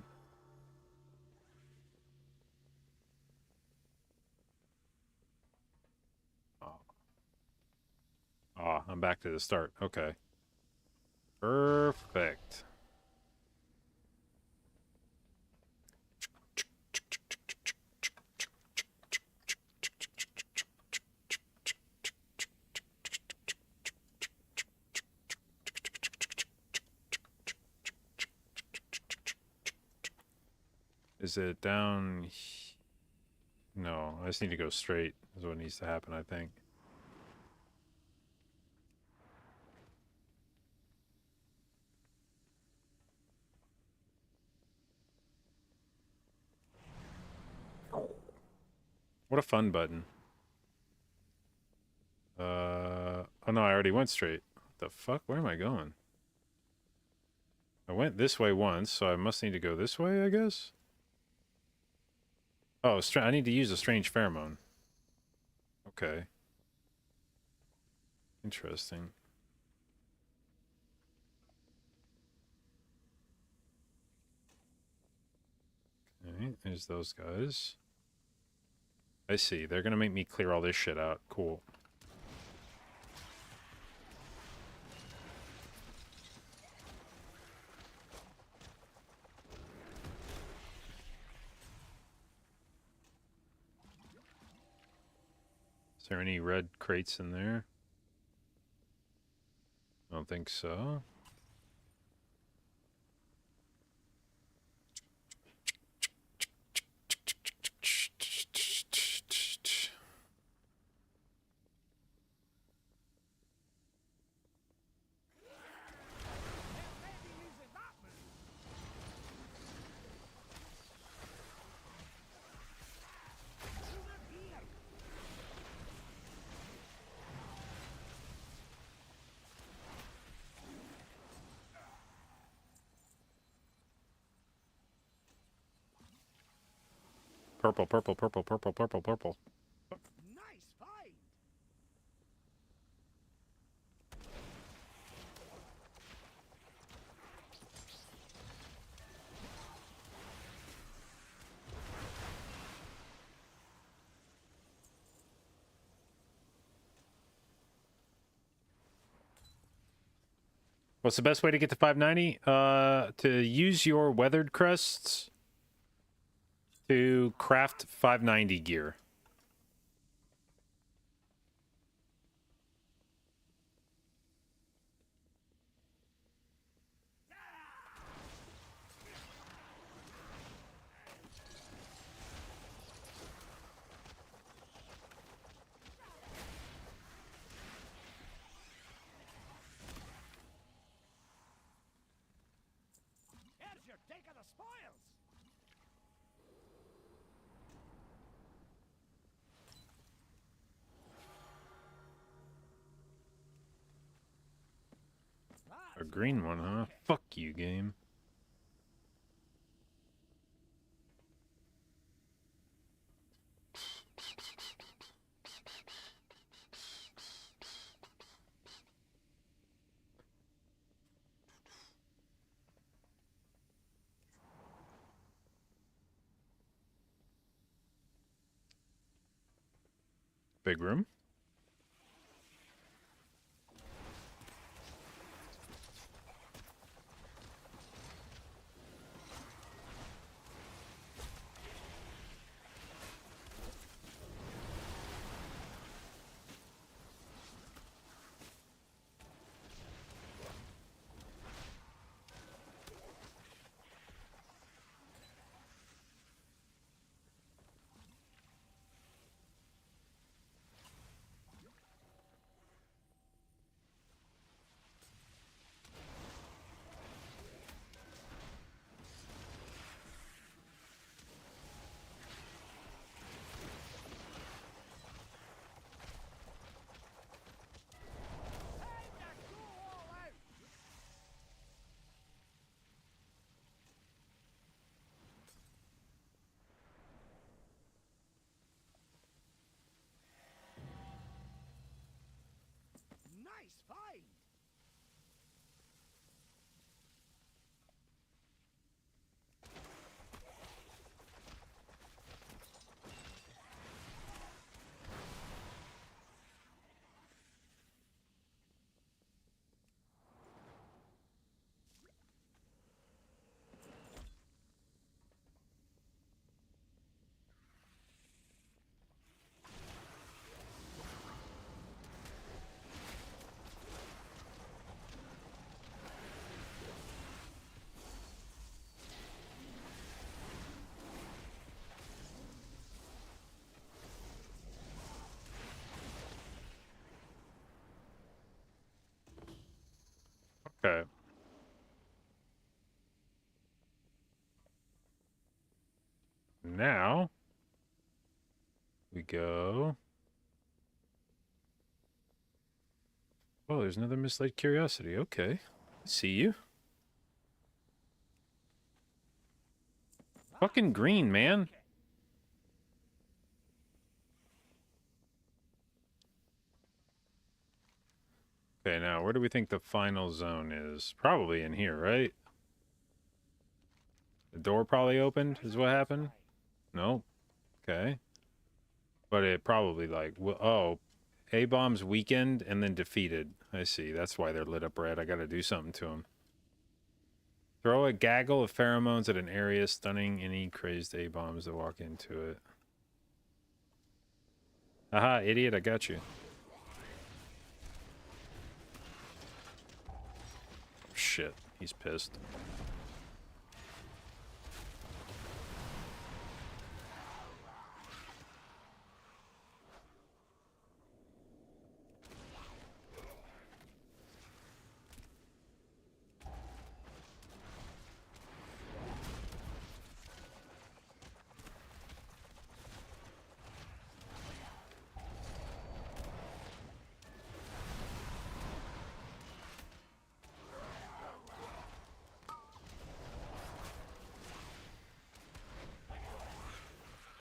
Ah, I'm back to the start. Okay. Perfect. Is it down? No, I just need to go straight is what needs to happen, I think. What a fun button. Oh no, I already went straight. What the fuck? Where am I going? I went this way once, so I must need to go this way, I guess? Oh, I need to use a strange pheromone. Okay. Interesting. Okay, there's those guys. I see. They're gonna make me clear all this shit out. Cool. Is there any red crates in there? I don't think so. Purple, purple, purple, purple, purple, purple. Nice find. What's the best way to get to 590? To use your weathered crests to craft 590 gear. A green one, huh? Fuck you, game. Big room. Nice find! Okay. Now we go. Oh, there's another mislaid curiosity. Okay. See you. Fucking green, man. Okay, now where do we think the final zone is? Probably in here, right? The door probably opened, is what happened? No. Okay. But it probably like, oh, A-bombs weakened and then defeated. I see. That's why they're lit up red. I gotta do something to them. Throw a gaggle of pheromones at an area, stunning any crazed A-bombs that walk into it. Aha, idiot, I got you. Shit, he's pissed.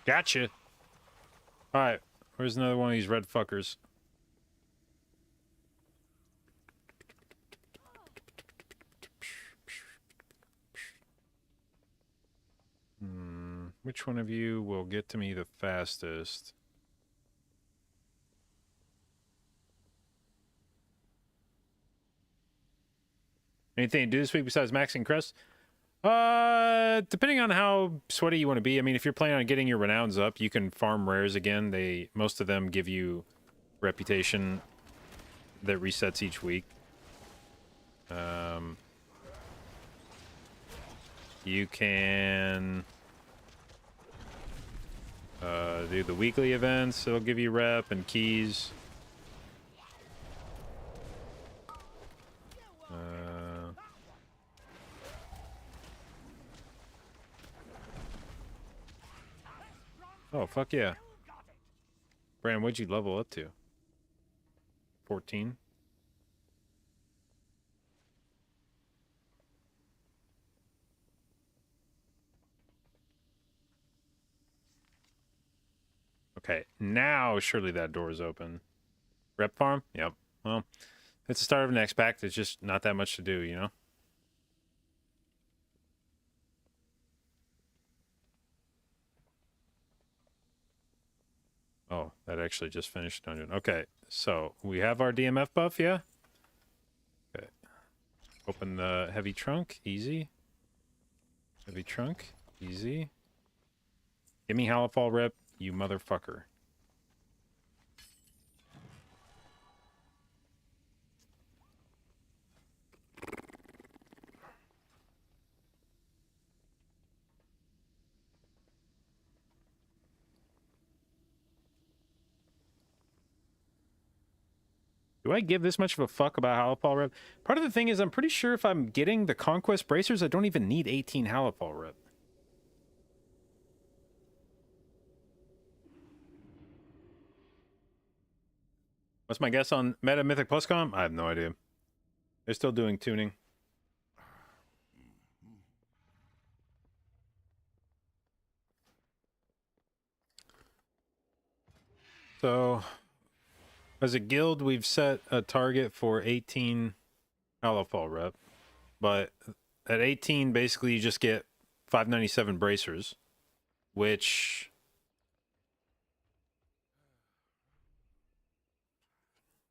Gotcha. Alright, where's another one of these red fuckers? Which one of you will get to me the fastest? Anything to do this week besides maxing crest? Depending on how sweaty you want to be. I mean, if you're planning on getting your renowns up, you can farm rares again. Most of them give you reputation that resets each week. You can do the weekly events. It'll give you rep and keys. Oh, fuck yeah. Brand, what'd you level up to? 14? Okay, now surely that door is open. Rep farm? Yep. Well, it's the start of the next pack. There's just not that much to do, you know? Oh, that actually just finished dungeon. Okay, so we have our DMF buff, yeah? Okay. Open the heavy trunk, easy. Heavy trunk, easy. Give me Halifal rep, you motherfucker. Do I give this much of a fuck about Halifal rep? Part of the thing is I'm pretty sure if I'm getting the Conquest Bracers, I don't even need 18 Halifal rep. What's my guess on Meta Mythic Plus Com? I have no idea. They're still doing tuning. So, as a guild, we've set a target for 18 Halifal rep. But at 18, basically, you just get 597 bracers, which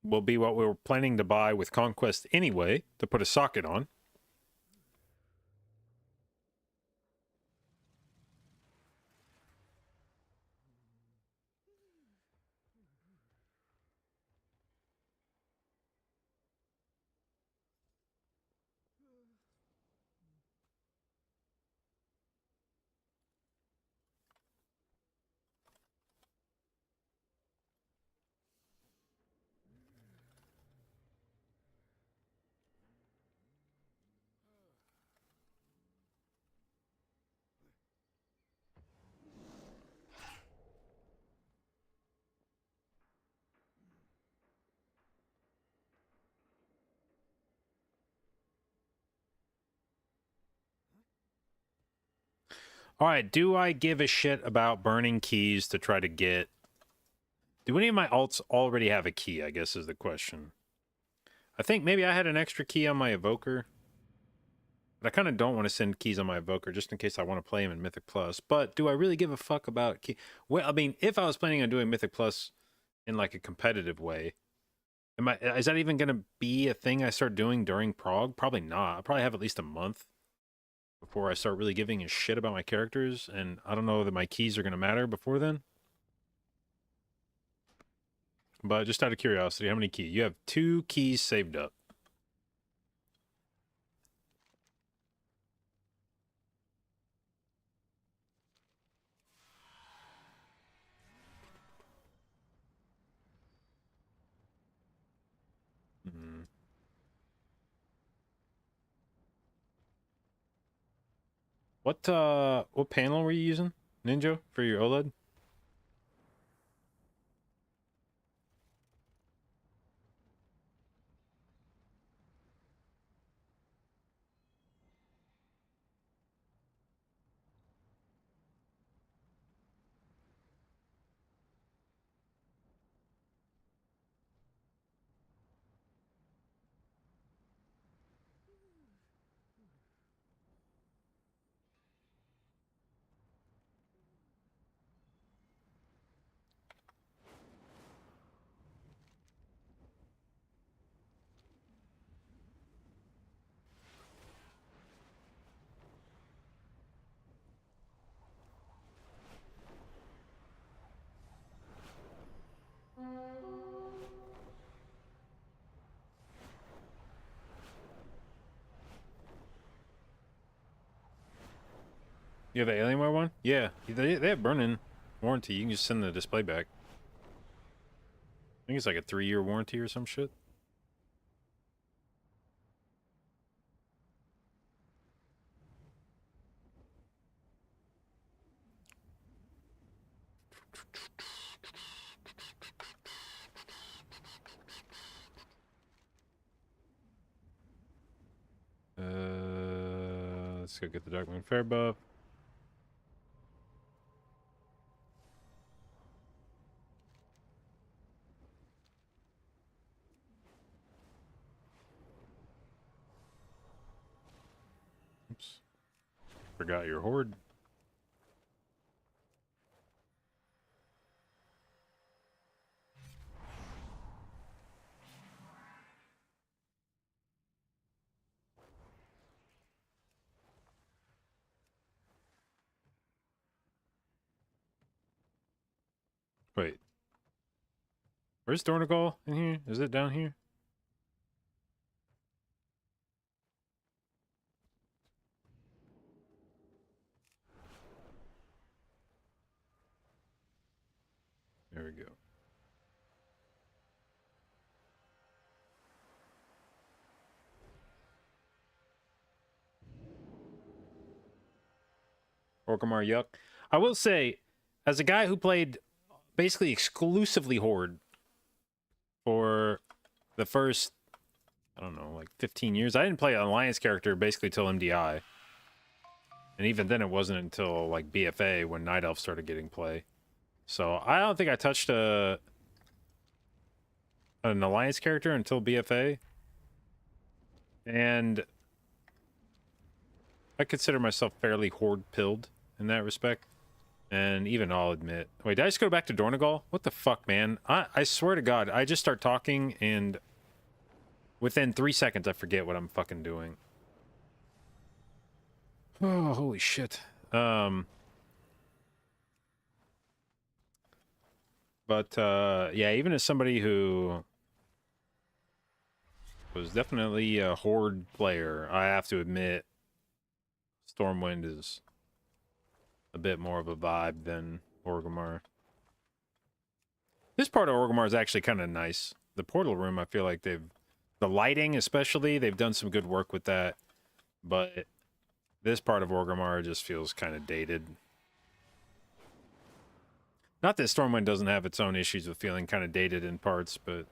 will be what we were planning to buy with Conquest anyway, to put a socket on. All right, do I give a shit about burning keys to try to get... Do any of my alts already have a key, I guess is the question. I think maybe I had an extra key on my Evoker. But I kind of don't want to send keys on my Evoker just in case I want to play him in Mythic Plus. But do I really give a fuck about key? Well, I mean, if I was planning on doing Mythic Plus in like a competitive way, is that even going to be a thing I start doing during Prog? Probably not. I'll probably have at least a month before I start really giving a shit about my characters. And I don't know that my keys are going to matter before then. But just out of curiosity, how many keys? You have 2 keys saved up. Hmm. What panel were you using, Ninja, for your OLED? You have the Alienware one? Yeah, they have burn-in warranty. You can just send the display back. I think it's like a 3-year warranty or some shit. Let's go get the Darkmoon Fair buff. Forgot your horde. Wait. Where's Dornagal in here? Is it down here? There we go. Orgrimmar Yuck. I will say, as a guy who played basically exclusively Horde for the first, I don't know, like 15 years, I didn't play an Alliance character basically till MDI. And even then it wasn't until like BFA when Night Elf started getting play. So I don't think I touched an Alliance character until BFA. And I consider myself fairly Horde-pilled in that respect. And even I'll admit... Wait, did I just go back to Dornagal? What the fuck, man? I swear to God, I just start talking and within 3 seconds I forget what I'm fucking doing. Oh, holy shit. But, yeah, even as somebody who was definitely a Horde player, I have to admit Stormwind is a bit more of a vibe than Orgrimmar. This part of Orgrimmar is actually kind of nice. The portal room, I feel like the lighting especially, they've done some good work with that. But this part of Orgrimmar just feels kind of dated. Not that Stormwind doesn't have its own issues with feeling kind of dated in parts, but...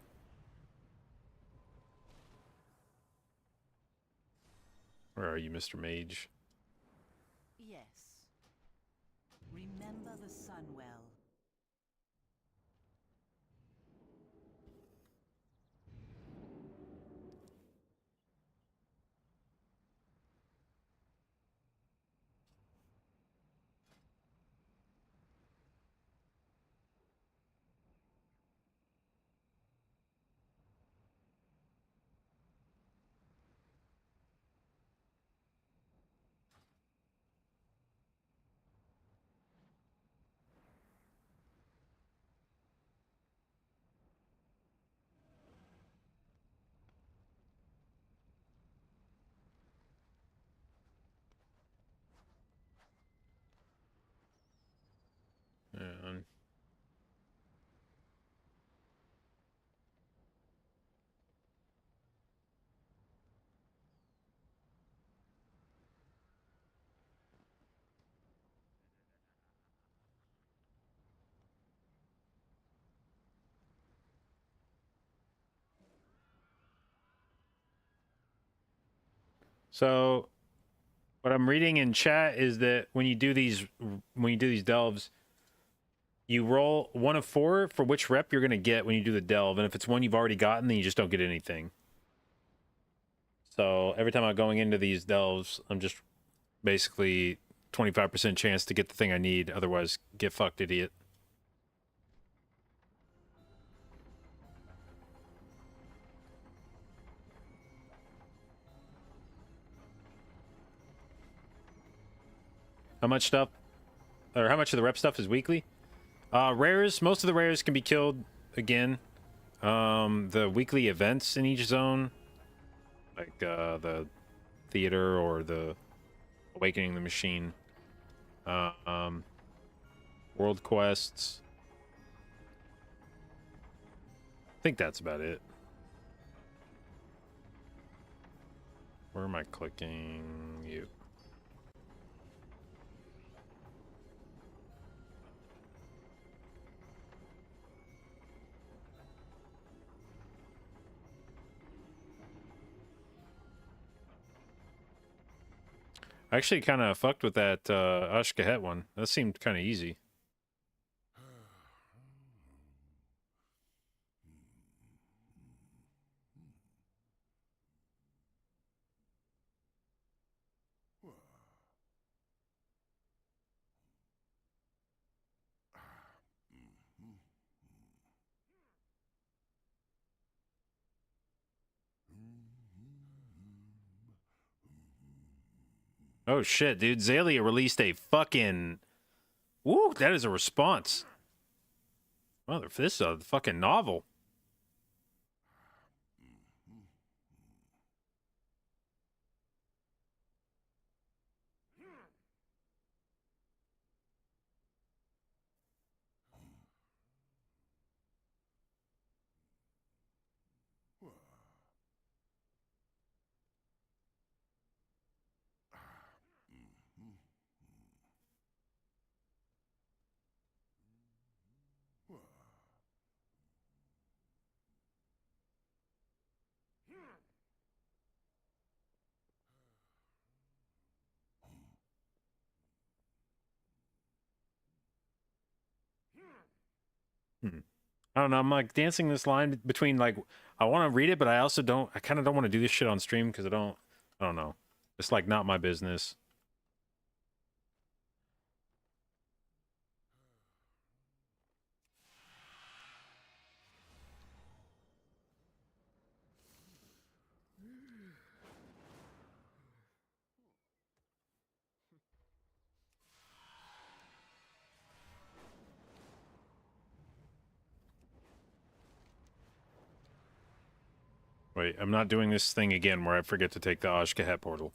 Where are you, Mr. Mage? Yes. Remember the Sunwell. And so what I'm reading in chat is that when you do these delves, you roll 1 of 4 for which rep you're going to get when you do the delve, and if it's one you've already gotten, then you just don't get anything. So every time I'm going into these delves, I'm just basically 25% chance to get the thing I need, otherwise get fucked, idiot. How much stuff, or how much of the rep stuff is weekly? Rares, most of the rares can be killed again. The weekly events in each zone, like the theater or the awakening the machine, world quests. I think that's about it. Where am I clicking you? I actually kind of fucked with that Ashkahet one. That seemed kind of easy. Oh shit, dude. Zalia released a fucking... Woo, that is a response. Well, this is a fucking novel. Hmm. I don't know. I'm like dancing this line between like I want to read it, but I also don't. I kind of don't want to do this shit on stream because I don't. I don't know. It's like not my business. Wait, I'm not doing this thing again where I forget to take the Ashkahet portal.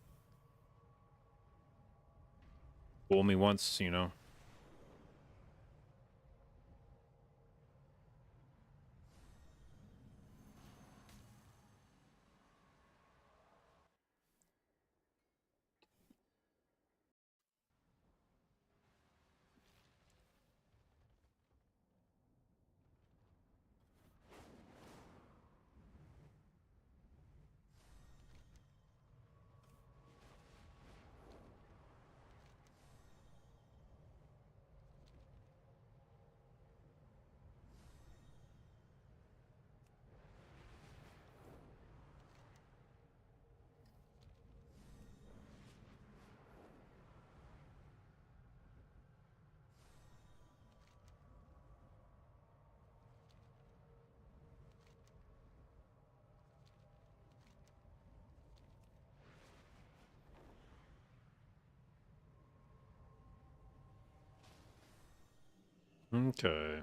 Fool me once, you know. Okay.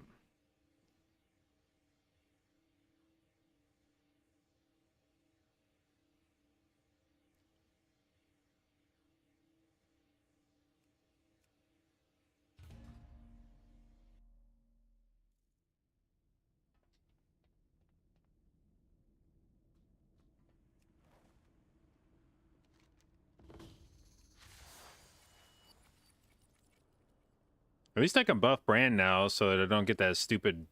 At least I can buff Brand now so that I don't get that stupid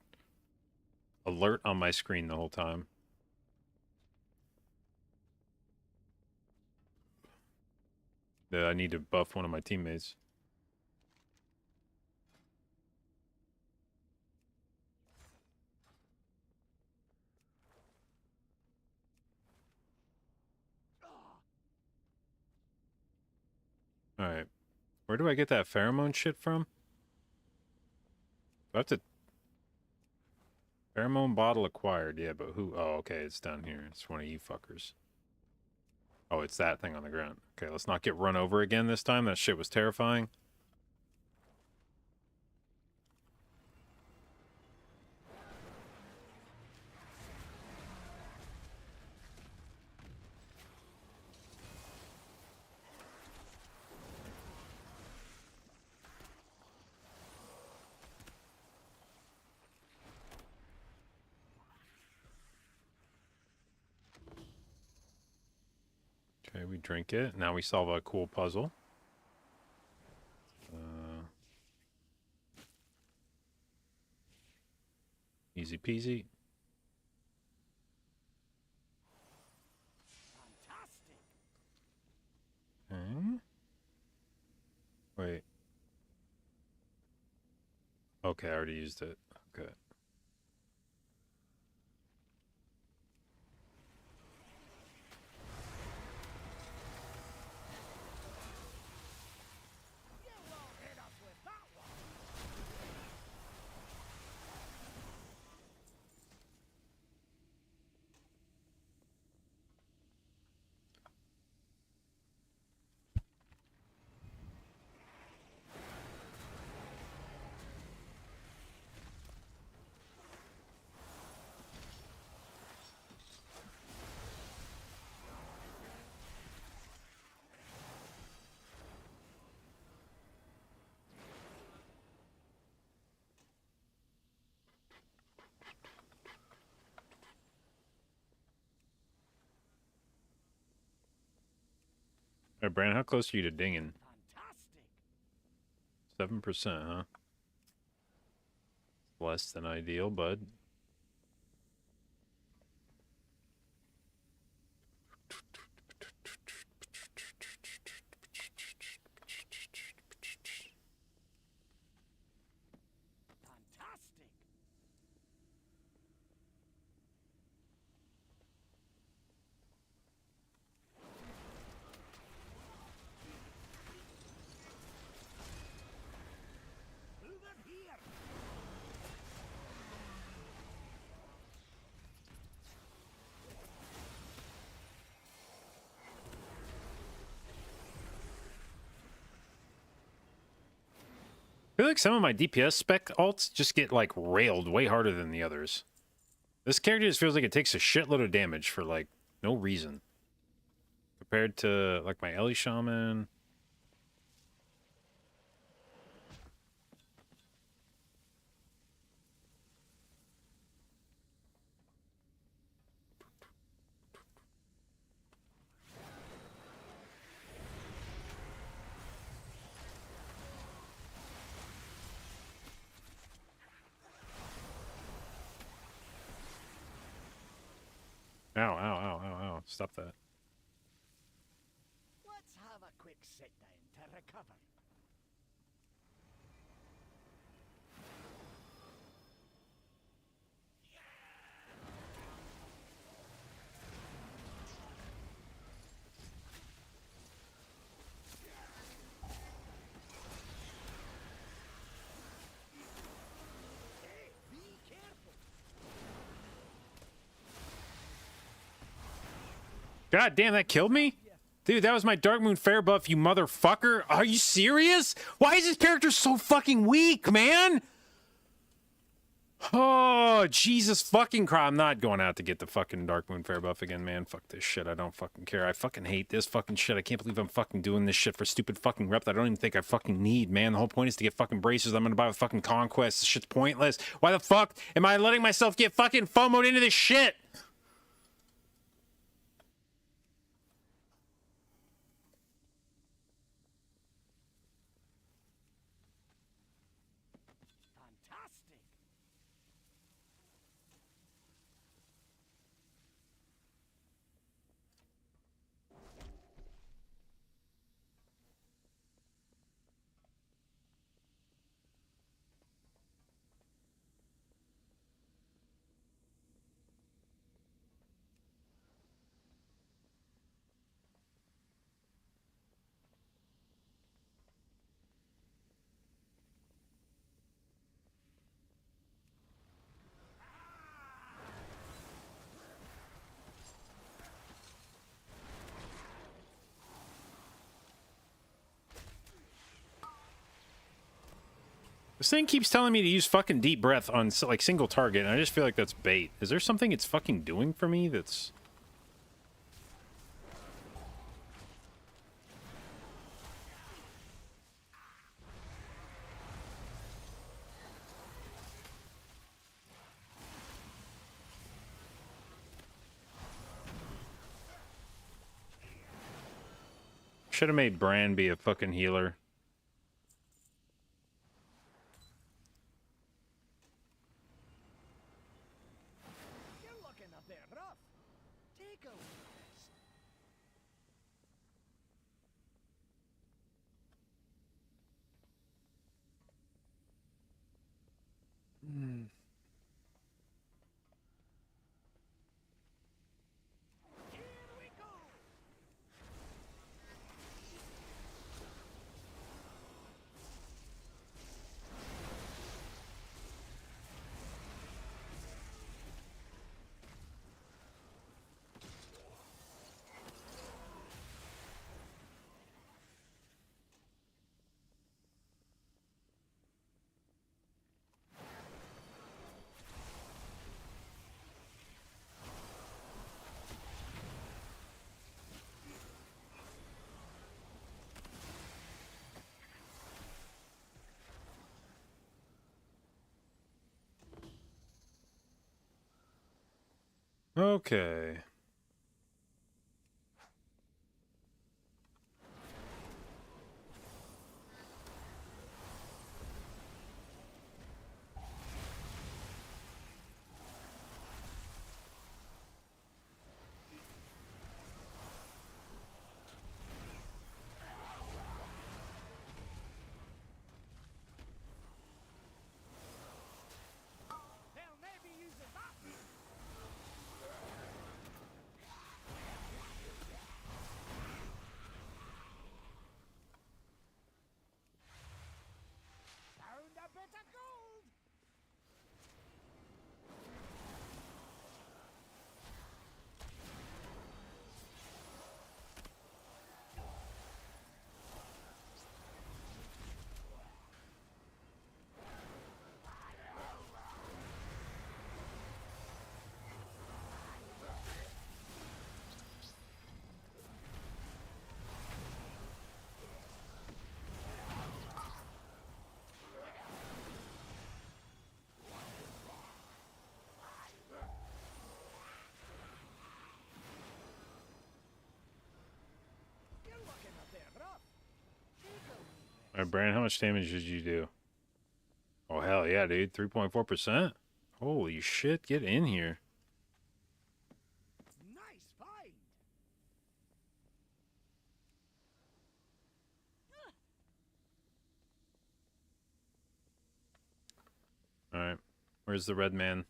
alert on my screen the whole time. That I need to buff one of my teammates. Alright. Where do I get that pheromone shit from? Do I have to... Pheromone bottle acquired. Yeah, but who... Oh, okay, it's down here. It's one of you fuckers. Oh, it's that thing on the ground. Okay, let's not get run over again this time. That shit was terrifying. Okay, we drink it. Now we solve a cool puzzle. Easy peasy. Okay. Wait. Okay, I already used it. Okay. Hey, Brandon, how close are you to dinging? Fantastic. 7%, huh? Less than ideal, bud. Fantastic. Move up here. I feel like some of my DPS spec alts just get, like, railed way harder than the others. This character just feels like it takes a shitload of damage for, like, no reason. Compared to, like, my Ellie Shaman. Ow, ow, ow, ow, ow. Stop that. Let's have a quick sit down to recover. Hey, be careful. God damn, that killed me? Dude, that was my Dark Moon Fair buff, you motherfucker. Are you serious? Why is this character so fucking weak, man? Oh, Jesus fucking Christ. I'm not going out to get the fucking Dark Moon Fair buff again, man. Fuck this shit. I don't fucking care. I fucking hate this fucking shit. I can't believe I'm fucking doing this shit for stupid fucking rep that I don't even think I fucking need, man. The whole point is to get fucking braces I'm gonna buy with fucking Conquest. This shit's pointless. Why the fuck am I letting myself get fucking FOMO'd into this shit? Fantastic. This thing keeps telling me to use fucking deep breath on like single target, and I just feel like that's bait. Is there something it's fucking doing for me that's... Should have made Bran be a fucking healer. You're looking a bit rough. Take a rest. Here we go. Okay. Alright, Brand, how much damage did you do? Oh, hell yeah, dude. 3.4%? Holy shit, get in here. Nice find. Alright. Where's the red man?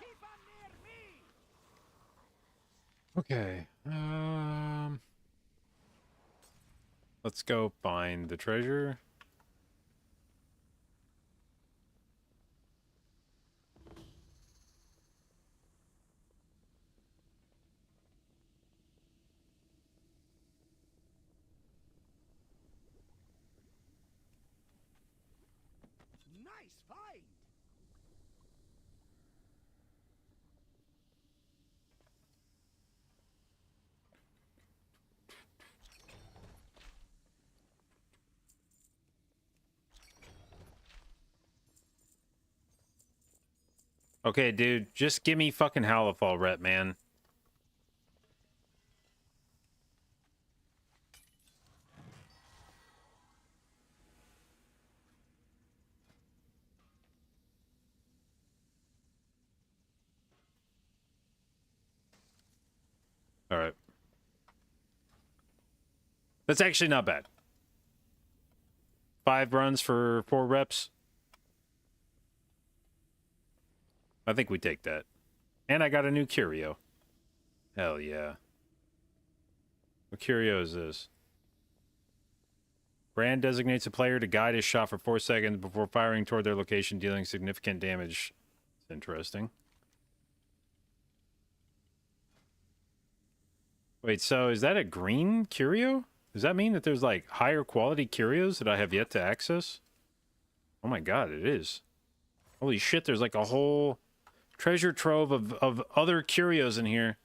Keep 'em near me. Okay. Let's go find the treasure. Nice find. Okay, dude, just give me fucking Halifal rep, man. Alright. That's actually not bad. 5 runs for 4 reps. I think we take that. And I got a new curio. Hell yeah. What curio is this? Brand designates a player to guide his shot for 4 seconds before firing toward their location, dealing significant damage. It's interesting. Wait, so is that a green curio? Does that mean that there's like higher quality curios that I have yet to access? Oh my god, it is. Holy shit, there's like a whole treasure trove of other curios in here.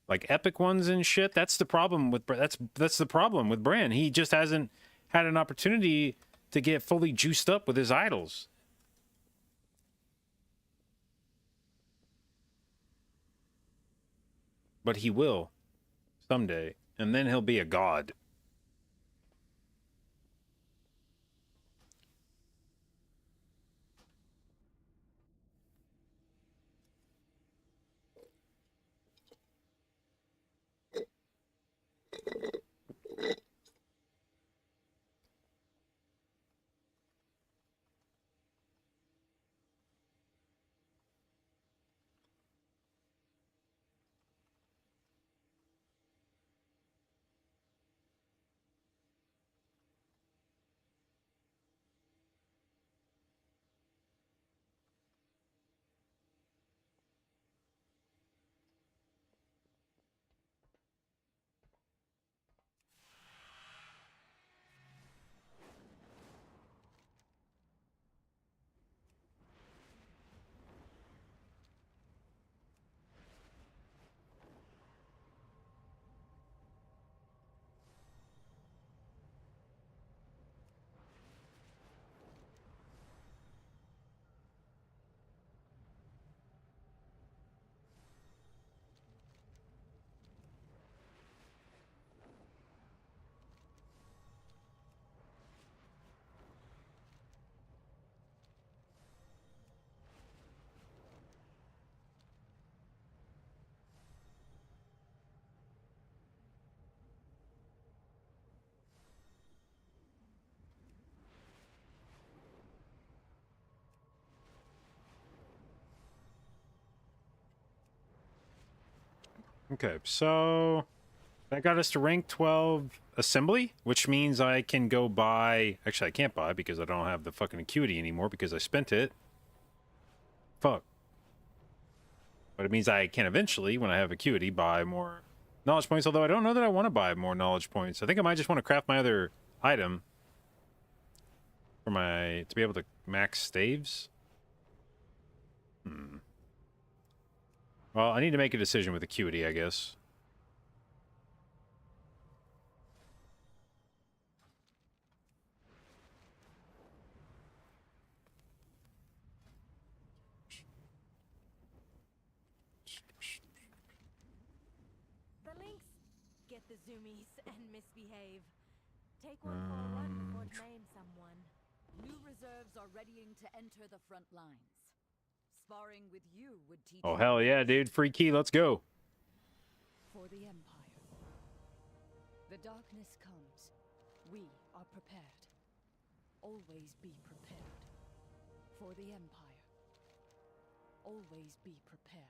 Like epic ones and shit. That's the problem with that's the problem with Bran. He just hasn't had an opportunity to get fully juiced up with his idols. But he will someday, and then he'll be a god. Okay, so that got us to rank 12 assembly, which means I can go buy... Actually, I can't buy because I don't have the fucking acuity anymore because I spent it. Fuck. But it means I can eventually, when I have acuity, buy more knowledge points, although I don't know that I want to buy more knowledge points. I think I might just want to craft my other item for my... to be able to max staves. Well, I need to make a decision with acuity, I guess. The links get the zoomies and misbehave. Take one for a run before it names someone. New reserves are readying to enter the front lines. Sparring with you would teach Oh, you hell yeah, dude. Free key, let's go. for the Empire. The darkness comes. We are prepared. Always be prepared. For the Empire. Always be prepared.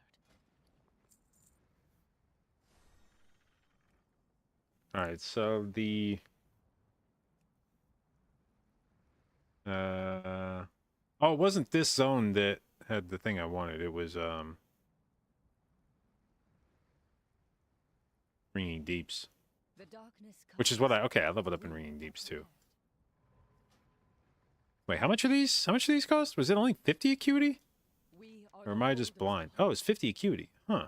Alright, so the... Oh, it wasn't this zone that had the thing I wanted. It was, Ringing Deeps. The darkness comes. Which is what I... Okay, I leveled up in Ringing Deeps, too. Wait, how much are these? How much do these cost? Was it only 50 acuity? Or am I just blind? Oh, it's 50 acuity. Huh.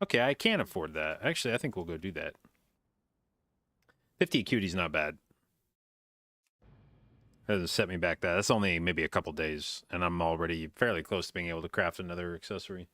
Okay, I can afford that. Actually, I think we'll go do that. 50 acuity is not bad. That doesn't set me back that. That's only maybe a couple days, and I'm already fairly close to being able to craft another accessory.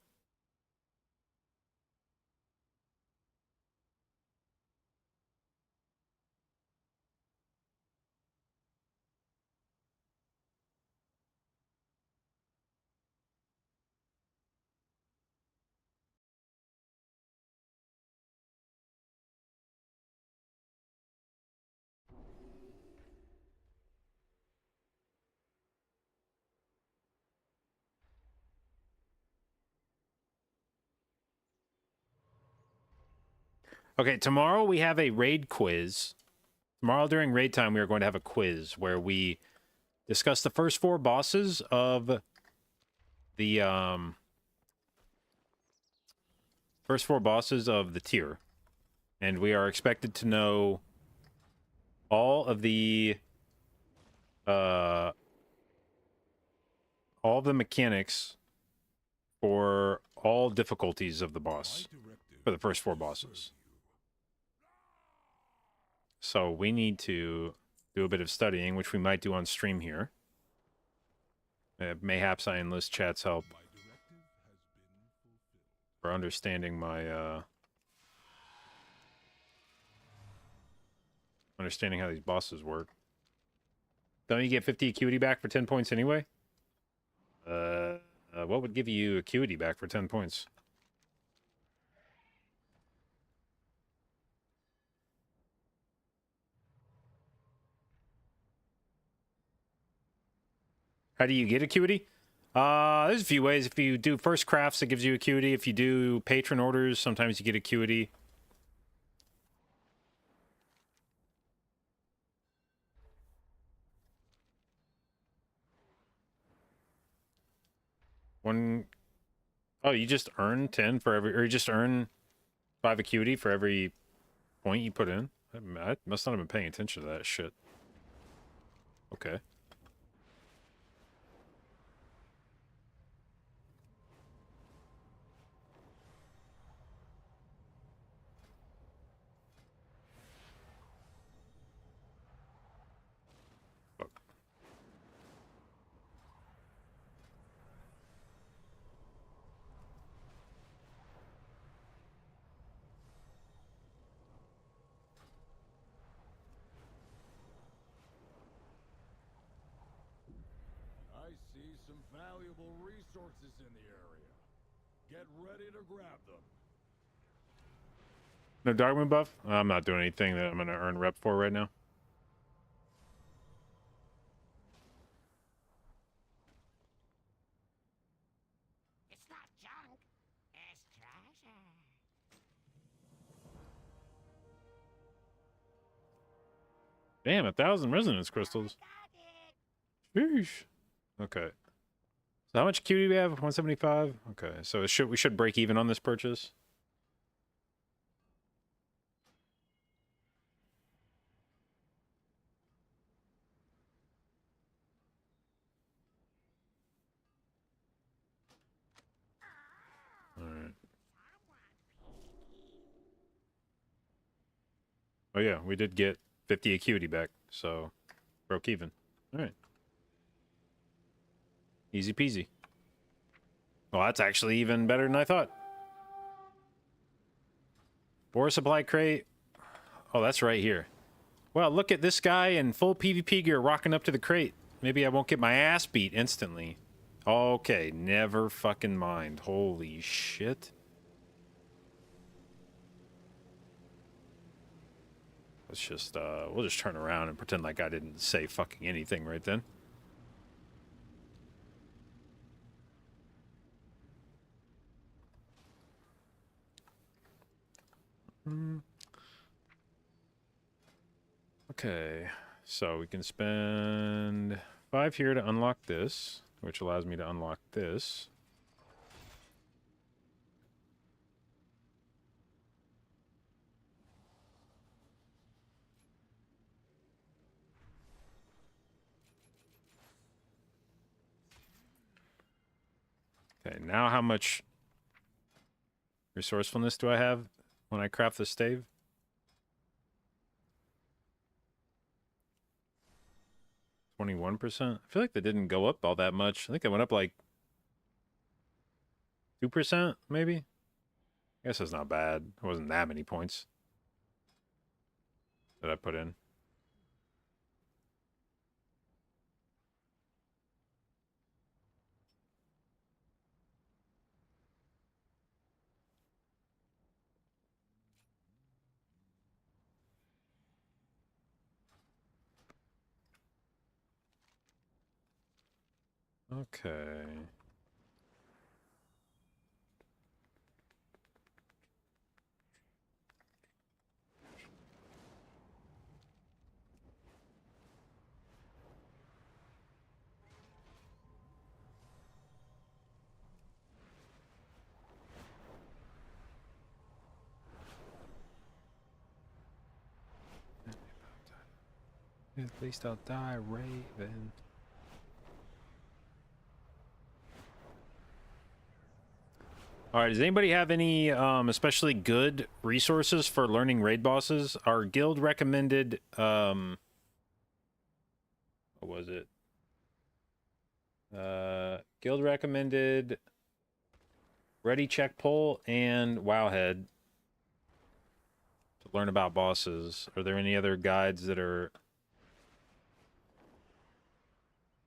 Okay, tomorrow we have a raid quiz. Tomorrow during raid time, we are going to have a quiz where we discuss the first 4 bosses of the, first 4 bosses of the tier. And we are expected to know all of the, all of the mechanics for all difficulties of the boss. For the first 4 bosses. So we need to do a bit of studying, which we might do on stream here. Mayhaps I enlist chat's help for understanding my, understanding how these bosses work. Don't you get 50 acuity back for 10 points anyway? What would give you acuity back for 10 points? How do you get acuity? There's a few ways. If you do first crafts, it gives you acuity. If you do patron orders, sometimes you get acuity. Oh, you just earn 10 for every, or you just earn 5 acuity for every point you put in? I must not have been paying attention to that shit. Okay. I see some valuable resources in the area. Get ready to grab them. No Darkmoon buff? I'm not doing anything that I'm going to earn rep for right now. It's not junk, it's treasure. Damn, 1,000 resonance crystals. Got it. Sheesh. Okay. So how much Q do we have? 175? Okay, so we should break even on this purchase. Alright. Oh yeah, we did get 50 acuity back, so broke even. Alright. Easy peasy. Well, that's actually even better than I thought. Ore supply crate. Oh, that's right here. Well, look at this guy in full PvP gear rocking up to the crate. Maybe I won't get my ass beat instantly. Okay, never fucking mind. Holy shit. Let's just, we'll just turn around and pretend like I didn't say fucking anything right then. Okay, so we can spend 5 here to unlock this, which allows me to unlock this. Okay, now how much resourcefulness do I have when I craft the stave? 21%? I feel like that didn't go up all that much. I think it went up like 2%, maybe? I guess that's not bad. It wasn't that many points that I put in. Okay. At least I'll die, Raven. All right, does anybody have any especially good resources for learning raid bosses? Our guild recommended what was it? Guild recommended Ready Check Pull and Wowhead to learn about bosses. Are there any other guides that are...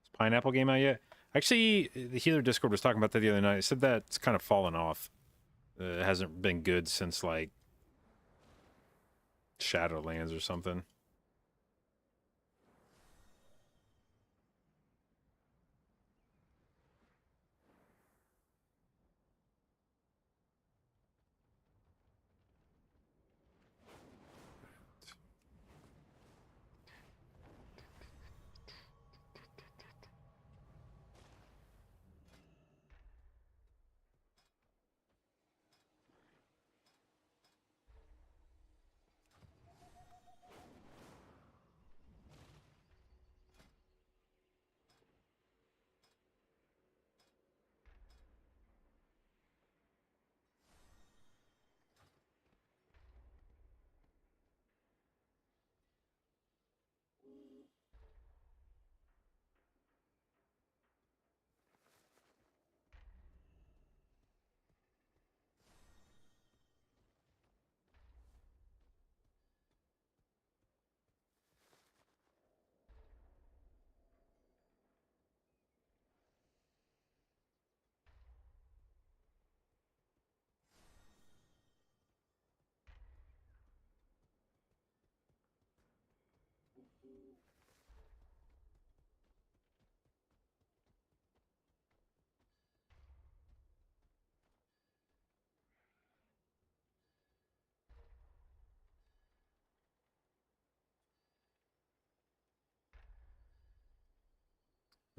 Is Pineapple game out yet? Actually, the Healer Discord was talking about that the other night. It said that it's kind of fallen off. It hasn't been good since, like, Shadowlands or something.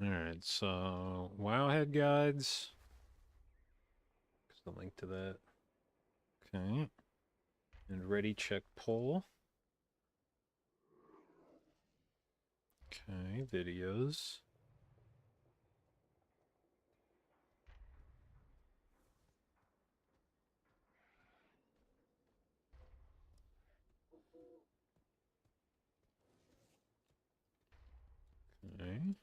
Alright, so Wowhead guides. There's the link to that. Okay. And ready check poll. Okay, videos. Okay.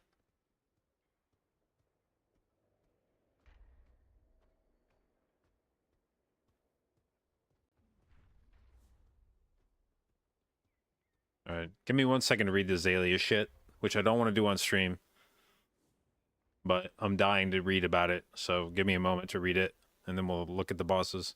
Alright, give me 1 second to read the Azalea shit, which I don't want to do on stream. But I'm dying to read about it, so give me a moment to read it, and then we'll look at the bosses.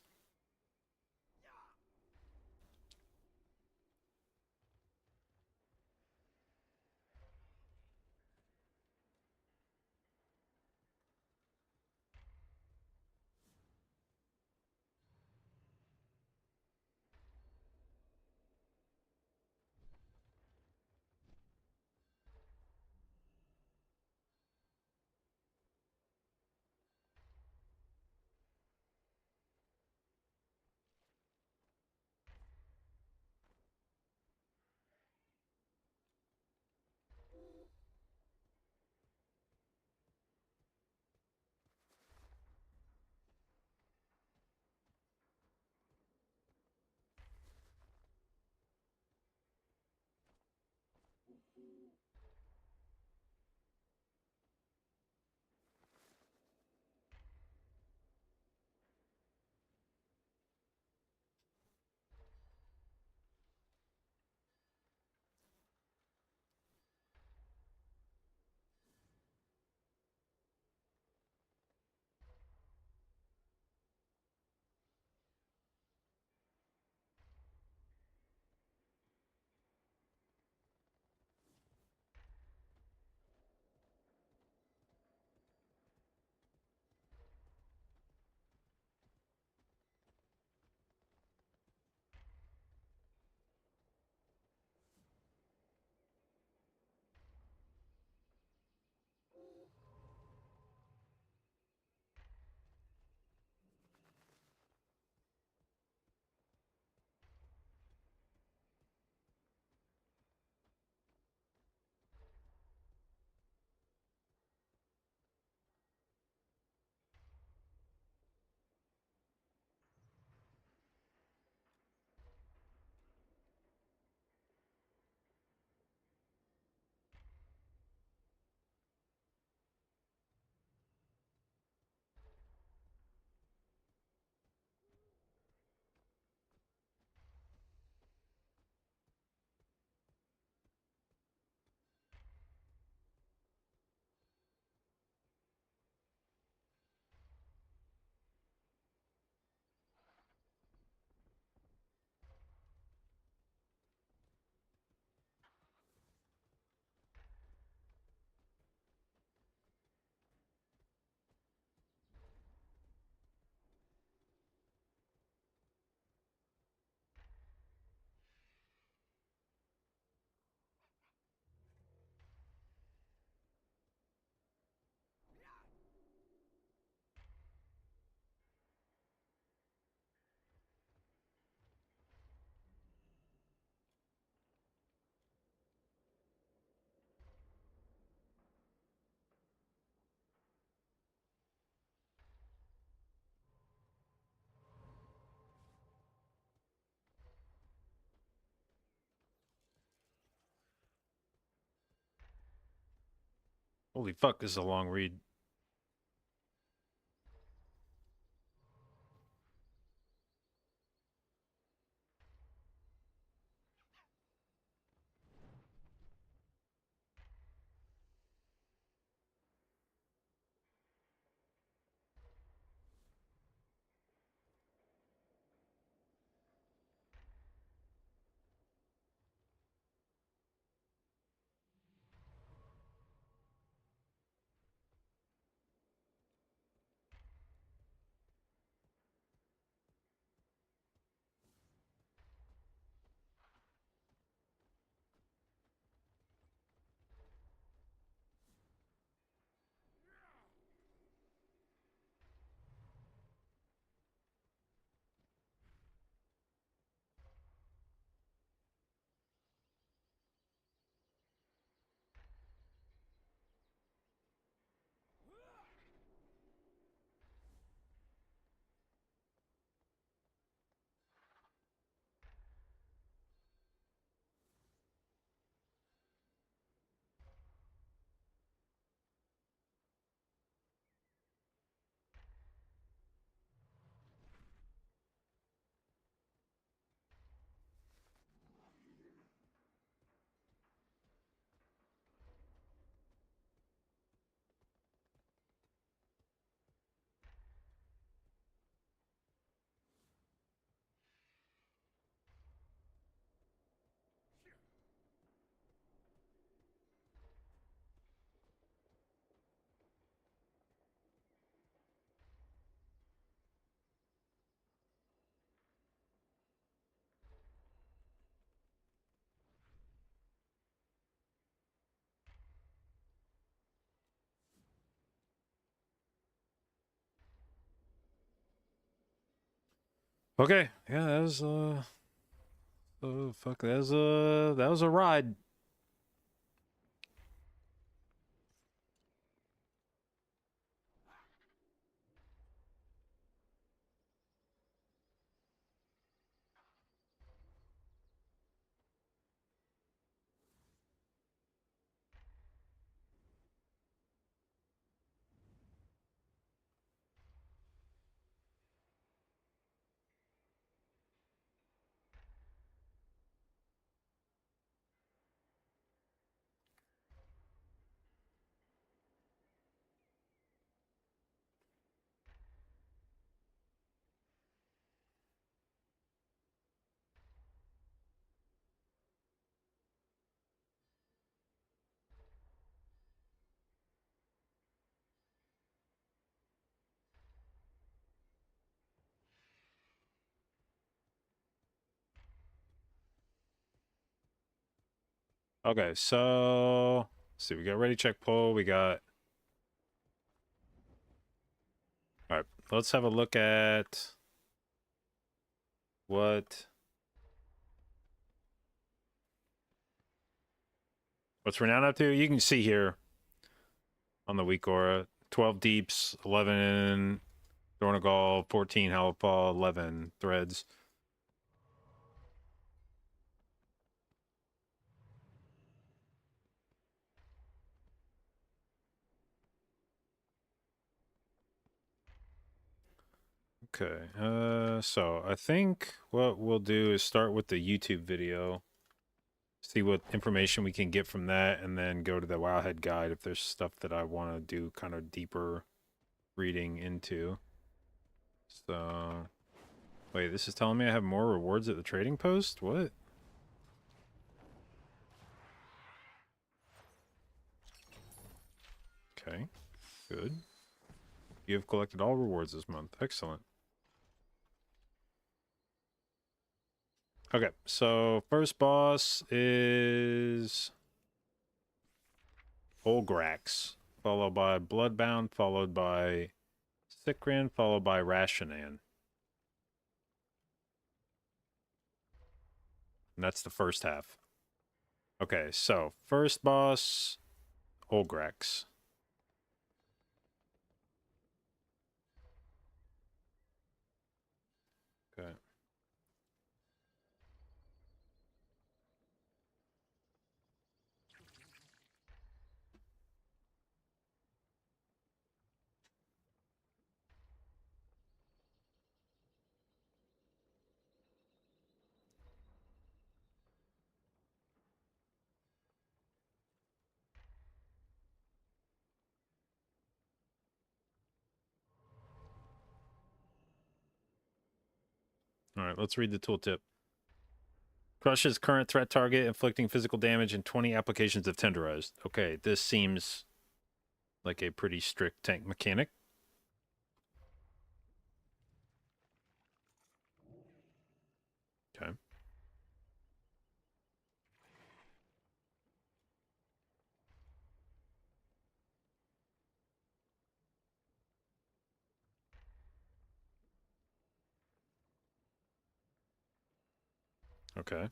Holy fuck, this is a long read. Okay, yeah, that was oh fuck, that was a ride. Okay, so let's see, we got ready check pull, we got all right, let's have a look at what's Renown up to. You can see here on the weak aura 12 deeps, 11 Dornagal, 14 Halipal, 11 threads. Okay, so I think what we'll do is start with the YouTube video, see what information we can get from that, and then go to the Wowhead guide if there's stuff that I want to do kind of deeper reading into. So, wait, this is telling me I have more rewards at the trading post? What? Okay, good. You have collected all rewards this month. Excellent. Okay, so first boss is Olgrax, followed by Bloodbound, followed by Sikrin, followed by Rashanan. And that's the first half. Okay, so first boss, Olgrax. Okay. All right, let's read the tooltip. Crushes current threat target, inflicting physical damage in 20 applications of tenderized. Okay, this seems like a pretty strict tank mechanic. Okay. Okay.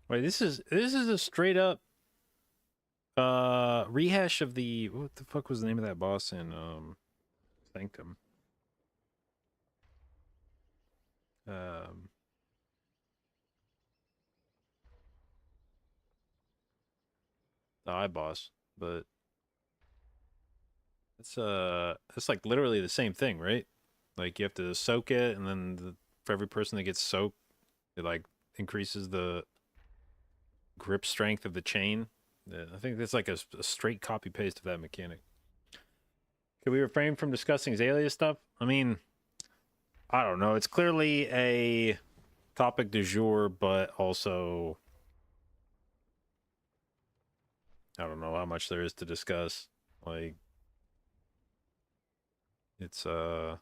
Wait, this is a straight up rehash of the what the fuck was the name of that boss in Sanctum? Um the eye boss, but it's like literally the same thing, right? Like you have to soak it, and then for every person that gets soaked, it like increases the grip strength of the chain. Yeah, I think that's like a straight copy paste of that mechanic. Can we refrain from discussing Azalea stuff? I mean, I don't know. It's clearly a topic du jour, but also I don't know how much there is to discuss. Like, It's I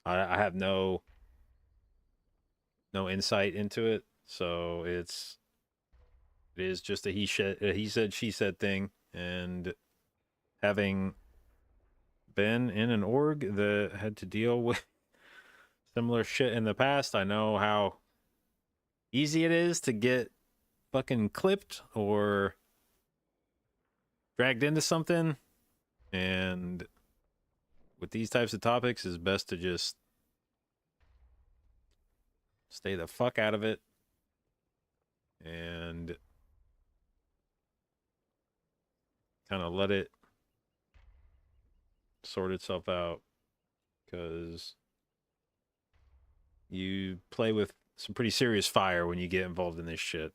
have no insight into it, so it is just a he said she said thing, and having been in an org that had to deal with similar shit in the past, I know how easy it is to get fucking clipped or dragged into something, and with these types of topics, it's best to just stay the fuck out of it and kind of let it sort itself out, because you play with some pretty serious fire when you get involved in this shit,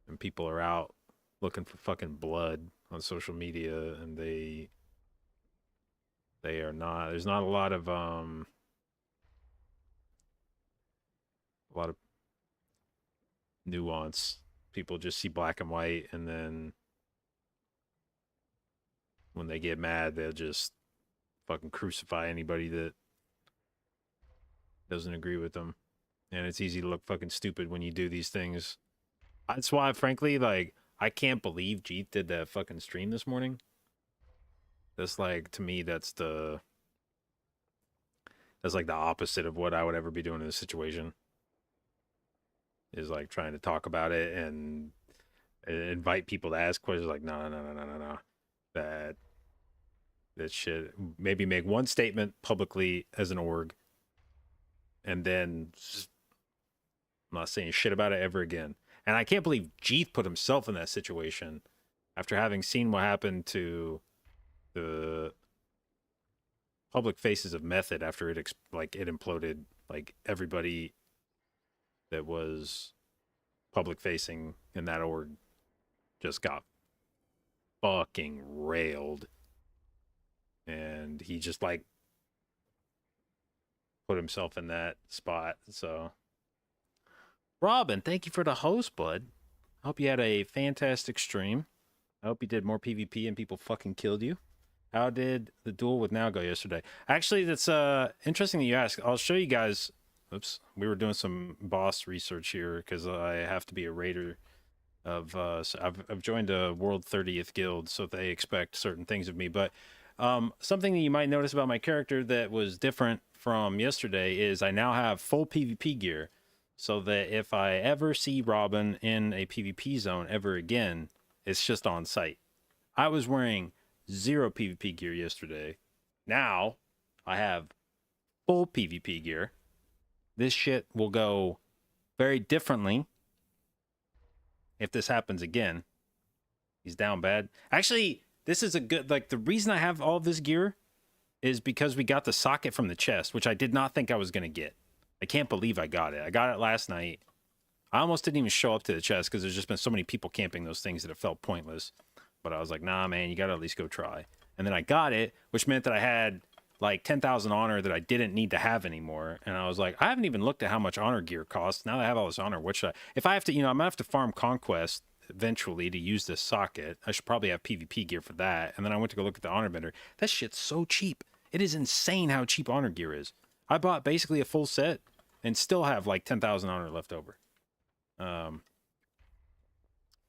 and people are out looking for fucking blood on social media, and they are not, there's not a lot of nuance. People just see black and white, and then when they get mad, they'll just fucking crucify anybody that doesn't agree with them. And it's easy to look fucking stupid when you do these things. That's why, frankly, like, I can't believe Jeet did that fucking stream this morning. That's like, to me, that's like the opposite of what I would ever be doing in this situation. Is like trying to talk about it and invite people to ask questions. Like, no. That shit. Maybe make one statement publicly as an org, and then I'm not saying shit about it ever again. And I can't believe Jeeth put himself in that situation after having seen what happened to the public faces of Method after it imploded. Like, everybody that was public facing in that org just got fucking railed, and he just like put himself in that spot. So, Robin, thank you for the host, bud. I hope you had a fantastic stream. I hope you did more PvP and people fucking killed you. How did the duel with Now go yesterday? Actually, that's interesting that you ask. I'll show you guys. Oops, we were doing some boss research here because I have to be a raider of. So I've joined a World 30th guild, so they expect certain things of me. But something that you might notice about my character that was different from yesterday is I now have full PvP gear, so that if I ever see Robin in a PvP zone ever again, it's just on sight. I was wearing 0 PvP gear yesterday. Now I have full PvP gear. This shit will go very differently if this happens again. He's down bad. Actually, this is a good, like, the reason I have all this gear is because we got the socket from the chest, which I did not think I was going to get. I can't believe I got it. I got it last night. I almost didn't even show up to the chest because there's just been so many people camping those things that it felt pointless. But I was like, nah, man, you got to at least go try. And then I got it, which meant that I had like 10,000 honor that I didn't need to have anymore. And I was like, I haven't even looked at how much honor gear costs. Now that I have all this honor, what should I, if I have to, I'm gonna have to farm conquest eventually to use this socket. I should probably have PvP gear for that. And then I went to go look at the honor vendor. That shit's so cheap. It is insane how cheap honor gear is. I bought basically a full set and still have like 10,000 honor left over.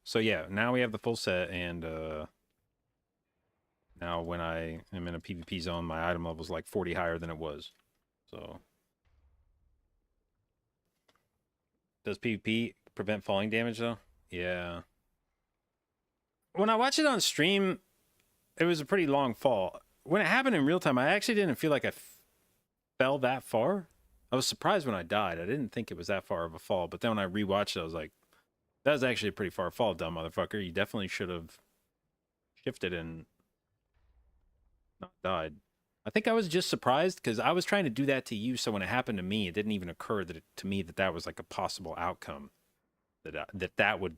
So yeah, now we have the full set, and now when I am in a PvP zone, my item level is like 40 higher than it was. So, does PvP prevent falling damage though? Yeah. When I watched it on stream, it was a pretty long fall. When it happened in real time, I actually didn't feel like I fell that far. I was surprised when I died. I didn't think it was that far of a fall, but then when I rewatched it, I was like, that was actually a pretty far fall, dumb motherfucker. You definitely should have shifted and not died. I think I was just surprised because I was trying to do that to you, so when it happened to me, it didn't even occur to me that was like a possible outcome, that would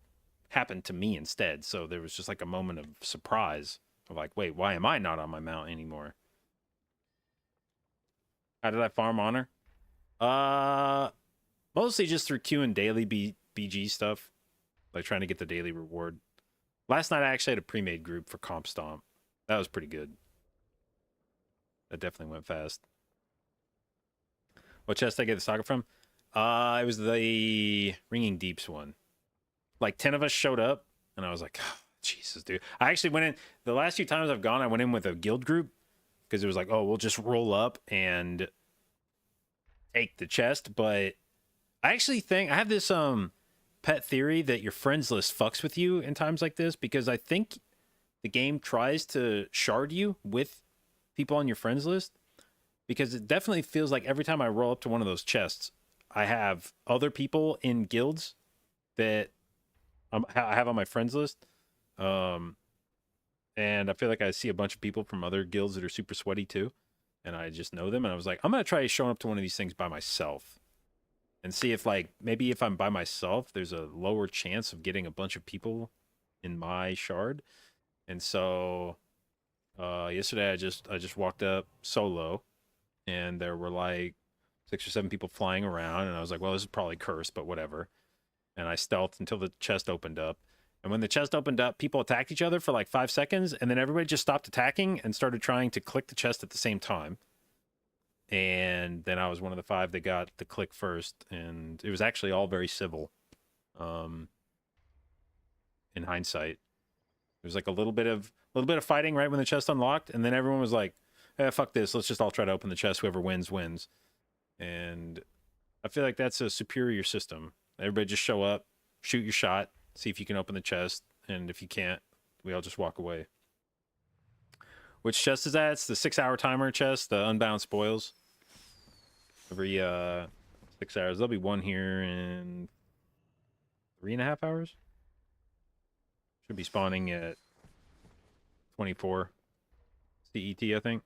happen to me instead. So there was just like a moment of surprise of like, wait, why am I not on my mount anymore? How did I farm honor? Mostly just through Q and daily BG stuff, like trying to get the daily reward. Last night I actually had a pre-made group for Comp Stomp. That was pretty good. That definitely went fast. What chest did I get the socket from? It was the Ringing Deeps one. Like 10 of us showed up, and I was like, oh, Jesus, dude. I actually went in, the last few times I've gone, I went in with a guild group, because it was like, oh, we'll just roll up and take the chest. But I actually think, I have this pet theory that your friends list fucks with you in times like this, because I think the game tries to shard you with people on your friends list, because it definitely feels like every time I roll up to one of those chests, I have other people in guilds that I have on my friends list. And I feel like I see a bunch of people from other guilds that are super sweaty too. And I just know them. And I was like, I'm going to try showing up to one of these things by myself and see if, like, maybe if I'm by myself, there's a lower chance of getting a bunch of people in my shard. And so yesterday I just walked up solo, and there were like 6 or 7 people flying around, and I was like, well, this is probably cursed, but whatever. And I stealthed until the chest opened up. And when the chest opened up, people attacked each other for like 5 seconds, and then everybody just stopped attacking and started trying to click the chest at the same time. And then I was one of the 5 that got the click first, and it was actually all very civil. In hindsight, there was like a little bit of fighting right when the chest unlocked, and then everyone was like, fuck this, let's just all try to open the chest. Whoever wins, wins. And I feel like that's a superior system. Everybody just show up, shoot your shot, see if you can open the chest, and if you can't, we all just walk away. Which chest is that? It's the 6-hour timer chest, the Unbound Spoils. Every 6 hours. There'll be one here in 3.5 hours. Should be spawning at 24 CET, I think.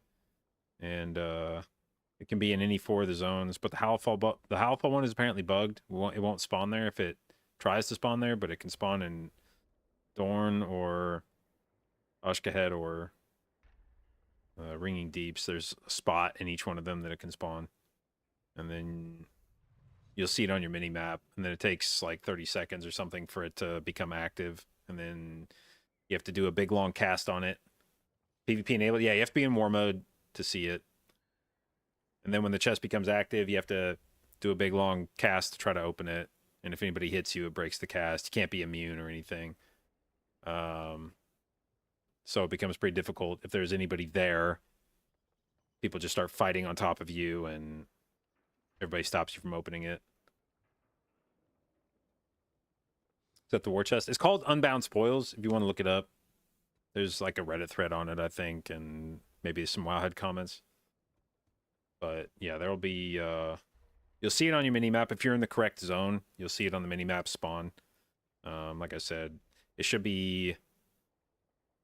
And it can be in any 4 of the zones, but the Howlfall one is apparently bugged. It won't spawn there if it tries to spawn there, but it can spawn in Dorn or Ashkahed or Ringing Deeps. There's a spot in each one of them that it can spawn. And then you'll see it on your mini map, and then it takes like 30 seconds or something for it to become active. And then you have to do a big long cast on it. PvP enabled. Yeah, you have to be in war mode to see it. And then when the chest becomes active, you have to do a big long cast to try to open it. And if anybody hits you, it breaks the cast. You can't be immune or anything. So it becomes pretty difficult. If there's anybody there, people just start fighting on top of you, and everybody stops you from opening it. Is that the war chest? It's called Unbound Spoils, if you want to look it up. There's like a Reddit thread on it, I think, and maybe some Wowhead comments. But yeah, there'll be you'll see it on your minimap. If you're in the correct zone, you'll see it on the minimap spawn. Like I said, it should be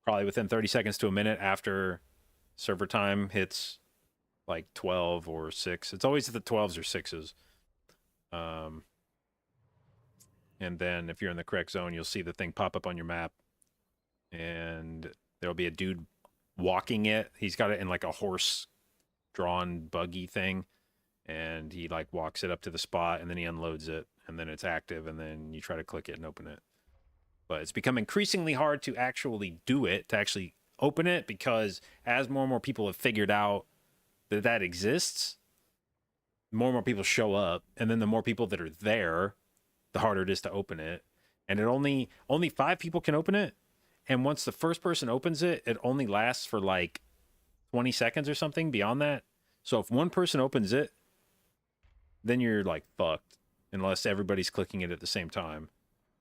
probably within 30 seconds to a minute after server time hits like 12 or 6. It's always at the 12s or 6s. And then if you're in the correct zone, you'll see the thing pop up on your map. And there'll be a dude walking it. He's got it in like a horse-drawn buggy thing. And he like walks it up to the spot, and then he unloads it. And then it's active, and then you try to click it and open it. But it's become increasingly hard to actually do it, to actually open it, because as more and more people have figured out that that exists, more and more people show up, and then the more people that are there, the harder it is to open it. And it only 5 people can open it, and once the first person opens it, it only lasts for like 20 seconds or something beyond that. So if one person opens it, then you're like fucked, unless everybody's clicking it at the same time,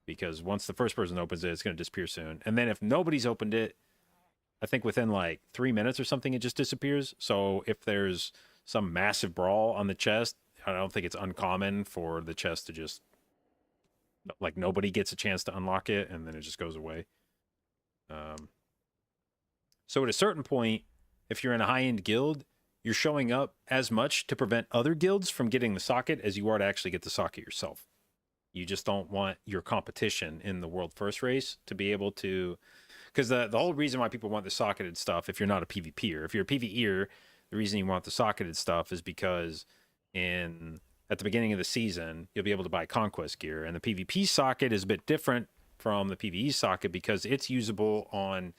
because once the first person opens it, it's going to disappear soon. And then if nobody's opened it, I think within like 3 minutes or something, it just disappears. So if there's some massive brawl on the chest, I don't think it's uncommon for the chest to just, like, nobody gets a chance to unlock it, and then it just goes away. So at a certain point, if you're in a high-end guild, you're showing up as much to prevent other guilds from getting the socket as you are to actually get the socket yourself. You just don't want your competition in the World First race to be able to... Because the whole reason why people want the socketed stuff, if you're not a PvPer, if you're a PvEer, the reason you want the socketed stuff is because at the beginning of the season, you'll be able to buy conquest gear. And the PvP socket is a bit different from the PVE socket because it's usable on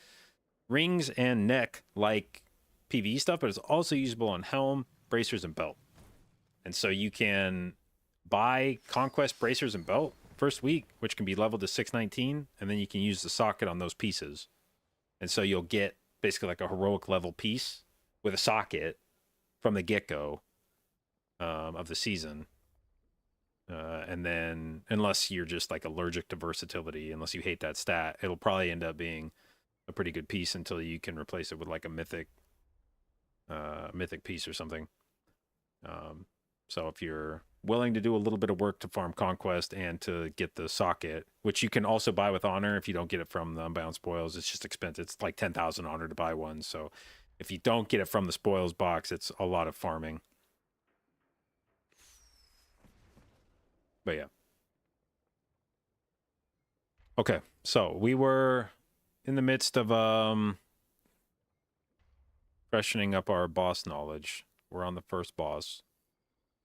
rings and neck like PVE stuff, but it's also usable on helm, bracers, and belt. And so you can buy Conquest bracers and belt first week, which can be leveled to 619, and then you can use the socket on those pieces. And so you'll get basically like a heroic level piece with a socket from the get-go of the season. And then, unless you're just like allergic to versatility, unless you hate that stat, it'll probably end up being a pretty good piece until you can replace it with like a mythic piece or something. So if you're willing to do a little bit of work to farm Conquest and to get the socket, which you can also buy with Honor if you don't get it from the Unbound Spoils, it's just expensive. It's like 10,000 Honor to buy one. So if you don't get it from the Spoils box, it's a lot of farming. But yeah. Okay, so we were in the midst of freshening up our boss knowledge. We're on the first boss.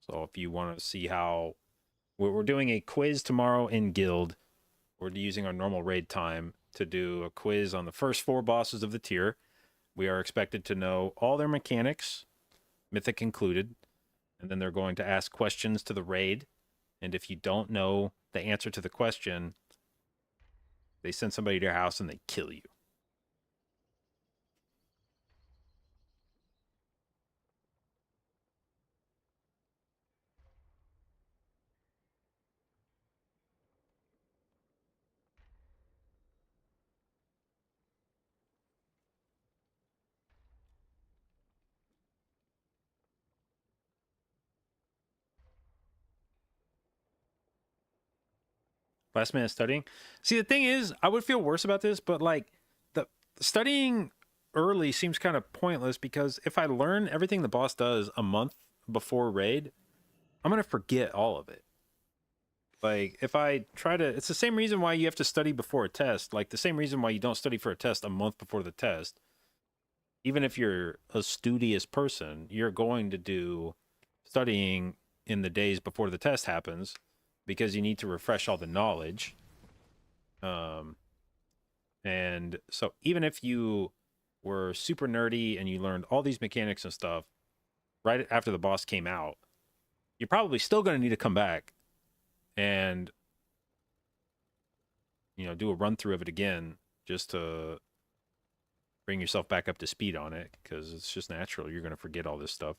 So if you want to see how we're doing a quiz tomorrow in guild, we're using our normal raid time to do a quiz on the first 4 bosses of the tier. We are expected to know all their mechanics, mythic included, and then they're going to ask questions to the raid. And if you don't know the answer to the question, they send somebody to your house and they kill you. Last minute studying. See, the thing is, I would feel worse about this, but like the studying early seems kind of pointless because if I learn everything the boss does a month before raid, I'm going to forget all of it. Like if I try to, it's the same reason why you have to study before a test. Like the same reason why you don't study for a test a month before the test. Even if you're a studious person, you're going to do studying in the days before the test happens because you need to refresh all the knowledge. And so even if you were super nerdy and you learned all these mechanics and stuff right after the boss came out, you're probably still going to need to come back and, you know, do a run through of it again just to bring yourself back up to speed on it because it's just natural. You're going to forget all this stuff.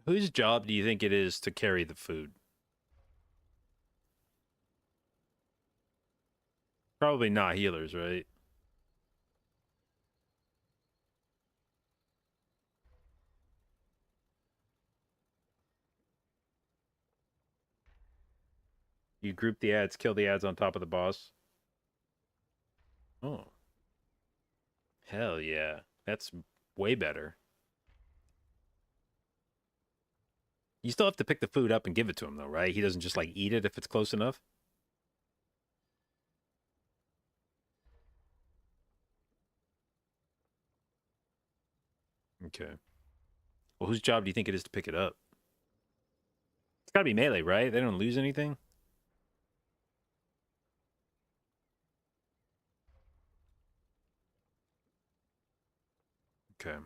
Whose job do you think it is to carry the food? Probably not healers, right? You group the ads, kill the ads on top of the boss. Oh. Hell yeah. That's way better. You still have to pick the food up and give it to him, though, right? He doesn't just, like, eat it if it's close enough? Okay. Well, whose job do you think it is to pick it up? It's gotta be melee, right? They don't lose anything? Okay.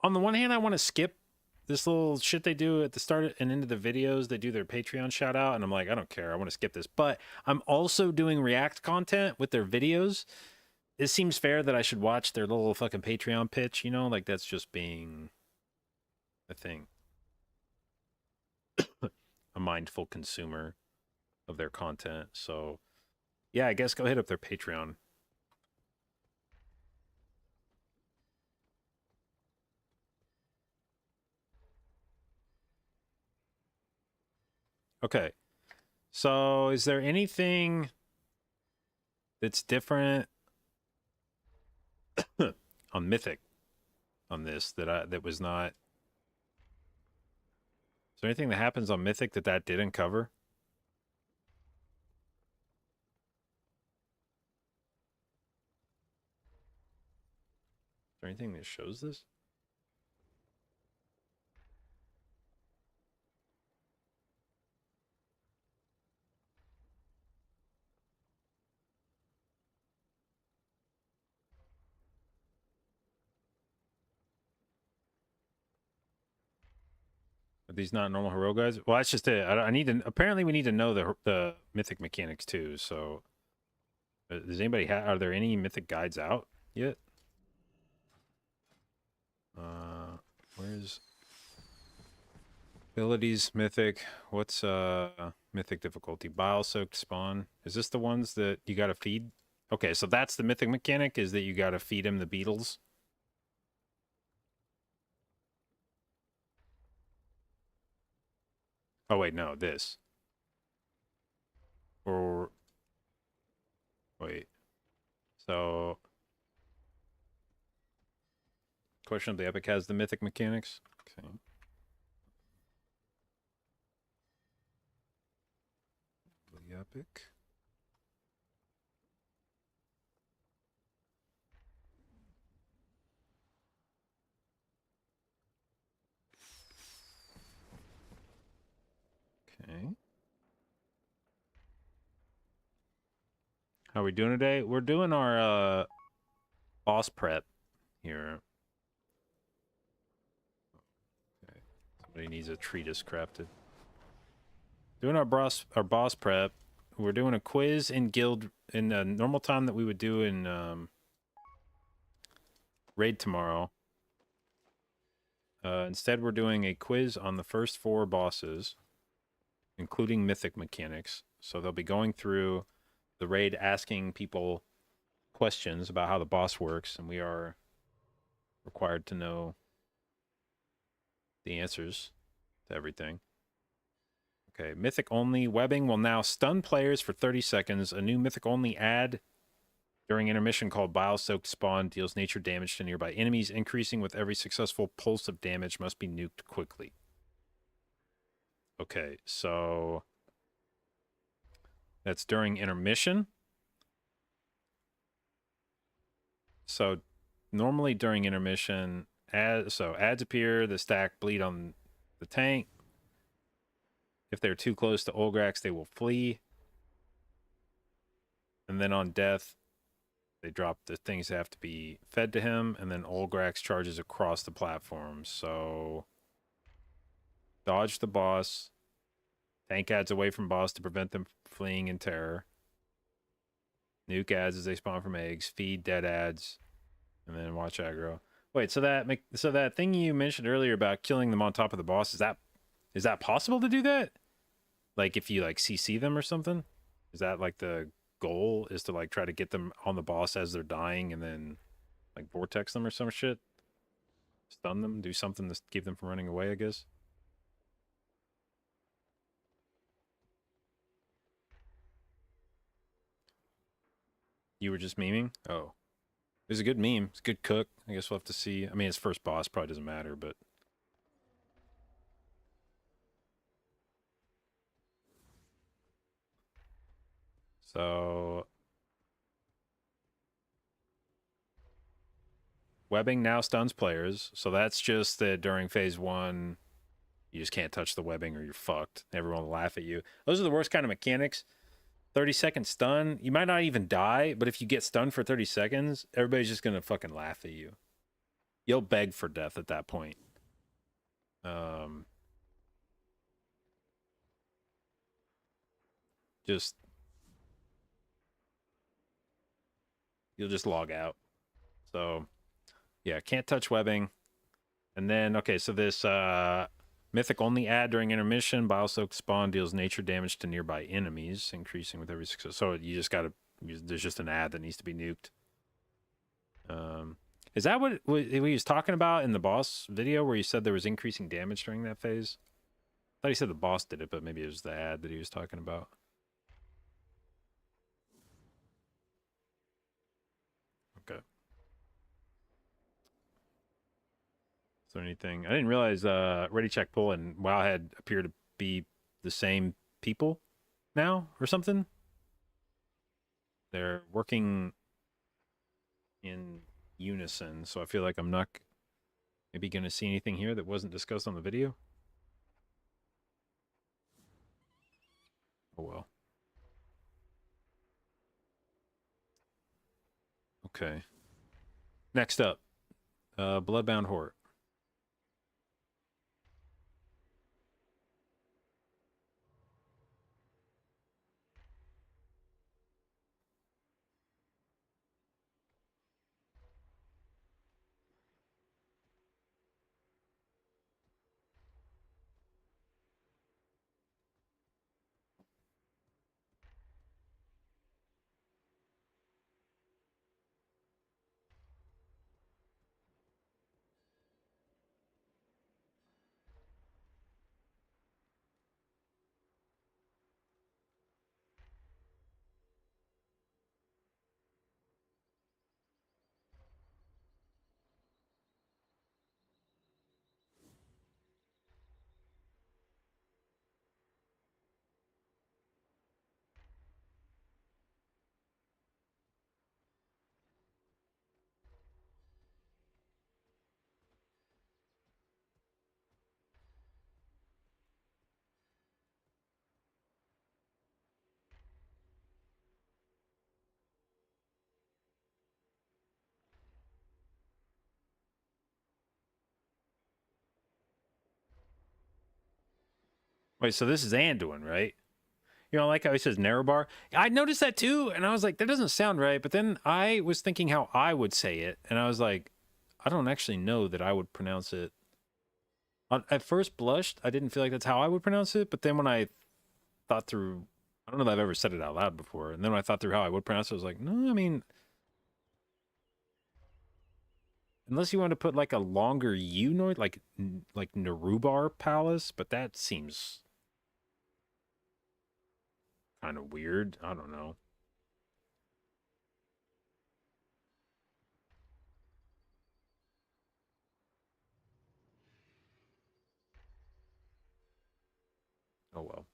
On the one hand, I want to skip this little shit they do at the start and end of the videos. They do their Patreon shout out, and I'm like, I don't care. I want to skip this. But I'm also doing React content with their videos. It seems fair that I should watch their little fucking Patreon pitch, you know? Like, that's just being a thing. A mindful consumer of their content. So, yeah, I guess go hit up their Patreon. Okay. So, is there anything that's different on Mythic on this that was not? Is there anything that happens on Mythic that didn't cover? Is there anything that shows this? Are these not normal hero guys? Well, that's just it. I need to. Apparently, we need to know the mythic mechanics too. So, does anybody are there any mythic guides out yet? Where's abilities mythic? What's mythic difficulty? Bile soaked spawn. Is this the ones that you got to feed? Okay, so that's the mythic mechanic, is that you got to feed him the beetles. Oh wait, no, this. Or wait. So question of the epic has the mythic mechanics. Okay. The epic. Okay. How are we doing today? We're doing our boss prep here. Okay. Somebody needs a treatise crafted. Doing our boss prep. We're doing a quiz in guild in a normal time that we would do in raid tomorrow. Instead, we're doing a quiz on the first 4 bosses, including mythic mechanics. So they'll be going through the raid asking people questions about how the boss works, and we are required to know the answers to everything. Okay, mythic only webbing will now stun players for 30 seconds. A new mythic only ad during intermission called Bile Soaked Spawn deals nature damage to nearby enemies, increasing with every successful pulse of damage, must be nuked quickly. Okay, so that's during intermission. So normally during intermission, ads appear, the stack bleed on the tank. If they're too close to Olgrax, they will flee. And then on death, they drop the things that have to be fed to him, and then Olgrax charges across the platform. So dodge the boss. Tank ads away from boss to prevent them fleeing in terror. Nuke ads as they spawn from eggs. Feed dead ads. And then watch aggro. Wait, so that thing you mentioned earlier about killing them on top of the boss, is that possible to do that? Like if you like CC them or something? Is that like the goal, is to like try to get them on the boss as they're dying and then like vortex them or some shit? Stun them, do something to keep them from running away, I guess. You were just memeing? Oh. It was a good meme. It's a good cook. I guess we'll have to see. I mean, his first boss probably doesn't matter, but... So... webbing now stuns players. So that's just that during phase 1, you just can't touch the webbing or you're fucked. Everyone will laugh at you. Those are the worst kind of mechanics. 30-second stun. You might not even die, but if you get stunned for 30 seconds, everybody's just going to fucking laugh at you. You'll beg for death at that point. Um, just you'll just log out. So yeah, can't touch webbing. And then okay, so this mythic only ad during intermission, Biosoaked Spawn deals nature damage to nearby enemies, increasing with every success. So you just gotta there's just an ad that needs to be nuked. Is that what he was talking about in the boss video where he said there was increasing damage during that phase? I thought he said the boss did it, but maybe it was the ad that he was talking about. Okay. Is there anything? I didn't realize Ready Check Pull and Wowhead appear to be the same people now or something. They're working in unison, so I feel like I'm not maybe going to see anything here that wasn't discussed on the video. Oh well. Okay. Next up, Bloodbound Horde. Wait, so this is Anduin, right? You know, like how he says narrow bar. I noticed that too, and I was like, that doesn't sound right. But then I was thinking how I would say it, and I was like, I don't actually know that I would pronounce it. At first blushed, I didn't feel like that's how I would pronounce it. But then when I thought through, I don't know that I've ever said it out loud before. And then when I thought through how I would pronounce it, I was like, no, I mean, unless you want to put like a longer U noise, like Narubar Palace, but that seems kind of weird. I don't know. Oh well.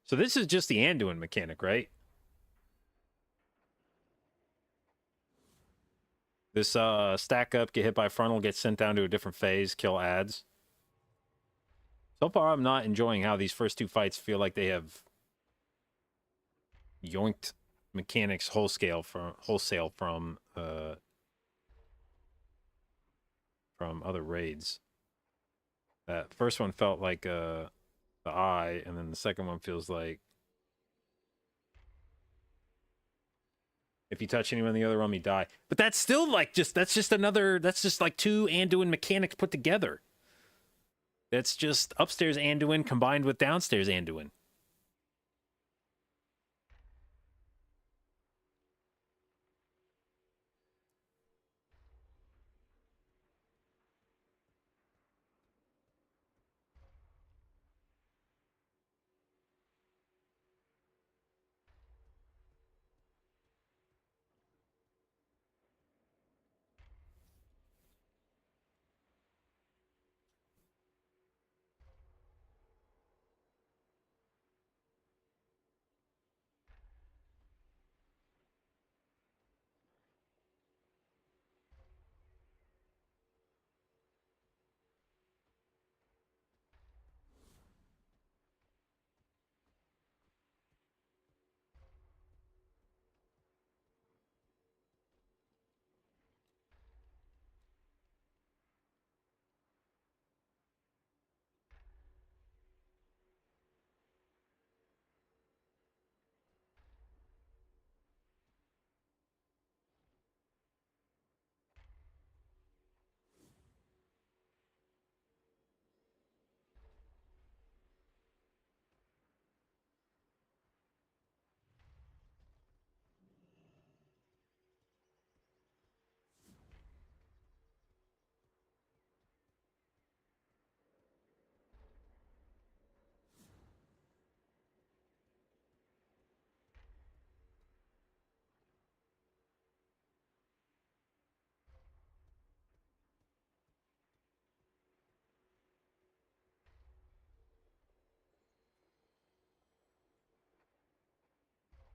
So this is just the Anduin mechanic, right? This stack up, get hit by frontal, get sent down to a different phase, kill ads. So far, I'm not enjoying how these first two fights feel like they have yoinked mechanics wholesale from other raids. That first one felt like the eye, and then the second one feels like if you touch anyone in the other realm, you die. But that's still like that's just like two Anduin mechanics put together. That's just upstairs Anduin combined with downstairs Anduin.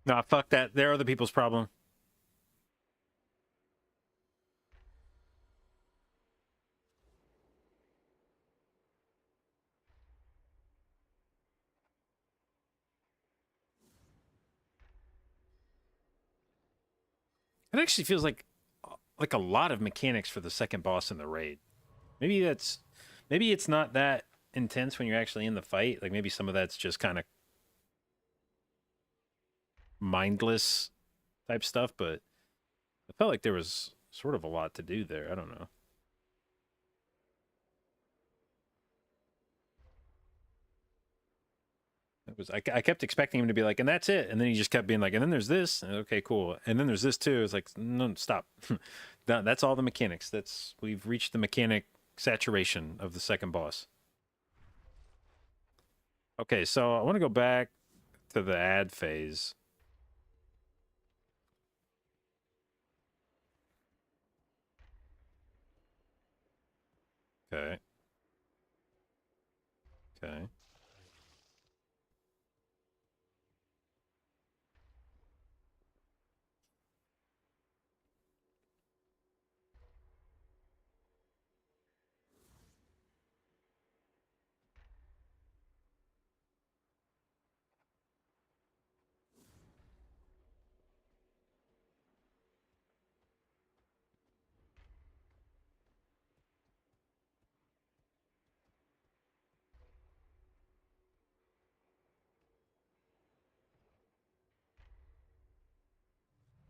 Nah, fuck that. They're other people's problem. It actually feels like a lot of mechanics for the second boss in the raid. Maybe it's not that intense when you're actually in the fight. Like maybe some of that's just kind of mindless type stuff, but I felt like there was sort of a lot to do there. I don't know. I kept expecting him to be like, and that's it, and then he just kept being like, and then there's this, and okay, cool, and then there's this too. It's like, no, stop. That's all the mechanics. We've reached the mechanic saturation of the second boss. Okay, so I want to go back to the ad phase. Okay. Okay.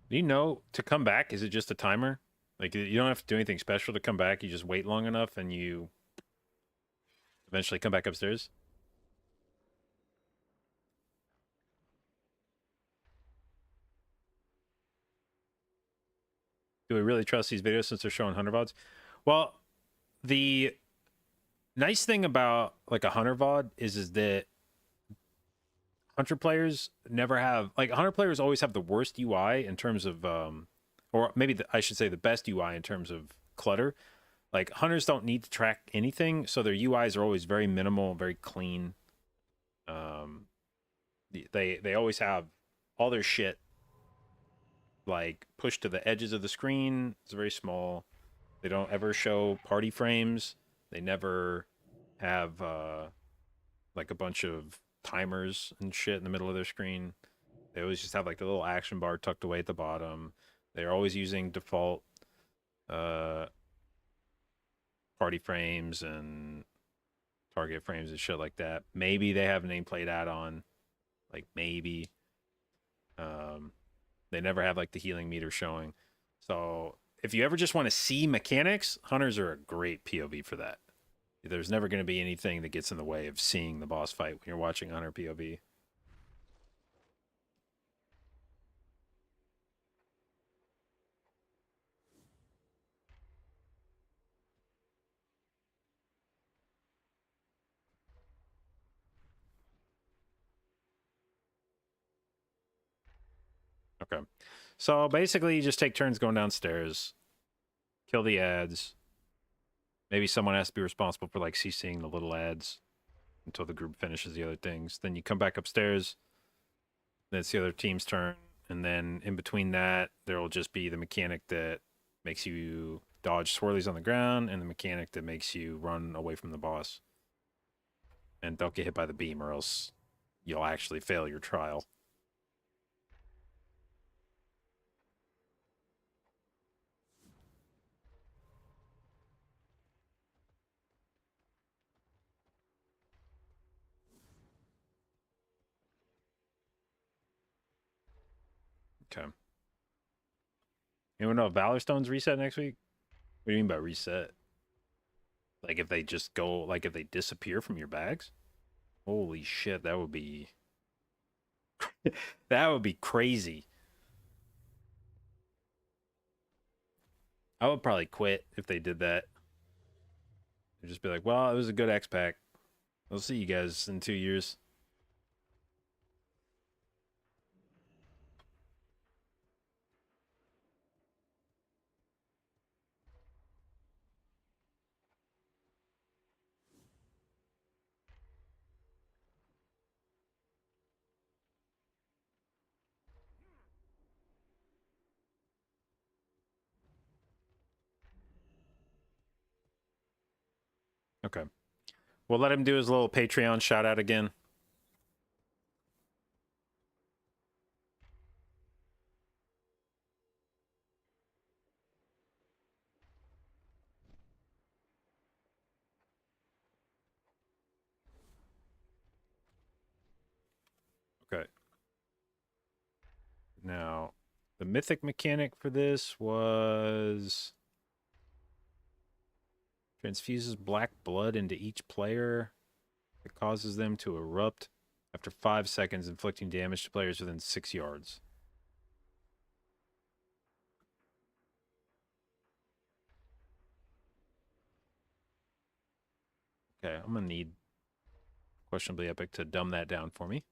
Do you know to come back? Is it just a timer? Like you don't have to do anything special to come back. You just wait long enough, and you eventually come back upstairs. Do we really trust these videos since they're showing hunter vods? Well, the nice thing about like a hunter vod is that hunter players never have like hunter players always have the worst UI in terms of or maybe I should say the best UI in terms of clutter. Like hunters don't need to track anything, so their UIs are always very minimal, very clean. Um, they always have all their shit like pushed to the edges of the screen. It's very small. They don't ever show party frames. They never have like a bunch of timers and shit in the middle of their screen. They always just have like the little action bar tucked away at the bottom. They're always using default uh party frames and target frames and shit like that. Maybe they have a nameplate add-on, like maybe. Um, they never have like the healing meter showing. So if you ever just want to see mechanics, hunters are a great POV for that. There's never going to be anything that gets in the way of seeing the boss fight when you're watching hunter POV. Okay. So basically, you just take turns going downstairs, kill the ads. Maybe someone has to be responsible for like CCing the little ads until the group finishes the other things. Then you come back upstairs. Then it's the other team's turn, and then in between that, there will just be the mechanic that makes you dodge swirlies on the ground, and the mechanic that makes you run away from the boss. And don't get hit by the beam, or else you'll actually fail your trial. Okay. Anyone know if Valor Stones reset next week? What do you mean by reset? Like if they just go, like if they disappear from your bags? Holy shit, that would be that would be crazy. I would probably quit if they did that. They'd just be like, well, it was a good X pack. I'll see you guys in 2 years. Okay. We'll let him do his little Patreon shout out again. Okay. Now, the mythic mechanic for this was transfuses black blood into each player. It causes them to erupt after 5 seconds, inflicting damage to players within 6 yards. Okay, I'm gonna need Questionably Epic to dumb that down for me.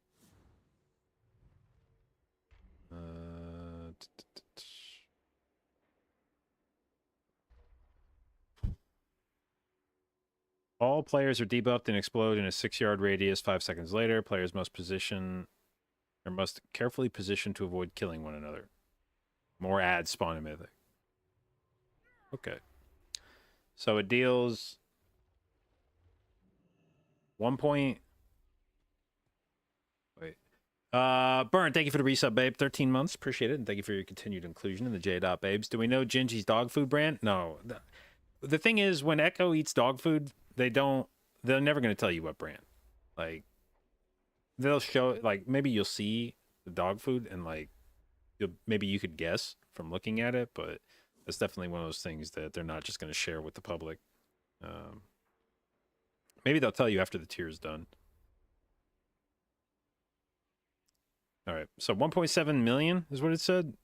All players are debuffed and explode in a 6-yard radius 5 seconds later. Players must carefully position to avoid killing one another. More ads spawn in Mythic. Okay. So it deals 1 point. Wait. Burn, thank you for the resub, babe. 13 months. Appreciate it. And thank you for your continued inclusion in the J. Babes. Do we know Gingy's dog food brand? No. The thing is, when Echo eats dog food, they're never going to tell you what brand. Like, they'll show, like, maybe you'll see the dog food and, like, maybe you could guess from looking at it, but it's definitely one of those things that they're not just going to share with the public. Maybe they'll tell you after the tier is done. All right, so 1.7 million is what it said.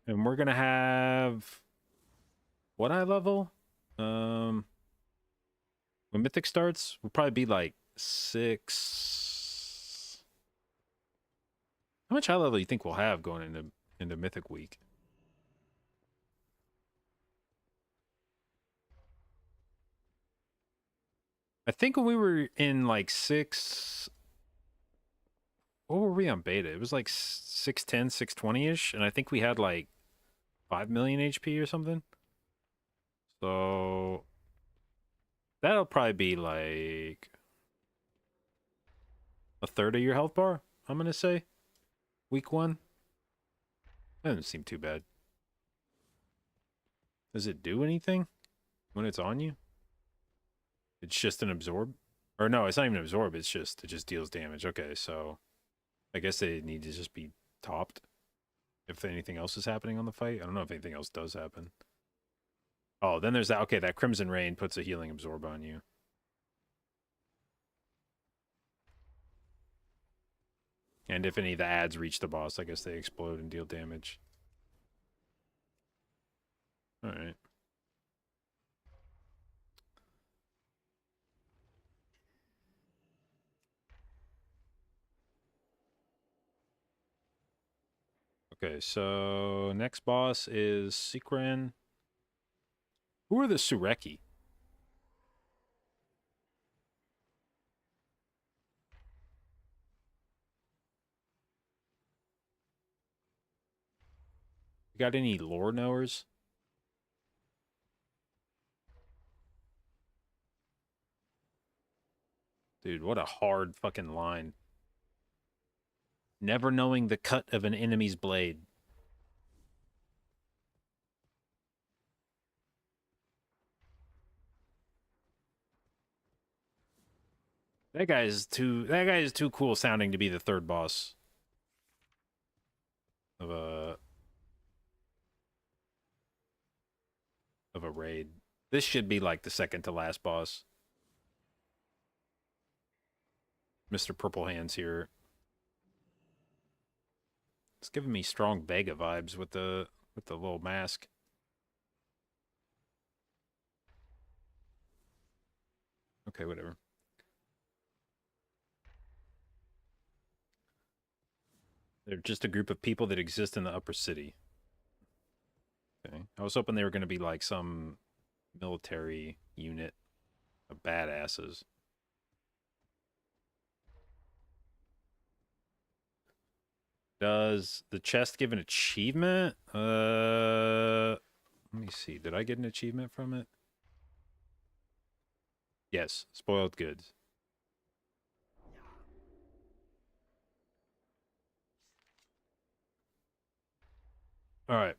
And we're gonna have what eye level? When Mythic starts, we'll probably be like 6. How much high level do you think we'll have going into Mythic week? I think when we were in like 6, what were we on beta? It was like 610, 620-ish, and I think we had like 5 million HP or something. So that'll probably be like a third of your health bar, I'm gonna say. Week 1. That doesn't seem too bad. Does it do anything when it's on you? It's just an absorb? Or no, it's not even absorb, it just deals damage. Okay, so I guess they need to just be topped if anything else is happening on the fight. I don't know if anything else does happen. Oh, then there's that. Okay, that Crimson Rain puts a healing absorb on you. And if any of the ads reach the boss, I guess they explode and deal damage. Alright. Okay, so next boss is Sikren. Who are the Sureki? You got any lore knowers? Dude, what a hard fucking line. Never knowing the cut of an enemy's blade. That guy is too cool sounding to be the third boss of a raid. This should be like the second to last boss. Mr. Purple Hands here. It's giving me strong Vega vibes with the little mask. Okay, whatever. They're just a group of people that exist in the upper city. Okay. I was hoping they were going to be like some military unit of badasses. Does the chest give an achievement? Let me see. Did I get an achievement from it? Yes. Spoiled goods. All right.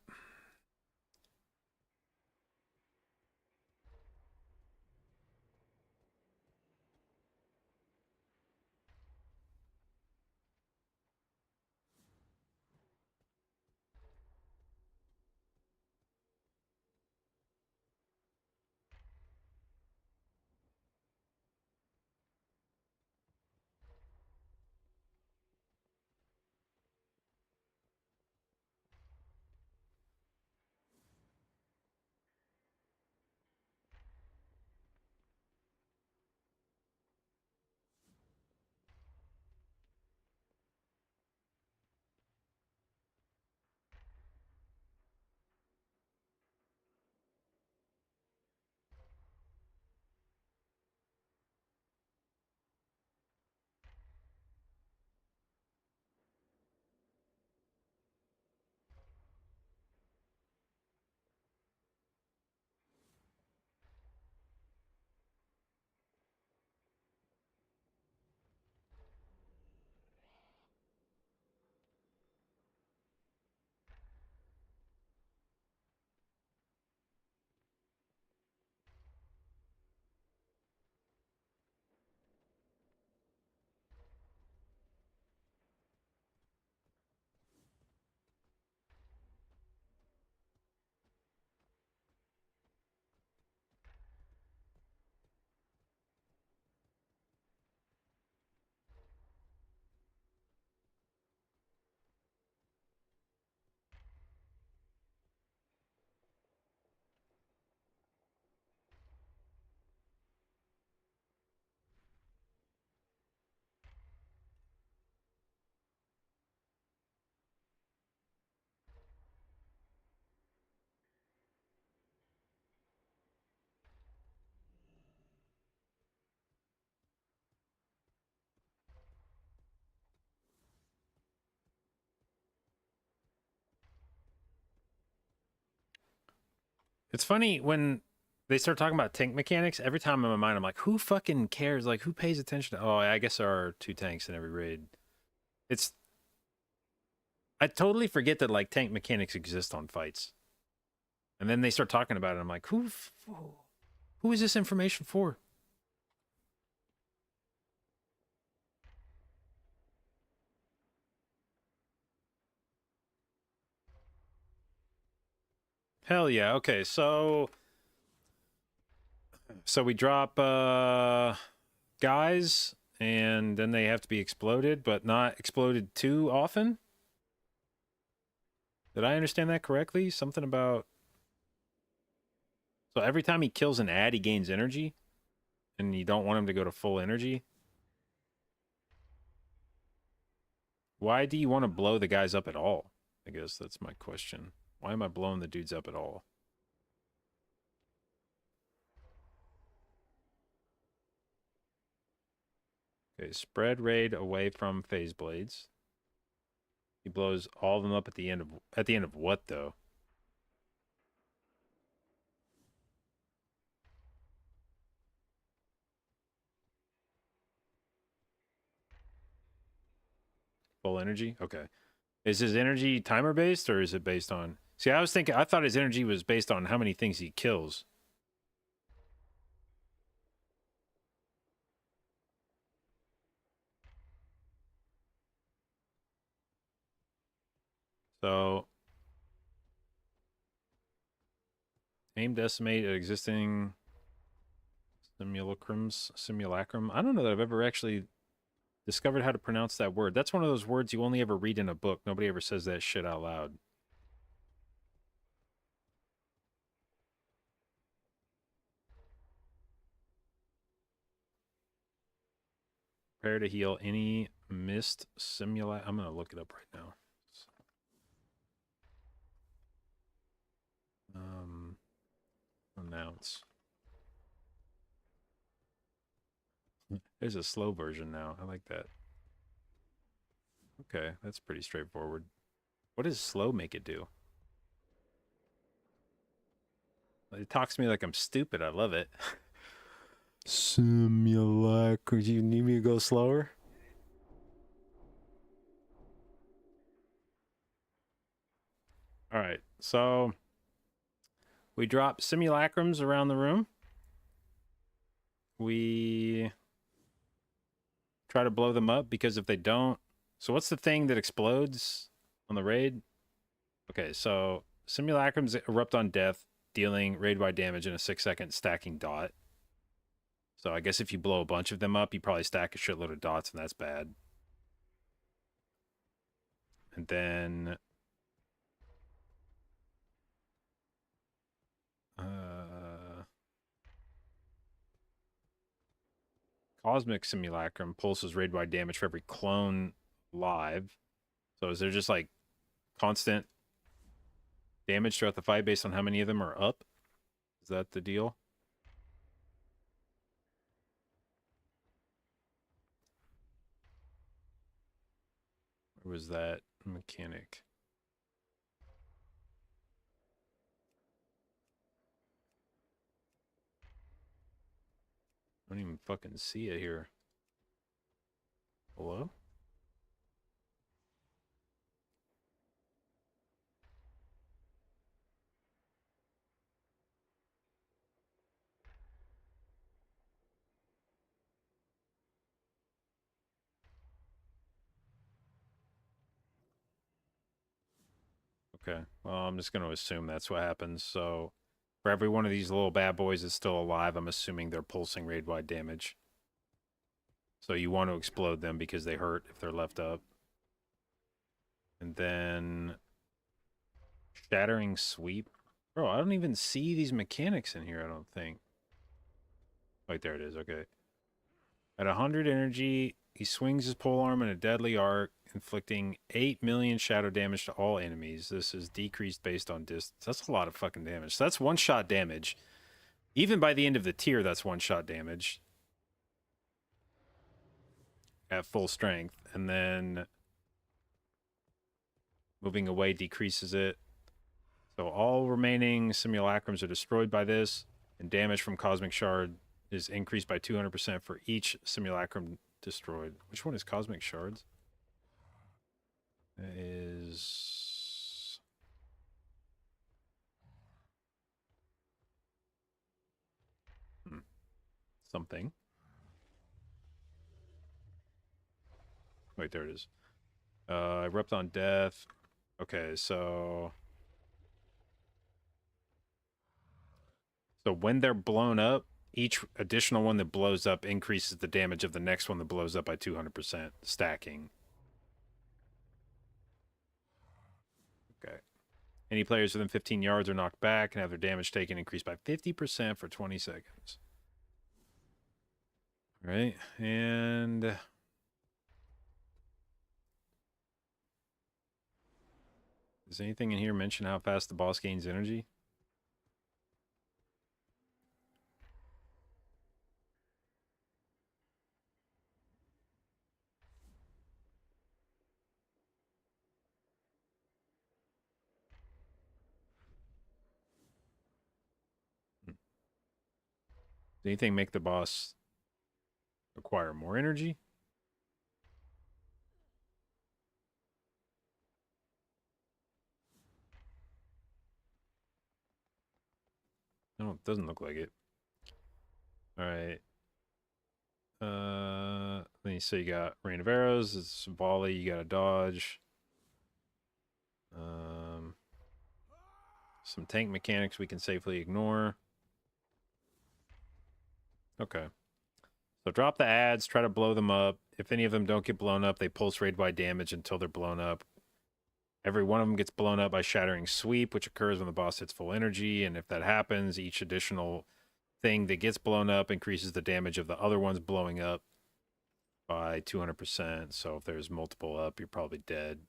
It's funny when they start talking about tank mechanics. Every time in my mind, I'm like, who fucking cares? Like, who pays attention to? Oh, I guess there are 2 tanks in every raid. It's. I totally forget that like tank mechanics exist on fights. And then they start talking about it. I'm like, who is this information for? Hell yeah. Okay, so we drop guys and then they have to be exploded, but not exploded too often. Did I understand that correctly? Something about so every time he kills an ad, he gains energy, and you don't want him to go to full energy. Why do you want to blow the guys up at all? I guess that's my question. Why am I blowing the dudes up at all? Okay, spread raid away from phase blades. He blows all of them up at the end of what though? Full energy? Okay. Is his energy timer based or is it based on? See, I thought his energy was based on how many things he kills. So, aim to estimate at existing simulacrum. I don't know that I've ever actually discovered how to pronounce that word. That's one of those words you only ever read in a book. Nobody ever says that shit out loud. Prepare to heal any missed simula. I'm going to look it up right now. Announce. There's a slow version now. I like that. Okay, that's pretty straightforward. What does slow make it do? It talks to me like I'm stupid. I love it. Simulacra. Do you need me to go slower? All right. So we drop simulacrums around the room. We try to blow them up because if they don't... So what's the thing that explodes on the raid? Okay, so simulacrums erupt on death, dealing raid-wide damage in a 6-second stacking dot. So I guess if you blow a bunch of them up, you probably stack a shitload of dots, and that's bad. And then... Cosmic Simulacrum pulses raid-wide damage for every clone live. So is there just like constant damage throughout the fight based on how many of them are up? Is that the deal? Or was that mechanic? I don't even fucking see it here. Hello? Okay, well, I'm just going to assume that's what happens. So, for every one of these little bad boys that's still alive, I'm assuming they're pulsing raid-wide damage. So you want to explode them because they hurt if they're left up. And then... Shattering Sweep. Bro, I don't even see these mechanics in here, I don't think. Wait, there it is, okay. At 100 energy, he swings his polearm in a deadly arc, inflicting 8 million shadow damage to all enemies. This is decreased based on distance. That's a lot of fucking damage. So that's one-shot damage. Even by the end of the tier, that's one-shot damage. At full strength. And then... moving away decreases it. So all remaining simulacrums are destroyed by this, and damage from Cosmic Shard is increased by 200% for each simulacrum destroyed. Which one is Cosmic Shards? That is... something. Wait, there it is. Erupt on death. Okay, so... So when they're blown up, each additional one that blows up increases the damage of the next one that blows up by 200%, stacking. Okay. Any players within 15 yards are knocked back and have their damage taken increased by 50% for 20 seconds. All right, and... does anything in here mention how fast the boss gains energy? Does anything make the boss acquire more energy? No, it doesn't look like it. All right. Then you say you got Rain of Arrows, it's volley, you got a dodge. Some tank mechanics we can safely ignore. Okay. So drop the ads, try to blow them up. If any of them don't get blown up, they pulse raid-wide damage until they're blown up. Every one of them gets blown up by Shattering Sweep, which occurs when the boss hits full energy. And if that happens, each additional thing that gets blown up increases the damage of the other ones blowing up by 200%. So if there's multiple up, you're probably dead.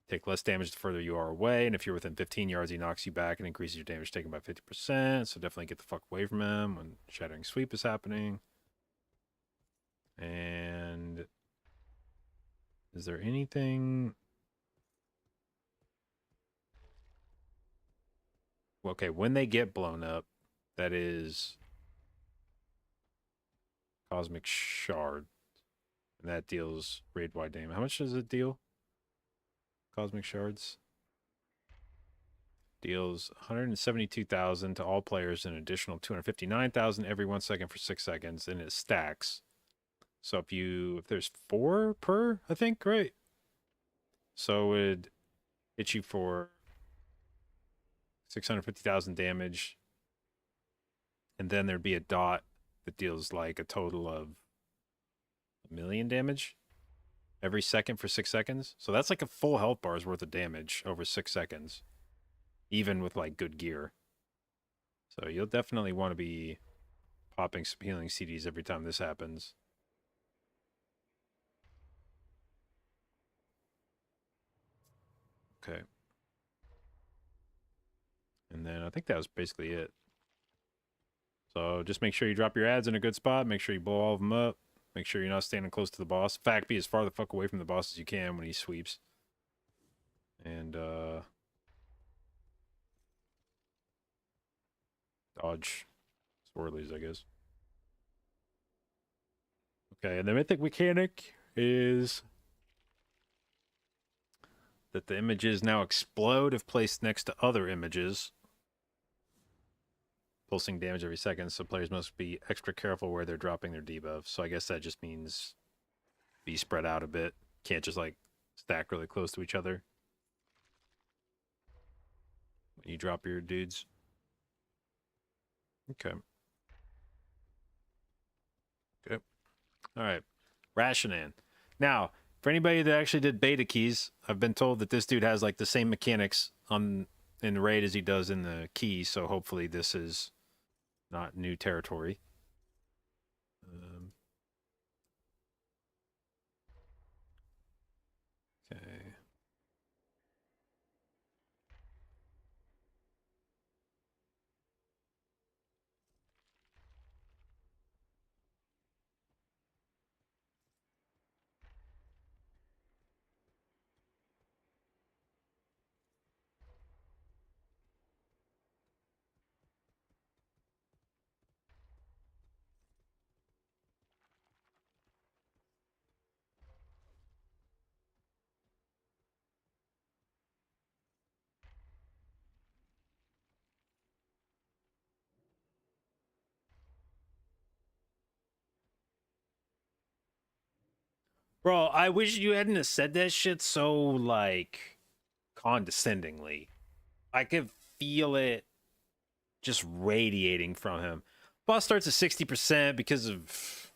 Take less damage the further you are away. And if you're within 15 yards, he knocks you back and increases your damage taken by 50%. So definitely get the fuck away from him when Shattering Sweep is happening. And is there anything... Okay, when they get blown up, that is Cosmic Shard. And that deals raid-wide damage. How much does it deal? Cosmic Shards? Deals 172,000 to all players and an additional 259,000 every 1 second for 6 seconds, and it stacks. So if there's 4 per, I think, right? So it would hit you for 650,000 damage, and then there'd be a dot that deals like a total of 1,000,000 damage every second for 6 seconds. So that's like a full health bar's worth of damage over 6 seconds, even with like good gear. So you'll definitely want to be popping some healing CDs every time this happens. Okay. And then I think that was basically it. So just make sure you drop your ads in a good spot. Make sure you blow all of them up. Make sure you're not standing close to the boss. In fact, be as far the fuck away from the boss as you can when he sweeps. And dodge swirlies, I guess. Okay, and the mythic mechanic is that the images now explode if placed next to other images, pulsing damage every second, so players must be extra careful where they're dropping their debuffs. So I guess that just means be spread out a bit. Can't just like stack really close to each other when you drop your dudes. Okay. Okay. All right. Rashinan. Now, for anybody that actually did beta keys, I've been told that this dude has like the same mechanics in the raid as he does in the key, so hopefully this is not new territory. Okay. Bro, I wish you hadn't have said that shit so, like, condescendingly. I could feel it just radiating from him. Boss starts at 60% because of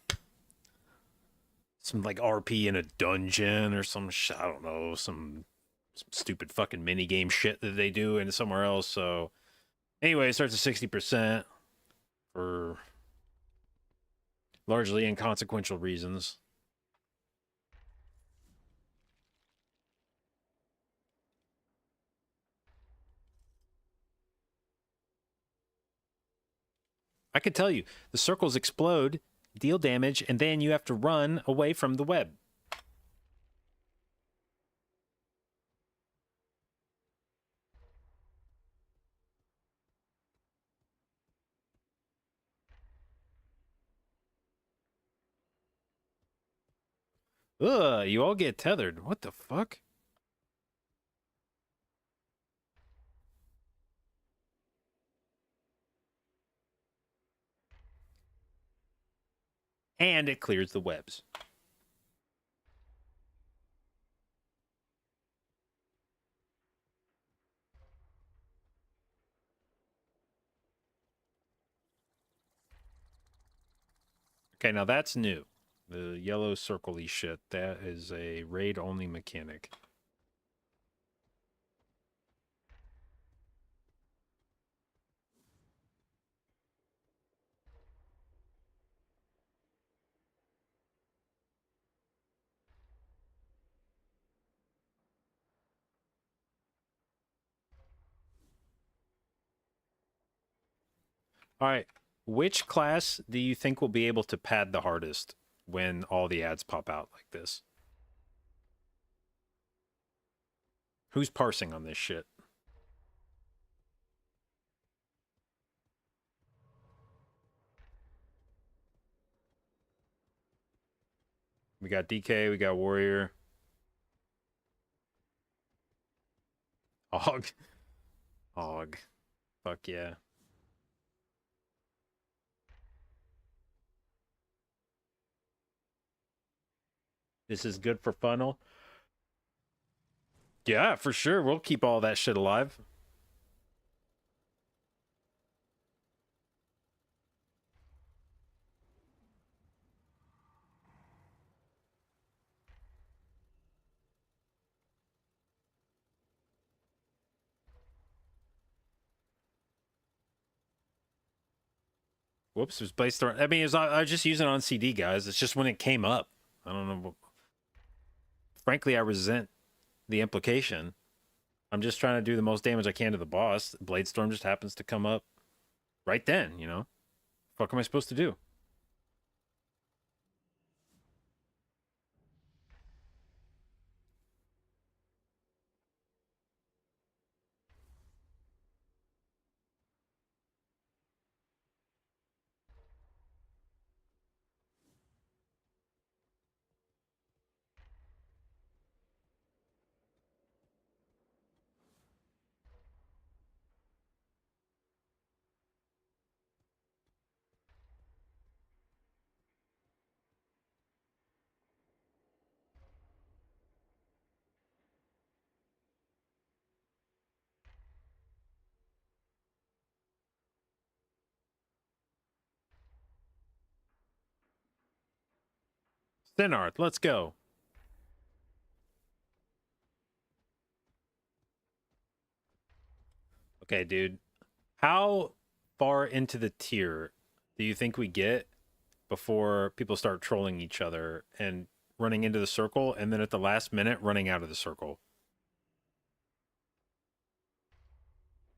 some, like, RP in a dungeon or some shit. I don't know, some stupid fucking minigame shit that they do in somewhere else. So, anyway, it starts at 60% for largely inconsequential reasons. I could tell you, the circles explode, deal damage, and then you have to run away from the web. Ugh, you all get tethered. What the fuck? And it clears the webs. Okay, now that's new. The yellow circle-y shit. That is a raid-only mechanic. All right. Which class do you think will be able to pad the hardest when all the ads pop out like this? Who's parsing on this shit? We got DK, we got Warrior. Og. Og. Fuck yeah. This is good for funnel. Yeah, for sure. We'll keep all that shit alive. Whoops, it was placed on. I mean, I was just using it on CD, guys. It's just when it came up. I don't know. Frankly, I resent the implication. I'm just trying to do the most damage I can to the boss. Bladestorm just happens to come up right then, you know? What am I supposed to do? Thinart, let's go. Okay, dude. How far into the tier do you think we get before people start trolling each other and running into the circle and then at the last minute running out of the circle?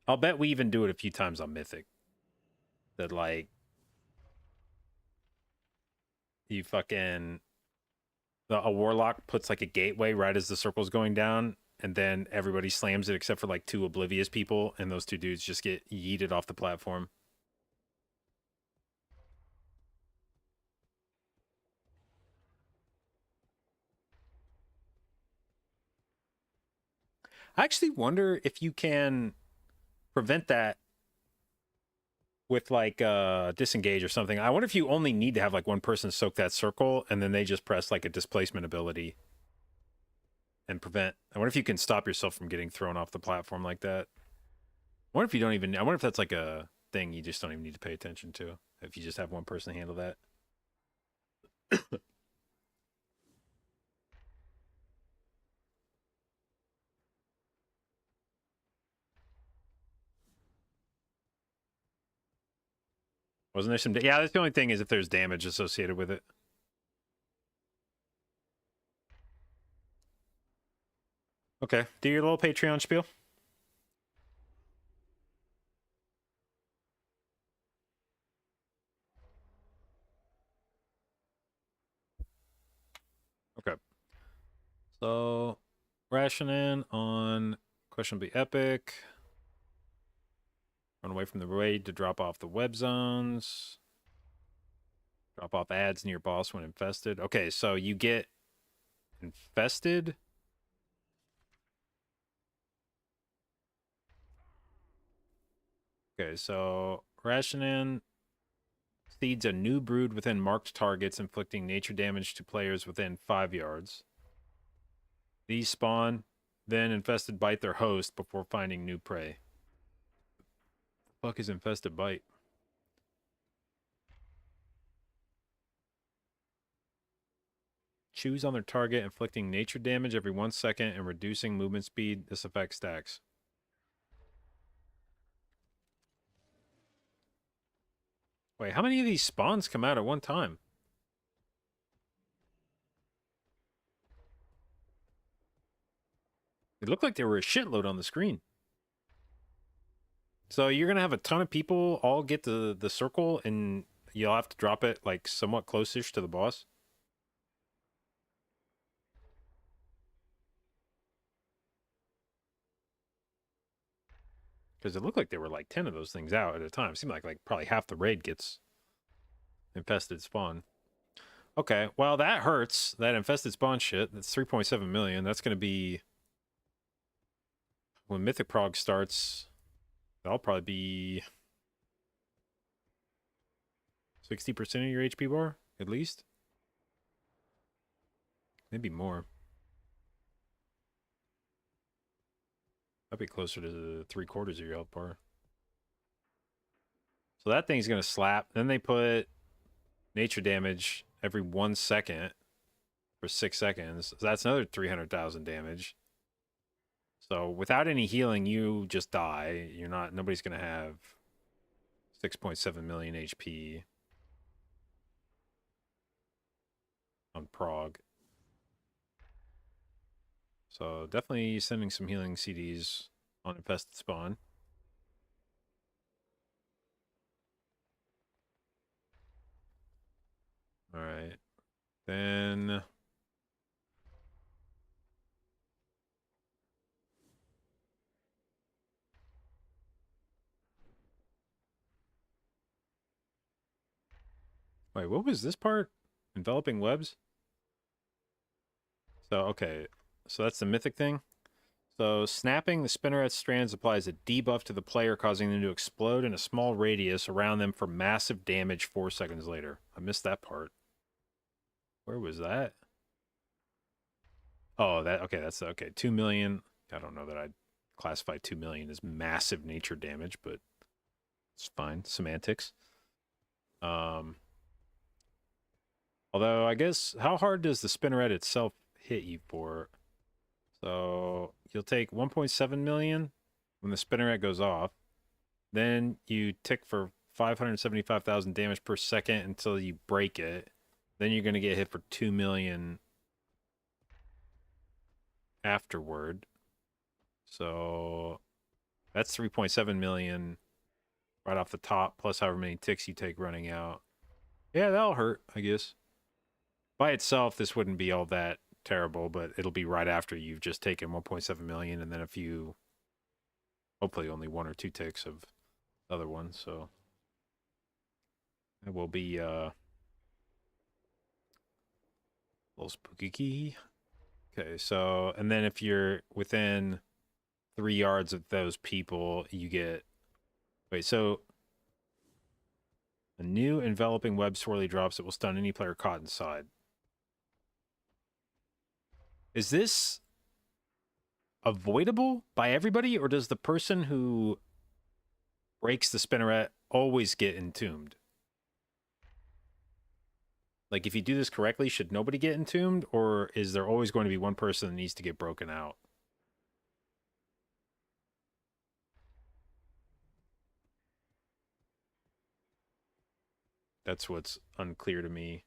I'll bet we even do it a few times on Mythic. That, like, you fucking... a warlock puts, like, a gateway right as the circle's going down, and then everybody slams it except for, like, 2 oblivious people, and those 2 dudes just get yeeted off the platform. I actually wonder if you can prevent that with like disengage or something. I wonder if you only need to have like one person soak that circle and then they just press like a displacement ability and prevent. I wonder if you can stop yourself from getting thrown off the platform like that. I wonder if you don't even, I wonder if that's like a thing you just don't even need to pay attention to if you just have one person handle that. Wasn't there some, yeah, that's the only thing is if there's damage associated with it. Okay, do your little Patreon spiel. Okay. So, rationing on questionably epic. Run away from the raid to drop off the web zones. Drop off ads near boss when infested. Okay, so you get infested. Okay, so rationing seeds a new brood within marked targets, inflicting nature damage to players within 5 yards. These spawn, then infested bite their host before finding new prey. The fuck is infested bite? Choose on their target, inflicting nature damage every 1 second and reducing movement speed. This effect stacks. Wait, how many of these spawns come out at one time? It looked like there were a shitload on the screen. So you're going to have a ton of people all get the circle, and you'll have to drop it, like, somewhat close-ish to the boss? Because it looked like there were, like, 10 of those things out at a time. It seemed like probably half the raid gets infested spawn. Okay, well, that hurts. That infested spawn shit. That's 3.7 million. That's going to be... When Mythic Prog starts, that'll probably be 60% of your HP bar, at least. Maybe more. That'd be closer to 3/4 of your health bar. So that thing's going to slap. Then they put nature damage every 1 second for 6 seconds. So that's another 300,000 damage. So without any healing, you just die. You're not... Nobody's going to have 6.7 million HP on Prog. So definitely sending some healing CDs on Infested Spawn. Alright. Then... Wait, what was this part? Enveloping webs? So, okay. So that's the mythic thing. So, snapping the spinneret strands applies a debuff to the player, causing them to explode in a small radius around them for massive damage 4 seconds later. I missed that part. Where was that? Oh, that... Okay, that's... Okay, 2 million. I don't know that I'd classify 2 million as massive nature damage, but it's fine. Semantics. Although, I guess, how hard does the spinneret itself hit you for? So, you'll take 1.7 million when the spinneret goes off. Then you tick for 575,000 damage per second until you break it. Then you're going to get hit for 2 million afterward. So, that's 3.7 million right off the top, plus however many ticks you take running out. Yeah, that'll hurt, I guess. By itself, this wouldn't be all that terrible, but it'll be right after you've just taken 1.7 million and then a few, hopefully only 1 or 2 ticks of other ones, so it will be a little spooky. Okay, so, and then if you're within 3 yards of those people, you get, wait, so a new enveloping web swirly drops that will stun any player caught inside. Is this avoidable by everybody, or does the person who breaks the spinneret always get entombed? Like, if you do this correctly, should nobody get entombed, or is there always going to be one person that needs to get broken out? That's what's unclear to me.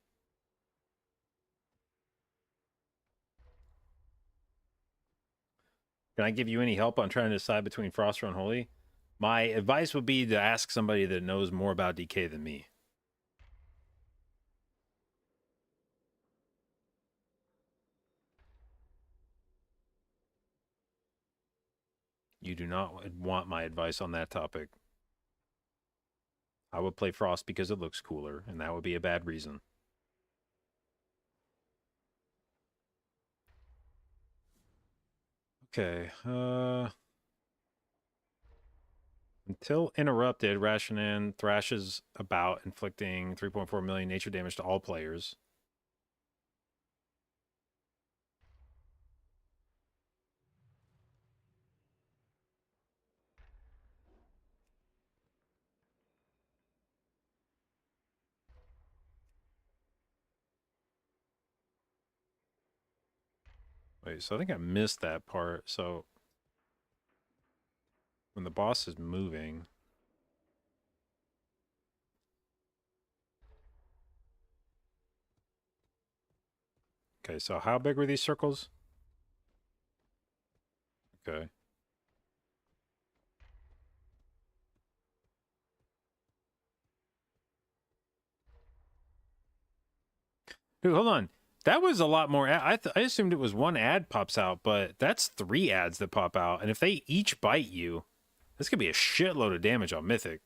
Can I give you any help on trying to decide between Frost or Unholy? My advice would be to ask somebody that knows more about DK than me. You do not want my advice on that topic. I would play Frost because it looks cooler, and that would be a bad reason. Okay, until interrupted, Rashanan thrashes about, inflicting 3.4 million nature damage to all players. Wait, so I think I missed that part. So when the boss is moving... Okay, so how big were these circles? Okay. Dude, hold on. That was a lot more. I assumed it was 1 ad pops out, but that's 3 ads that pop out. And if they each bite you, this could be a shitload of damage on Mythic.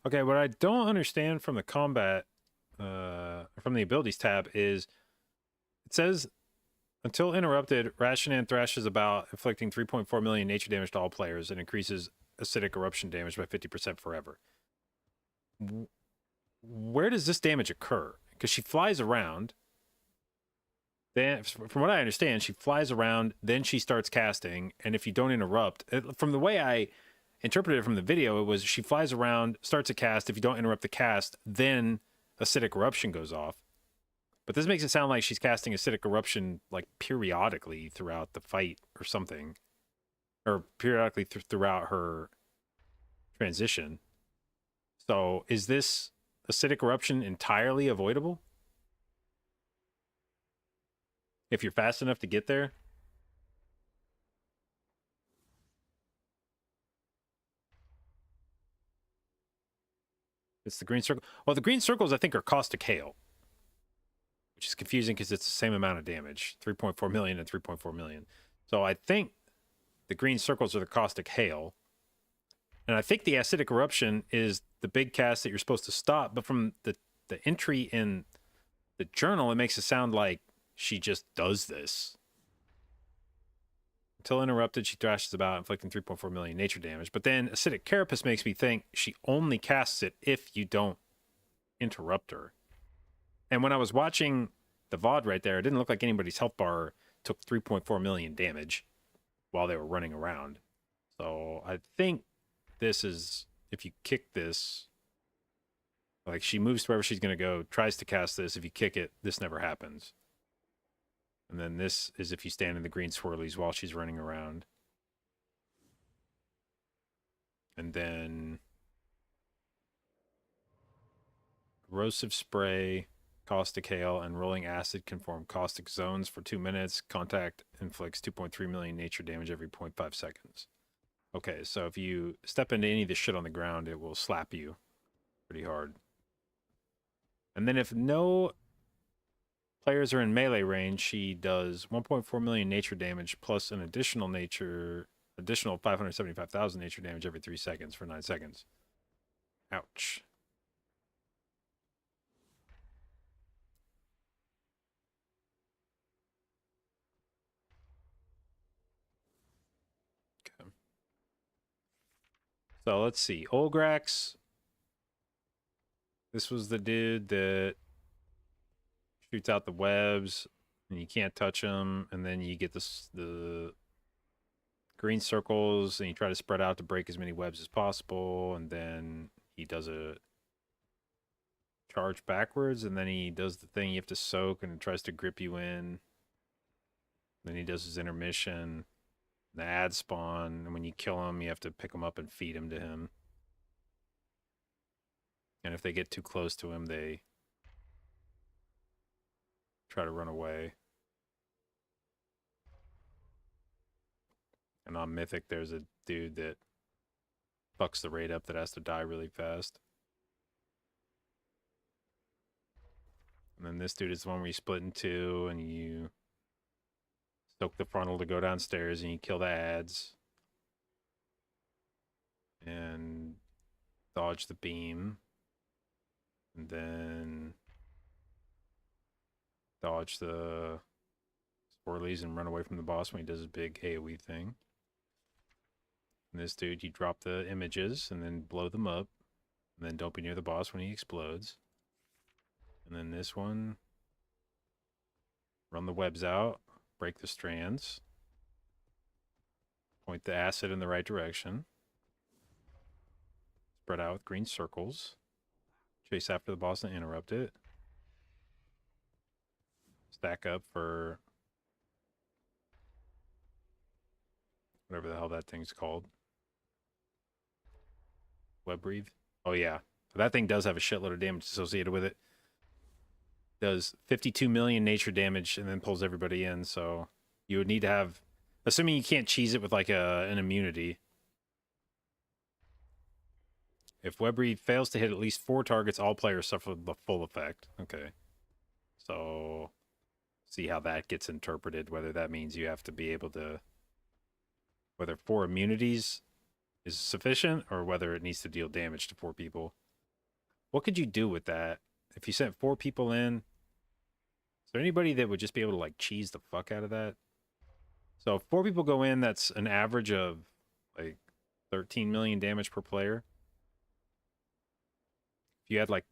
Okay, what I don't understand from the combat, from the abilities tab is it says until interrupted, Rashinan thrashes about, inflicting 3.4 million nature damage to all players and increases acidic eruption damage by 50% forever. Where does this damage occur? Because she flies around. Then, from what I understand, she flies around, then she starts casting, and if you don't interrupt, from the way I interpreted it from the video, it was she flies around, starts a cast, if you don't interrupt the cast, then acidic eruption goes off. But this makes it sound like she's casting acidic eruption like periodically throughout the fight or something, or periodically throughout her transition. So is this acidic eruption entirely avoidable if you're fast enough to get there? It's the green circle. Well, the green circles I think are caustic hail, which is confusing because it's the same amount of damage, 3.4 million and 3.4 million. So I think the green circles are the caustic hail. And I think the acidic eruption is the big cast that you're supposed to stop. But from the entry in the journal, it makes it sound like she just does this. Until interrupted, she thrashes about, inflicting 3.4 million nature damage. But then acidic carapace makes me think she only casts it if you don't interrupt her. And when I was watching the VOD right there, it didn't look like anybody's health bar took 3.4 million damage while they were running around. So I think this is, if you kick this, like she moves to wherever she's going to go, tries to cast this. If you kick it, this never happens. And then this is if you stand in the green swirlies while she's running around. And then erosive spray, caustic hail, and rolling acid can form caustic zones for 2 minutes. Contact inflicts 2.3 million nature damage every 0.5 seconds. Okay, so if you step into any of this shit on the ground, it will slap you pretty hard. And then if no players are in melee range, she does 1.4 million nature damage plus an additional 575,000 nature damage every 3 seconds for 9 seconds. Ouch. Okay. So let's see. Olgrax. This was the dude that shoots out the webs, and you can't touch them, and then you get the green circles, and you try to spread out to break as many webs as possible, and then he does a charge backwards, and then he does the thing you have to soak, and it tries to grip you in. Then he does his intermission, the ad spawn, and when you kill him, you have to pick him up and feed him to him. And if they get too close to him, they try to run away. And on Mythic, there's a dude that fucks the raid up that has to die really fast. And then this dude is the one where you split in two and you soak the frontal to go downstairs and you kill the ads. And dodge the beam. And then dodge the swirlies and run away from the boss when he does his big AoE thing. And this dude, you drop the images and then blow them up. And then don't be near the boss when he explodes. And then this one, run the webs out, break the strands, point the acid in the right direction, spread out with green circles, chase after the boss and interrupt it, stack up for whatever the hell that thing's called. Web breathe. Oh yeah, that thing does have a shitload of damage associated with it. Does 52 million nature damage and then pulls everybody in. So you would need to have, assuming you can't cheese it with like an immunity. If Web breathe fails to hit at least 4 targets, all players suffer the full effect. Okay, so see how that gets interpreted. Whether that means you have to be able to, whether 4 immunities is sufficient or whether it needs to deal damage to 4 people. what could you do with that? If you sent 4 people in, is there anybody that would just be able to like cheese the fuck out of that? So if 4 people go in, that's an average of like 13 million damage per player. If you had like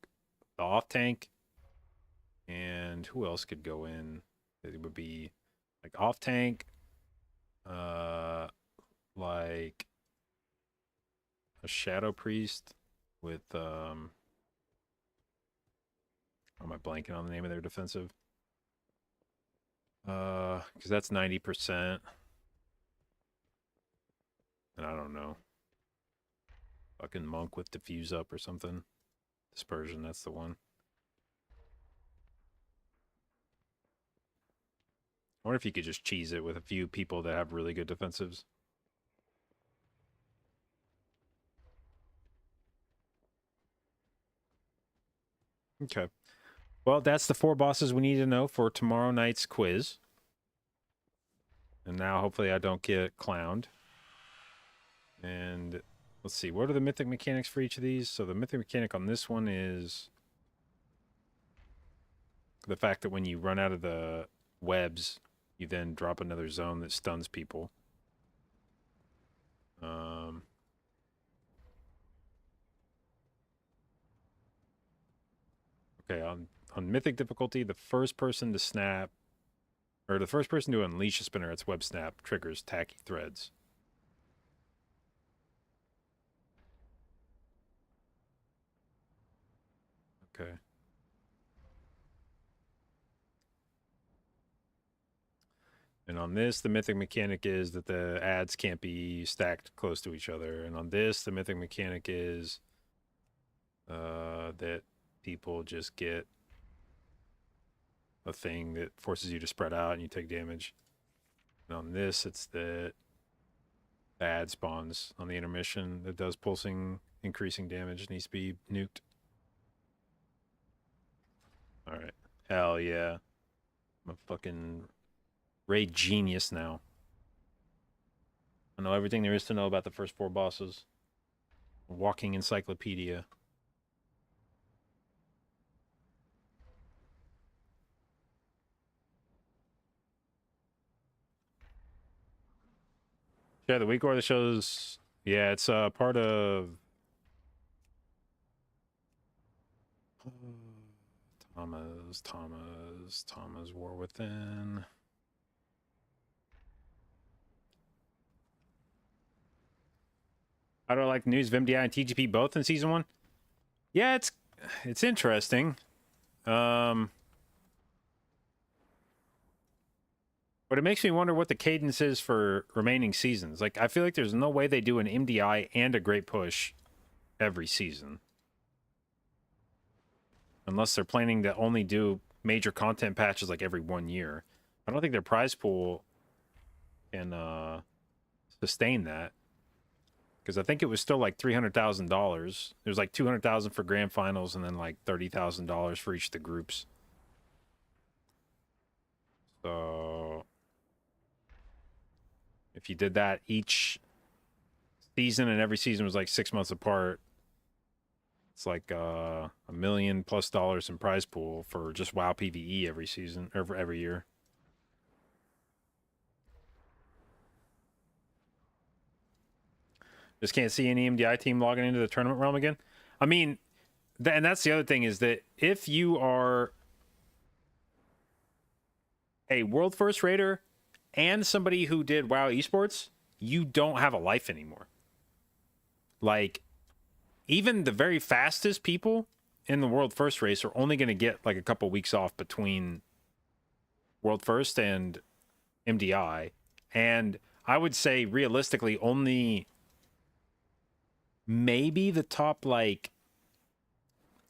the off tank, and who else could go in? It would be like off tank, like a shadow priest with am I blanking on the name of their defensive? Because that's 90%. And I don't know. Fucking monk with diffuse up or something. Dispersion, that's the one. I wonder if you could just cheese it with a few people that have really good defensives. Okay. Well, that's the 4 bosses we need to know for tomorrow night's quiz. And now hopefully I don't get clowned. And let's see, what are the mythic mechanics for each of these? So the mythic mechanic on this one is the fact that when you run out of the webs, you then drop another zone that stuns people. Okay, on mythic difficulty, the first person to snap, or the first person to unleash a spinneret's web snap triggers tacky threads. Okay. And on this, the mythic mechanic is that the ads can't be stacked close to each other. And on this, the mythic mechanic is that people just get a thing that forces you to spread out and you take damage. And on this, it's that the ad spawns on the intermission that does pulsing, increasing damage, needs to be nuked. Alright. Hell yeah. I'm a fucking raid genius now. I know everything there is to know about the first 4 bosses. A walking encyclopedia. Yeah, the week order shows. Yeah, it's part of Thomas War Within. How do I like news of MDI and TGP both in season 1? Yeah, it's interesting. But it makes me wonder what the cadence is for remaining seasons. Like, I feel like there's no way they do an MDI and a Great Push every season. Unless they're planning to only do major content patches like every 1 year. I don't think their prize pool can sustain that. Because I think it was still like $300,000. There's like $200,000 for grand finals and then like $30,000 for each of the groups. So if you did that each season and every season was like 6 months apart, it's like $1 million+ in prize pool for just WoW PvE every season or every year. Just can't see any MDI team logging into the tournament realm again. I mean, and that's the other thing is that if you are a world first raider and somebody who did WoW esports, you don't have a life anymore. Like, even the very fastest people in the world first race are only going to get like a couple weeks off between world first and MDI. And I would say realistically only maybe the top, like,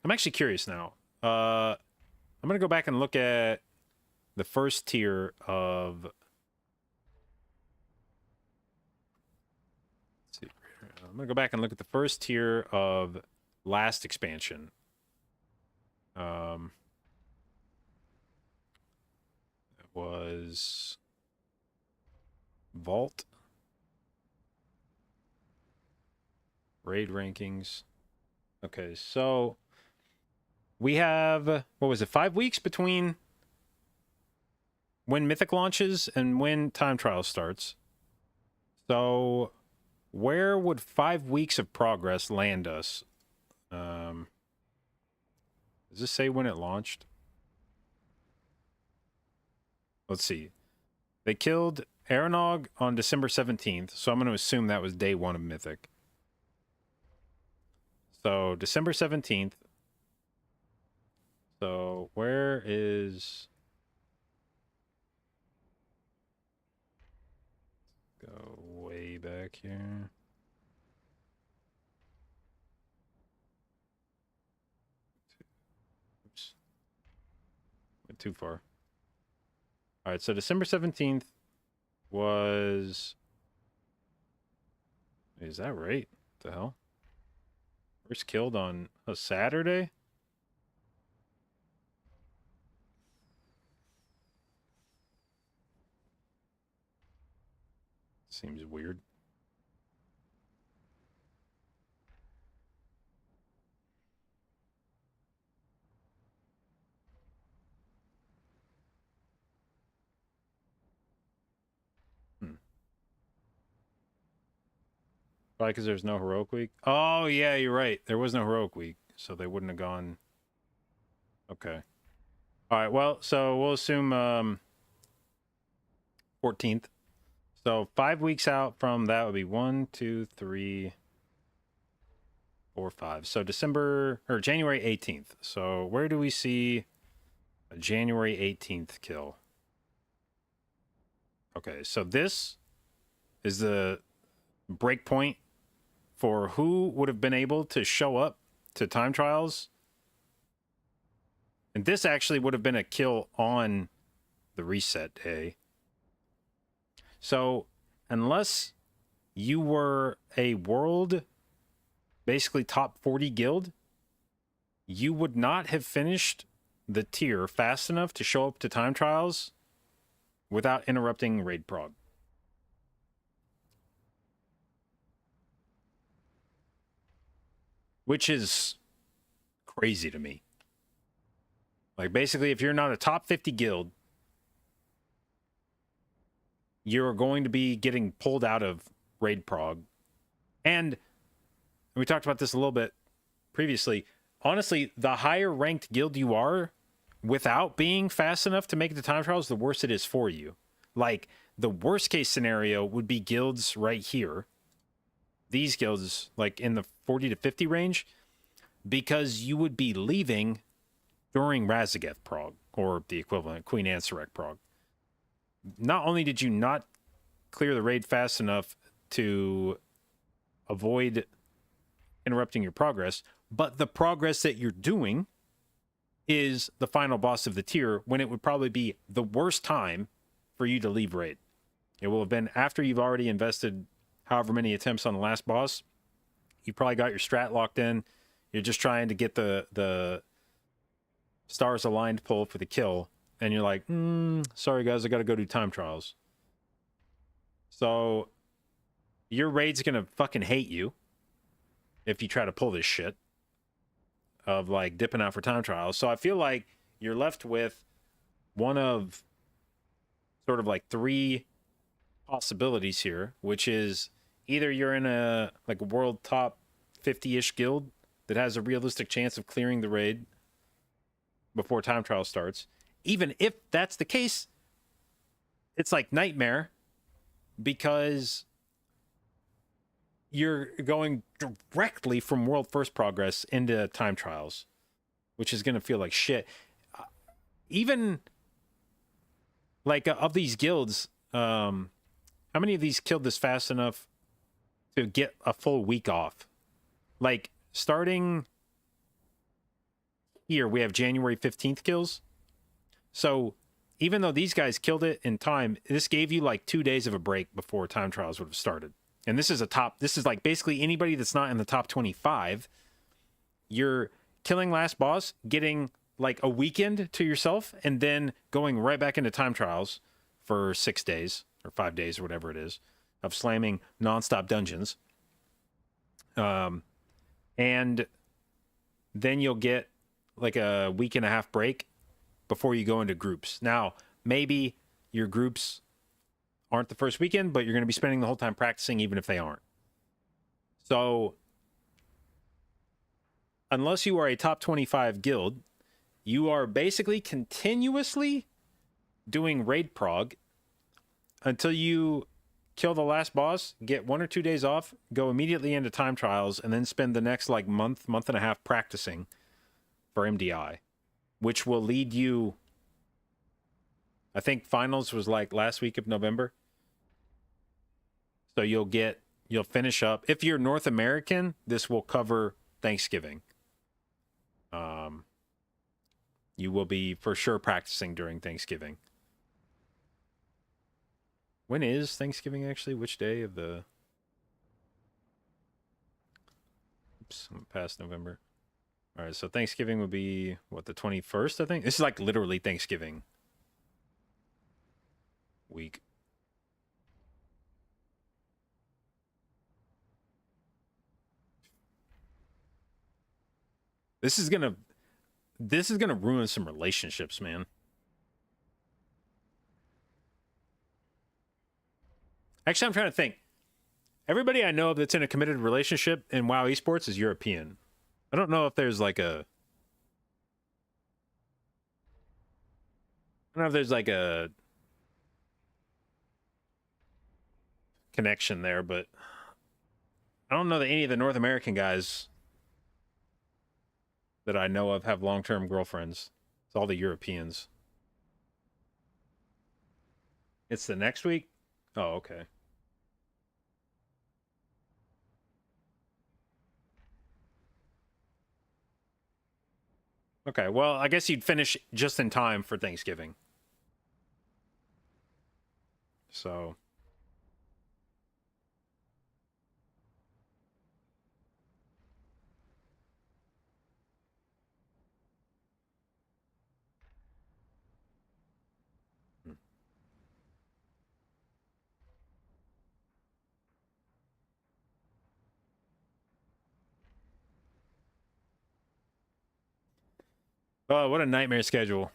I'm actually curious now. I'm going to go back and look at the first tier of, let's see, I'm going to go back and look at the first tier of last expansion. It was Vault. Raid rankings. Okay, so we have, what was it, 5 weeks between when Mythic launches and when Time Trial starts. So where would 5 weeks of progress land us? Does this say when it launched? Let's see. They killed Aranog on December 17th, so I'm going to assume that was day 1 of Mythic. So December 17th. So where is... Go way back here. Oops. Went too far. All right, so December 17th was... Is that right? What the hell? First killed on a Saturday? Seems weird. Probably because there's no heroic week. Oh, yeah, you're right. There was no heroic week, so they wouldn't have gone. Okay. All right, well, so we'll assume 14th. So 5 weeks out from that would be 1, 2, 3, 4, 5. So December or January 18th. So where do we see a January 18th kill? Okay, so this is the break point for who would have been able to show up to time trials. And this actually would have been a kill on the reset day. So unless you were a world, basically top 40 guild, you would not have finished the tier fast enough to show up to time trials without interrupting raid prog. Which is crazy to me. Like, basically, if you're not a top 50 guild, you're going to be getting pulled out of raid prog. And we talked about this a little bit previously. Honestly, the higher ranked guild you are, without being fast enough to make it to time trials, the worse it is for you. Like, the worst case scenario would be guilds right here. These guilds, like in the 40 to 50 range, because you would be leaving during Razageth prog, or the equivalent, Queen Ansarek prog. Not only did you not clear the raid fast enough to avoid interrupting your progress, but the progress that you're doing is the final boss of the tier, when it would probably be the worst time for you to leave raid. It will have been after you've already invested however many attempts on the last boss. You probably got your strat locked in. You're just trying to get the stars aligned pull for the kill. And you're like, sorry guys, I got to go do time trials. So your raid's going to fucking hate you if you try to pull this shit of like dipping out for time trials. So I feel like you're left with one of sort of like 3 possibilities here, which is either you're in a like a world top 50-ish guild that has a realistic chance of clearing the raid before time trial starts. Even if that's the case, it's like nightmare, because you're going directly from world first progress into time trials, which is going to feel like shit. Even like of these guilds, how many of these killed this fast enough to get a full week off? Like, starting here, we have January 15th kills. So even though these guys killed it in time, this gave you like 2 days of a break before time trials would have started. And this is this is like basically anybody that's not in the top 25. You're killing last boss, getting like a weekend to yourself, and then going right back into time trials for 6 days or 5 days or whatever it is of slamming nonstop dungeons. And then you'll get like a week and a half break before you go into groups. Now, maybe your groups aren't the first weekend, but you're going to be spending the whole time practicing even if they aren't. So, unless you are a top 25 guild, you are basically continuously doing raid prog until you kill the last boss, get 1 or 2 days off, go immediately into time trials, and then spend the next like month and a half practicing for MDI, which will lead you. I think finals was like last week of November. So you'll finish up. If you're North American, this will cover Thanksgiving. You will be for sure practicing during Thanksgiving. When is Thanksgiving actually? Which day of the... Oops, I'm past November. All right, so Thanksgiving would be, what, the 21st, I think? This is like literally Thanksgiving week. This is gonna ruin some relationships, man. Actually, I'm trying to think. Everybody I know that's in a committed relationship in WoW esports is European. I don't know if there's like a... I don't know if there's like a connection there, but I don't know that any of the North American guys that I know of have long-term girlfriends. It's all the Europeans. It's the next week? Oh, okay. Okay, well, I guess you'd finish just in time for Thanksgiving. So... Oh, what a nightmare schedule.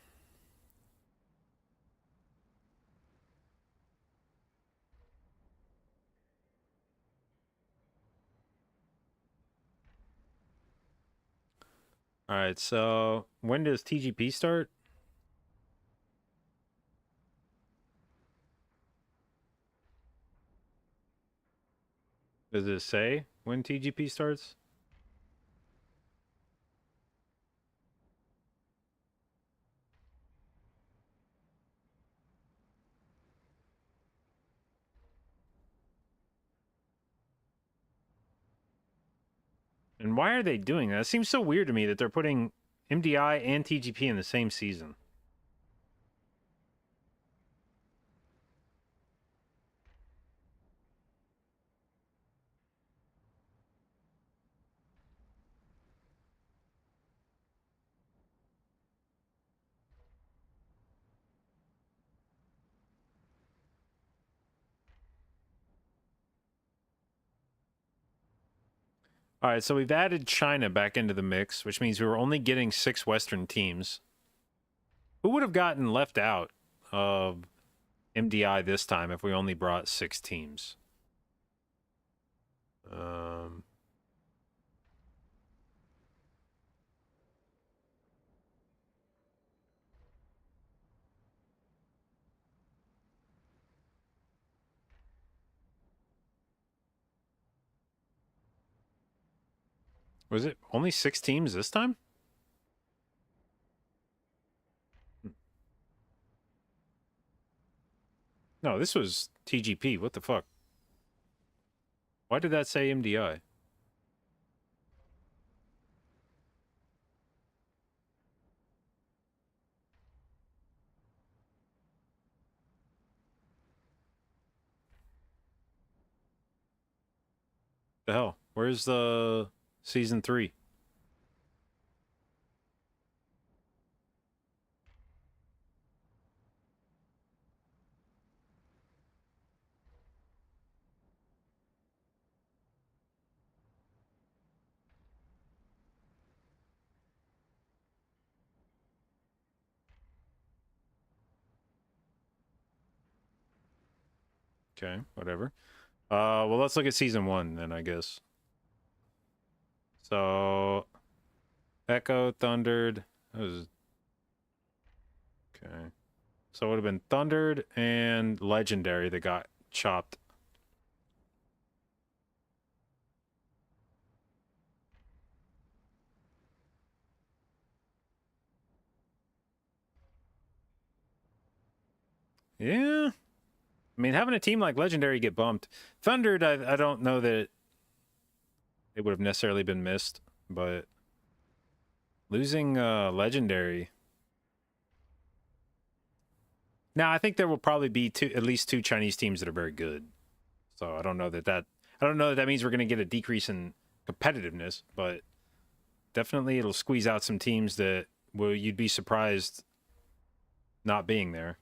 All right, so when does TGP start? Does it say when TGP starts? And why are they doing that? It seems so weird to me that they're putting MDI and TGP in the same season. All right, so we've added China back into the mix, which means we were only getting 6 Western teams. Who would have gotten left out of MDI this time if we only brought 6 teams? Was it only 6 teams this time? No, this was TGP. What the fuck? Why did that say MDI? The hell? Where's the season 3? Okay, whatever. Well, let's look at season 1 then, I guess. So, Echo, Thundered. That was... Okay. So it would have been Thundered and Legendary that got chopped. Yeah. I mean, having a team like Legendary get bumped. Thundered, I don't know that it would have necessarily been missed, but losing Legendary. Now, I think there will probably be at least two Chinese teams that are very good. So I don't know that means we're going to get a decrease in competitiveness, but definitely it'll squeeze out some teams that you'd be surprised not being there.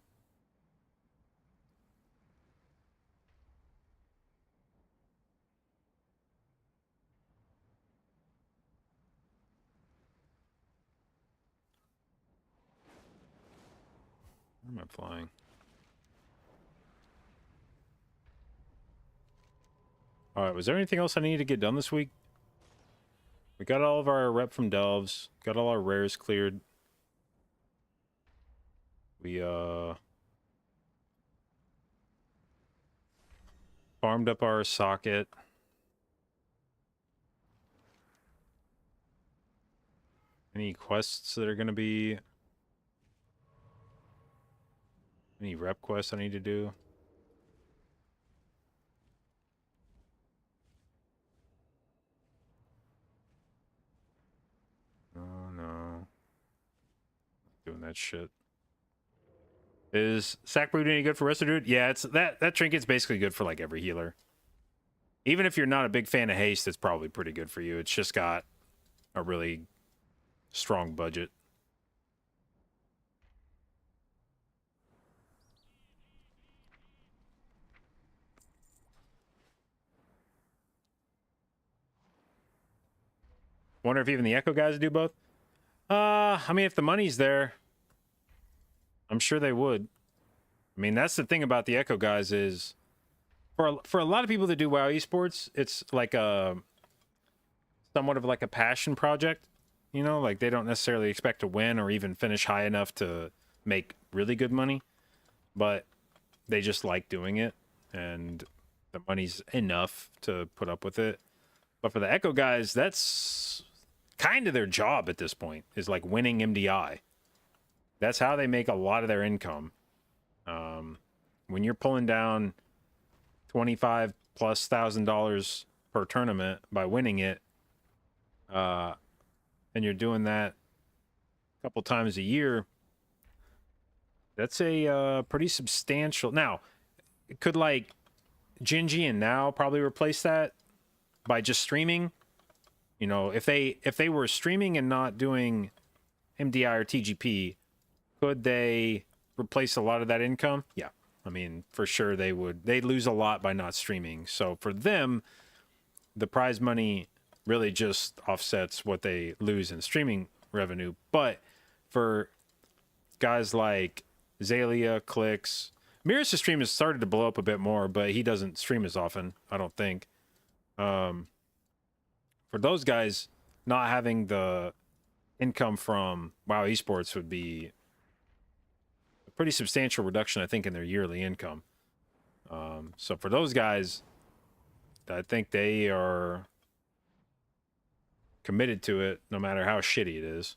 Where am I flying? All right, was there anything else I needed to get done this week? We got all of our rep from Delves, got all our rares cleared. We farmed up our socket. Any quests that are going to be... Any rep quests I need to do? Oh, no. Doing that shit. Is Sackbrood any good for Residue? Yeah, it's that trinket's basically good for like every healer. Even if you're not a big fan of haste, it's probably pretty good for you. It's just got a really strong budget. Wonder if even the Echo guys do both. I mean, if the money's there, I'm sure they would. I mean, that's the thing about the Echo guys is, for a lot of people that do WoW esports, it's like somewhat of like a passion project. You know, like they don't necessarily expect to win or even finish high enough to make really good money, but they just like doing it, and the money's enough to put up with it. But for the Echo guys, that's kind of their job at this point, is like winning MDI. That's how they make a lot of their income. When you're pulling down $25,000+ per tournament by winning it, and you're doing that a couple times a year, that's a pretty substantial. Now, could like Gingy and Now probably replace that by just streaming? You know, if they were streaming and not doing MDI or TGP, could they replace a lot of that income? Yeah. I mean, for sure they would. They'd lose a lot by not streaming. So for them, the prize money really just offsets what they lose in streaming revenue. But for guys like Zalia, Clicks, Mirror's stream has started to blow up a bit more, but he doesn't stream as often, I don't think. For those guys, not having the income from WoW Esports would be a pretty substantial reduction, I think, in their yearly income. So for those guys, I think they are committed to it no matter how shitty it is.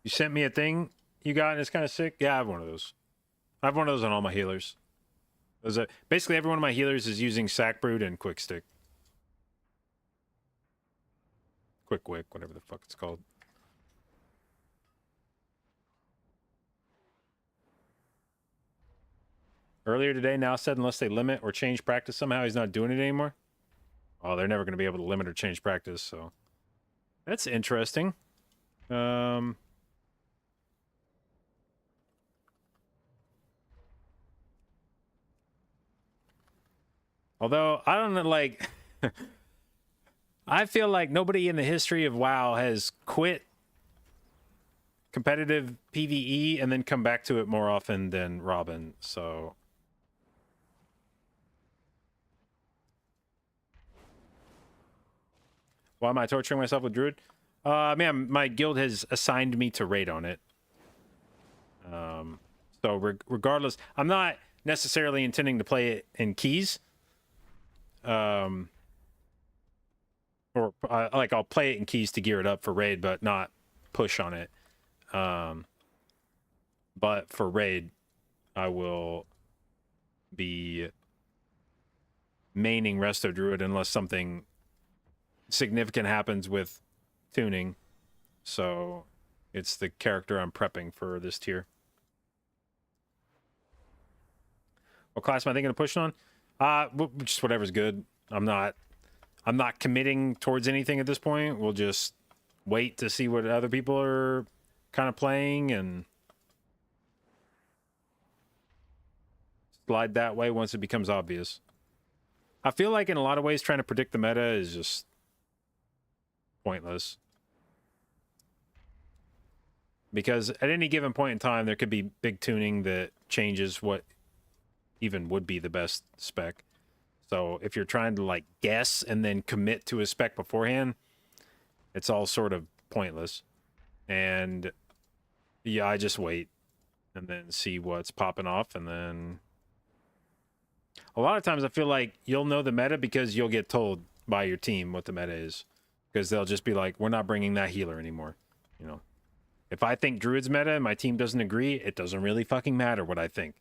You sent me a thing you got, and it's kind of sick. Yeah, I have one of those. I have one of those on all my healers. Basically, every one of my healers is using Sackbrood and Quick Stick. Quick Wick, whatever the fuck it's called. Earlier today, Now said unless they limit or change practice somehow, he's not doing it anymore. Oh, they're never going to be able to limit or change practice, so... That's interesting. Um, although I don't know, like, I feel like nobody in the history of WoW has quit competitive PvE and then come back to it more often than Robin. So why am I torturing myself with Druid? Man, my guild has assigned me to raid on it. So regardless, I'm not necessarily intending to play it in keys. Or like I'll play it in keys to gear it up for raid, but not push on it. But for raid, I will be maining Resto Druid unless something significant happens with tuning. So it's the character I'm prepping for this tier. What class am I thinking of pushing on? Just whatever's good. I'm not committing towards anything at this point. We'll just wait to see what other people are kind of playing and slide that way once it becomes obvious. I feel like in a lot of ways trying to predict the meta is just pointless. Because at any given point in time, there could be big tuning that changes what even would be the best spec. So if you're trying to like guess and then commit to a spec beforehand, it's all sort of pointless. And yeah, I just wait and then see what's popping off. And then a lot of times I feel like you'll know the meta because you'll get told by your team what the meta is. Because they'll just be like, we're not bringing that healer anymore. You know, if I think Druid's meta and my team doesn't agree, it doesn't really fucking matter what I think.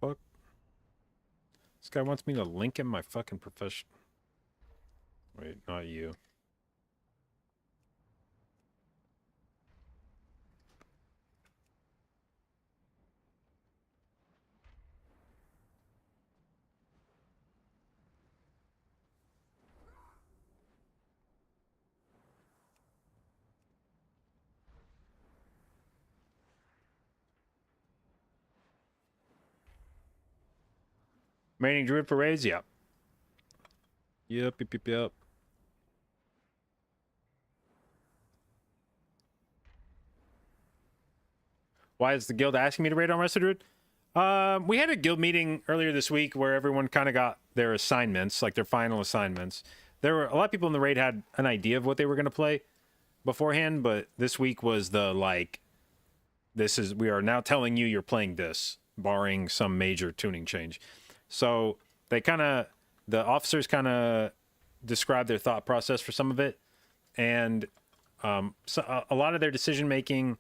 Fuck. This guy wants me to link in my fucking profession. Wait, not you. Maining Druid for raids? Yep. Yep. Why is the guild asking me to raid on Resto Druid? We had a guild meeting earlier this week where everyone kind of got their assignments, like their final assignments. There were a lot of people in the raid had an idea of what they were going to play beforehand, but this week was the like, we are now telling you you're playing this, barring some major tuning change. So the officers kind of described their thought process for some of it, and so a lot of their decision making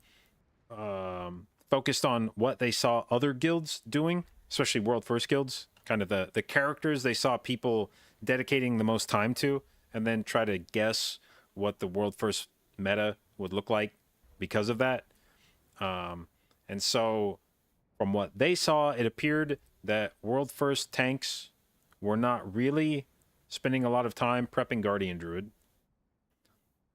focused on what they saw other guilds doing, especially world first guilds, kind of the characters they saw people dedicating the most time to, and then try to guess what the world first meta would look like because of that. And so from what they saw, it appeared that world first tanks were not really spending a lot of time prepping Guardian Druid,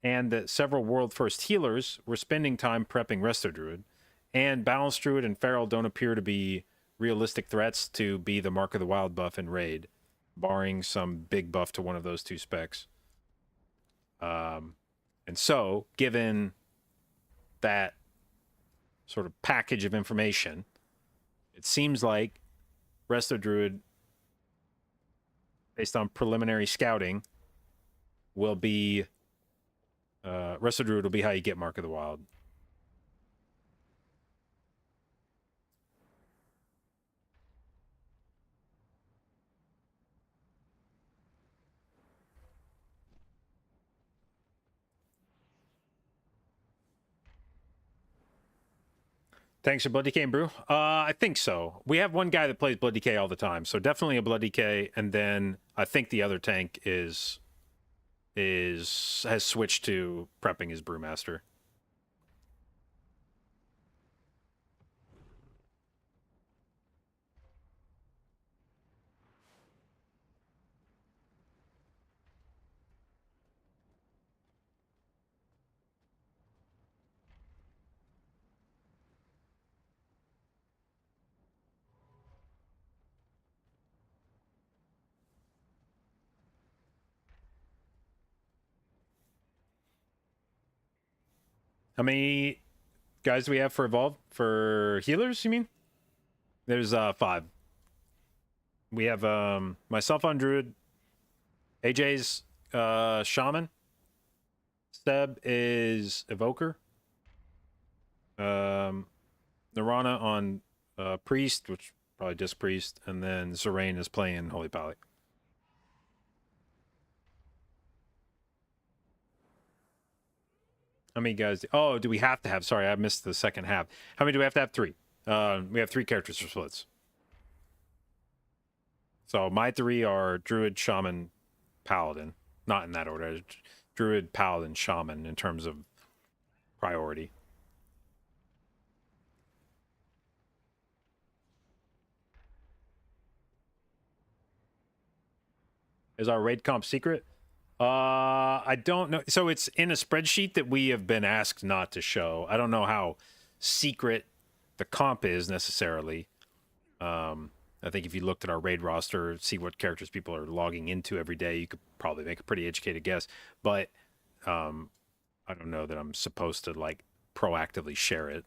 and that several world first healers were spending time prepping Resto Druid, and Balanced Druid and Feral don't appear to be realistic threats to be the Mark of the Wild buff in Raid, barring some big buff to one of those two specs. And so, given that sort of package of information, it seems like Resto Druid, based on preliminary scouting, will be Resto Druid will be how you get Mark of the Wild. Thanks for Blood DK and Brew. I think so. We have one guy that plays Blood DK all the time, so definitely a Blood DK, and then I think the other tank has switched to prepping his Brewmaster. How many guys do we have for Evolve? For healers, you mean? There's 5. We have myself on Druid, AJ's Shaman, Seb is Evoker, Nirana on Priest, which probably just Priest, and then Zerain is playing Holy Pally. How many guys? Oh, do we have to have? Sorry, I missed the second half. How many do we have to have? 3. We have 3 characters for splits. So my 3 are Druid, Shaman, Paladin. Not in that order. Druid, Paladin, Shaman in terms of priority. Is our raid comp secret? I don't know. So it's in a spreadsheet that we have been asked not to show. I don't know how secret the comp is necessarily. I think if you looked at our raid roster, see what characters people are logging into every day, you could probably make a pretty educated guess. But I don't know that I'm supposed to like proactively share it.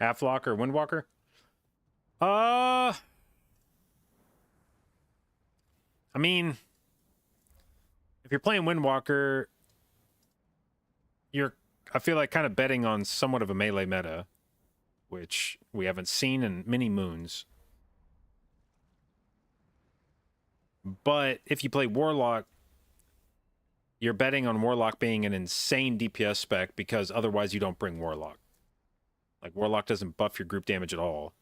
Halflock or Windwalker? I mean, if you're playing Windwalker, I feel like kind of betting on somewhat of a melee meta, which we haven't seen in many moons. But if you play Warlock, you're betting on Warlock being an insane DPS spec because otherwise you don't bring Warlock. Like, Warlock doesn't buff your group damage at all.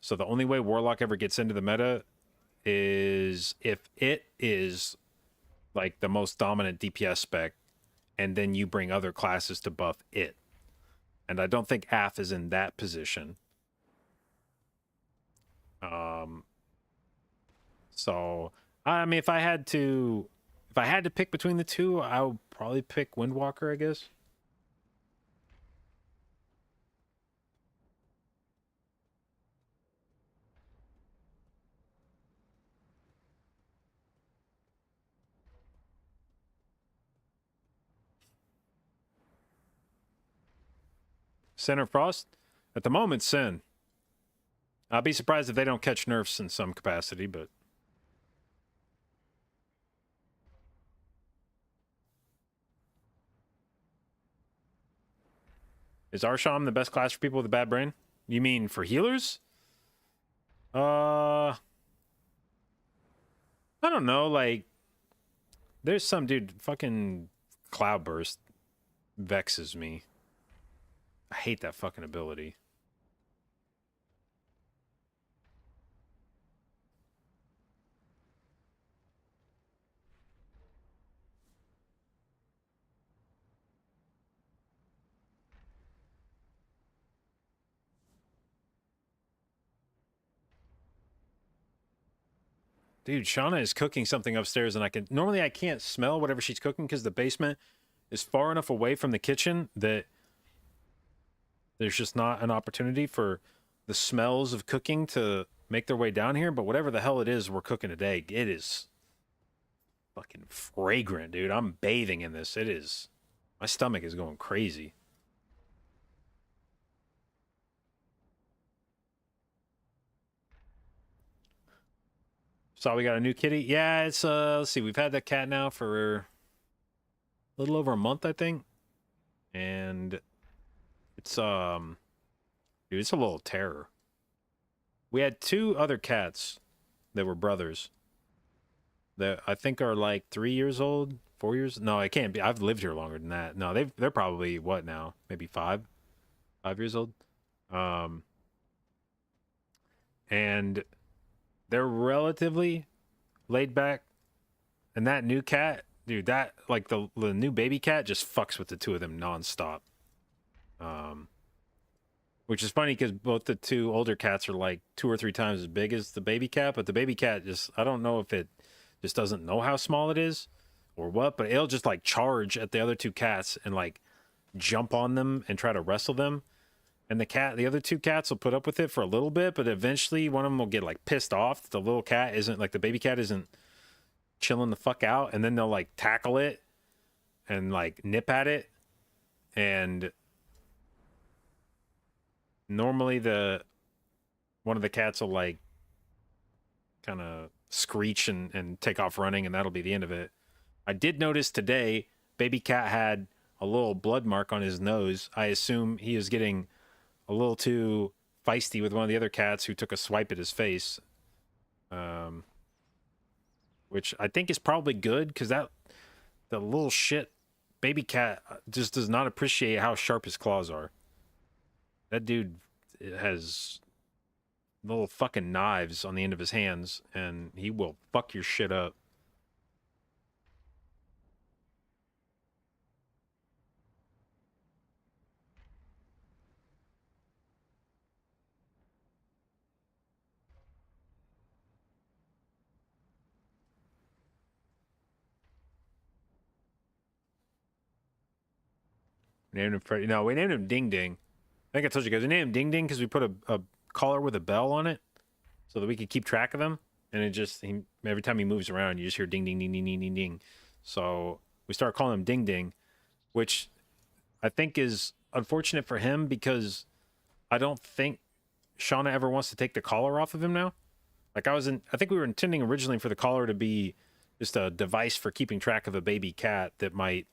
So the only way Warlock ever gets into the meta is if it is like the most dominant DPS spec, and then you bring other classes to buff it. And I don't think AF is in that position. So I mean, if I had to pick between the two, I would probably pick Windwalker, I guess. Sin or Frost? At the moment, Sin. I'll be surprised if they don't catch nerfs in some capacity, but... Is Arsham the best class for people with a bad brain? You mean for healers? I don't know, like... There's some dude, fucking Cloudburst vexes me. I hate that fucking ability. Dude, Shauna is cooking something upstairs, and I can't smell whatever she's cooking because the basement is far enough away from the kitchen that there's just not an opportunity for the smells of cooking to make their way down here. But whatever the hell it is we're cooking today, it is fucking fragrant, dude. I'm bathing in this. It is. My stomach is going crazy. Saw we got a new kitty. Yeah, it's let's see, we've had that cat now for a little over a month, I think. And it's dude, it's a little terror. We had 2 other cats They were brothers. They, I think, are like 3 years old, 4 years. No, I can't be. I've lived here longer than that. No, they're probably what now? Maybe 5 years old. And they're relatively laid back. And that new cat, dude, that like the new baby cat just fucks with the two of them nonstop. Which is funny because both the two older cats are like 2 or 3 times as big as the baby cat, but the baby cat just, I don't know if it just doesn't know how small it is or what, but it'll just like charge at the other 2 cats and like jump on them and try to wrestle them. And the other 2 cats will put up with it for a little bit, but eventually one of them will get like pissed off that the little cat isn't, like the baby cat isn't chilling the fuck out, and then they'll like tackle it and like nip at it. And normally one of the cats will like kind of screech and take off running, and that'll be the end of it. I did notice today baby cat had a little blood mark on his nose. I assume he is getting a little too feisty with one of the other cats who took a swipe at his face, which I think is probably good, because the little shit baby cat just does not appreciate how sharp his claws are. That dude has little fucking knives on the end of his hands, and he will fuck your shit up. We named him Freddy. No, we named him Ding Ding. I think I told you guys. We named him Ding Ding because we put a collar with a bell on it so that we could keep track of him. And it just, every time he moves around, you just hear ding, ding, ding, ding, ding, ding, ding. So we started calling him Ding Ding, which I think is unfortunate for him, because I don't think Shauna ever wants to take the collar off of him now. Like I think we were intending originally for the collar to be just a device for keeping track of a baby cat that might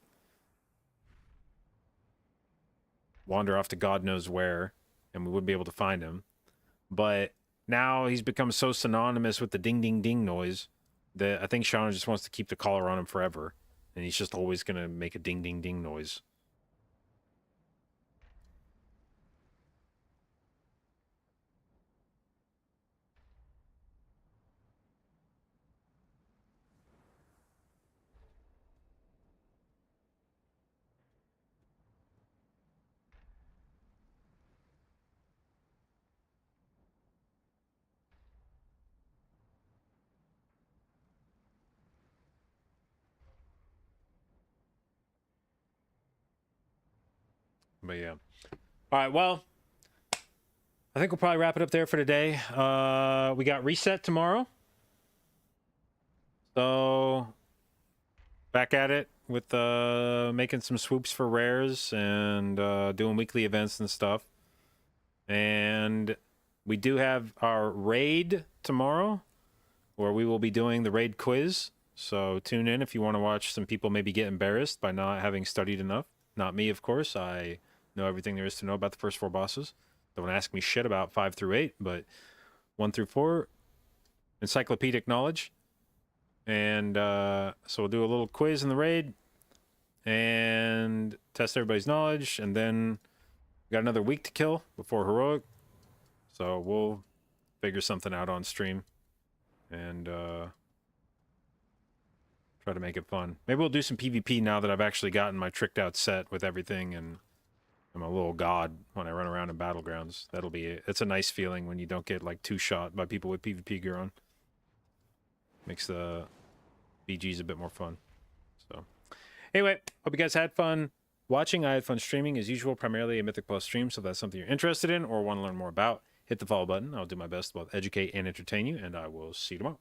wander off to God knows where, and we wouldn't be able to find him. But now he's become so synonymous with the ding, ding, ding noise that I think Shauna just wants to keep the collar on him forever. And he's just always going to make a ding, ding, ding noise. But yeah. All right, well, I think we'll probably wrap it up there for today. We got reset tomorrow. So back at it with making some swoops for rares and doing weekly events and stuff. And we do have our raid tomorrow, where we will be doing the raid quiz. So tune in if you want to watch some people maybe get embarrassed by not having studied enough. Not me, of course. I know everything there is to know about the first 4 bosses. Don't ask me shit about 5 through 8, but 1 through 4, encyclopedic knowledge. And so we'll do a little quiz in the raid and test everybody's knowledge. And then we got another week to kill before heroic. So we'll figure something out on stream and try to make it fun. Maybe we'll do some PvP now that I've actually gotten my tricked out set with everything, and I'm a little god when I run around in Battlegrounds. It's a nice feeling when you don't get like 2-shot by people with PvP gear on. Makes the BGs a bit more fun. So anyway, hope you guys had fun watching. I had fun streaming as usual, primarily a Mythic Plus stream. So if that's something you're interested in or want to learn more about, hit the follow button. I'll do my best to both educate and entertain you, and I will see you tomorrow.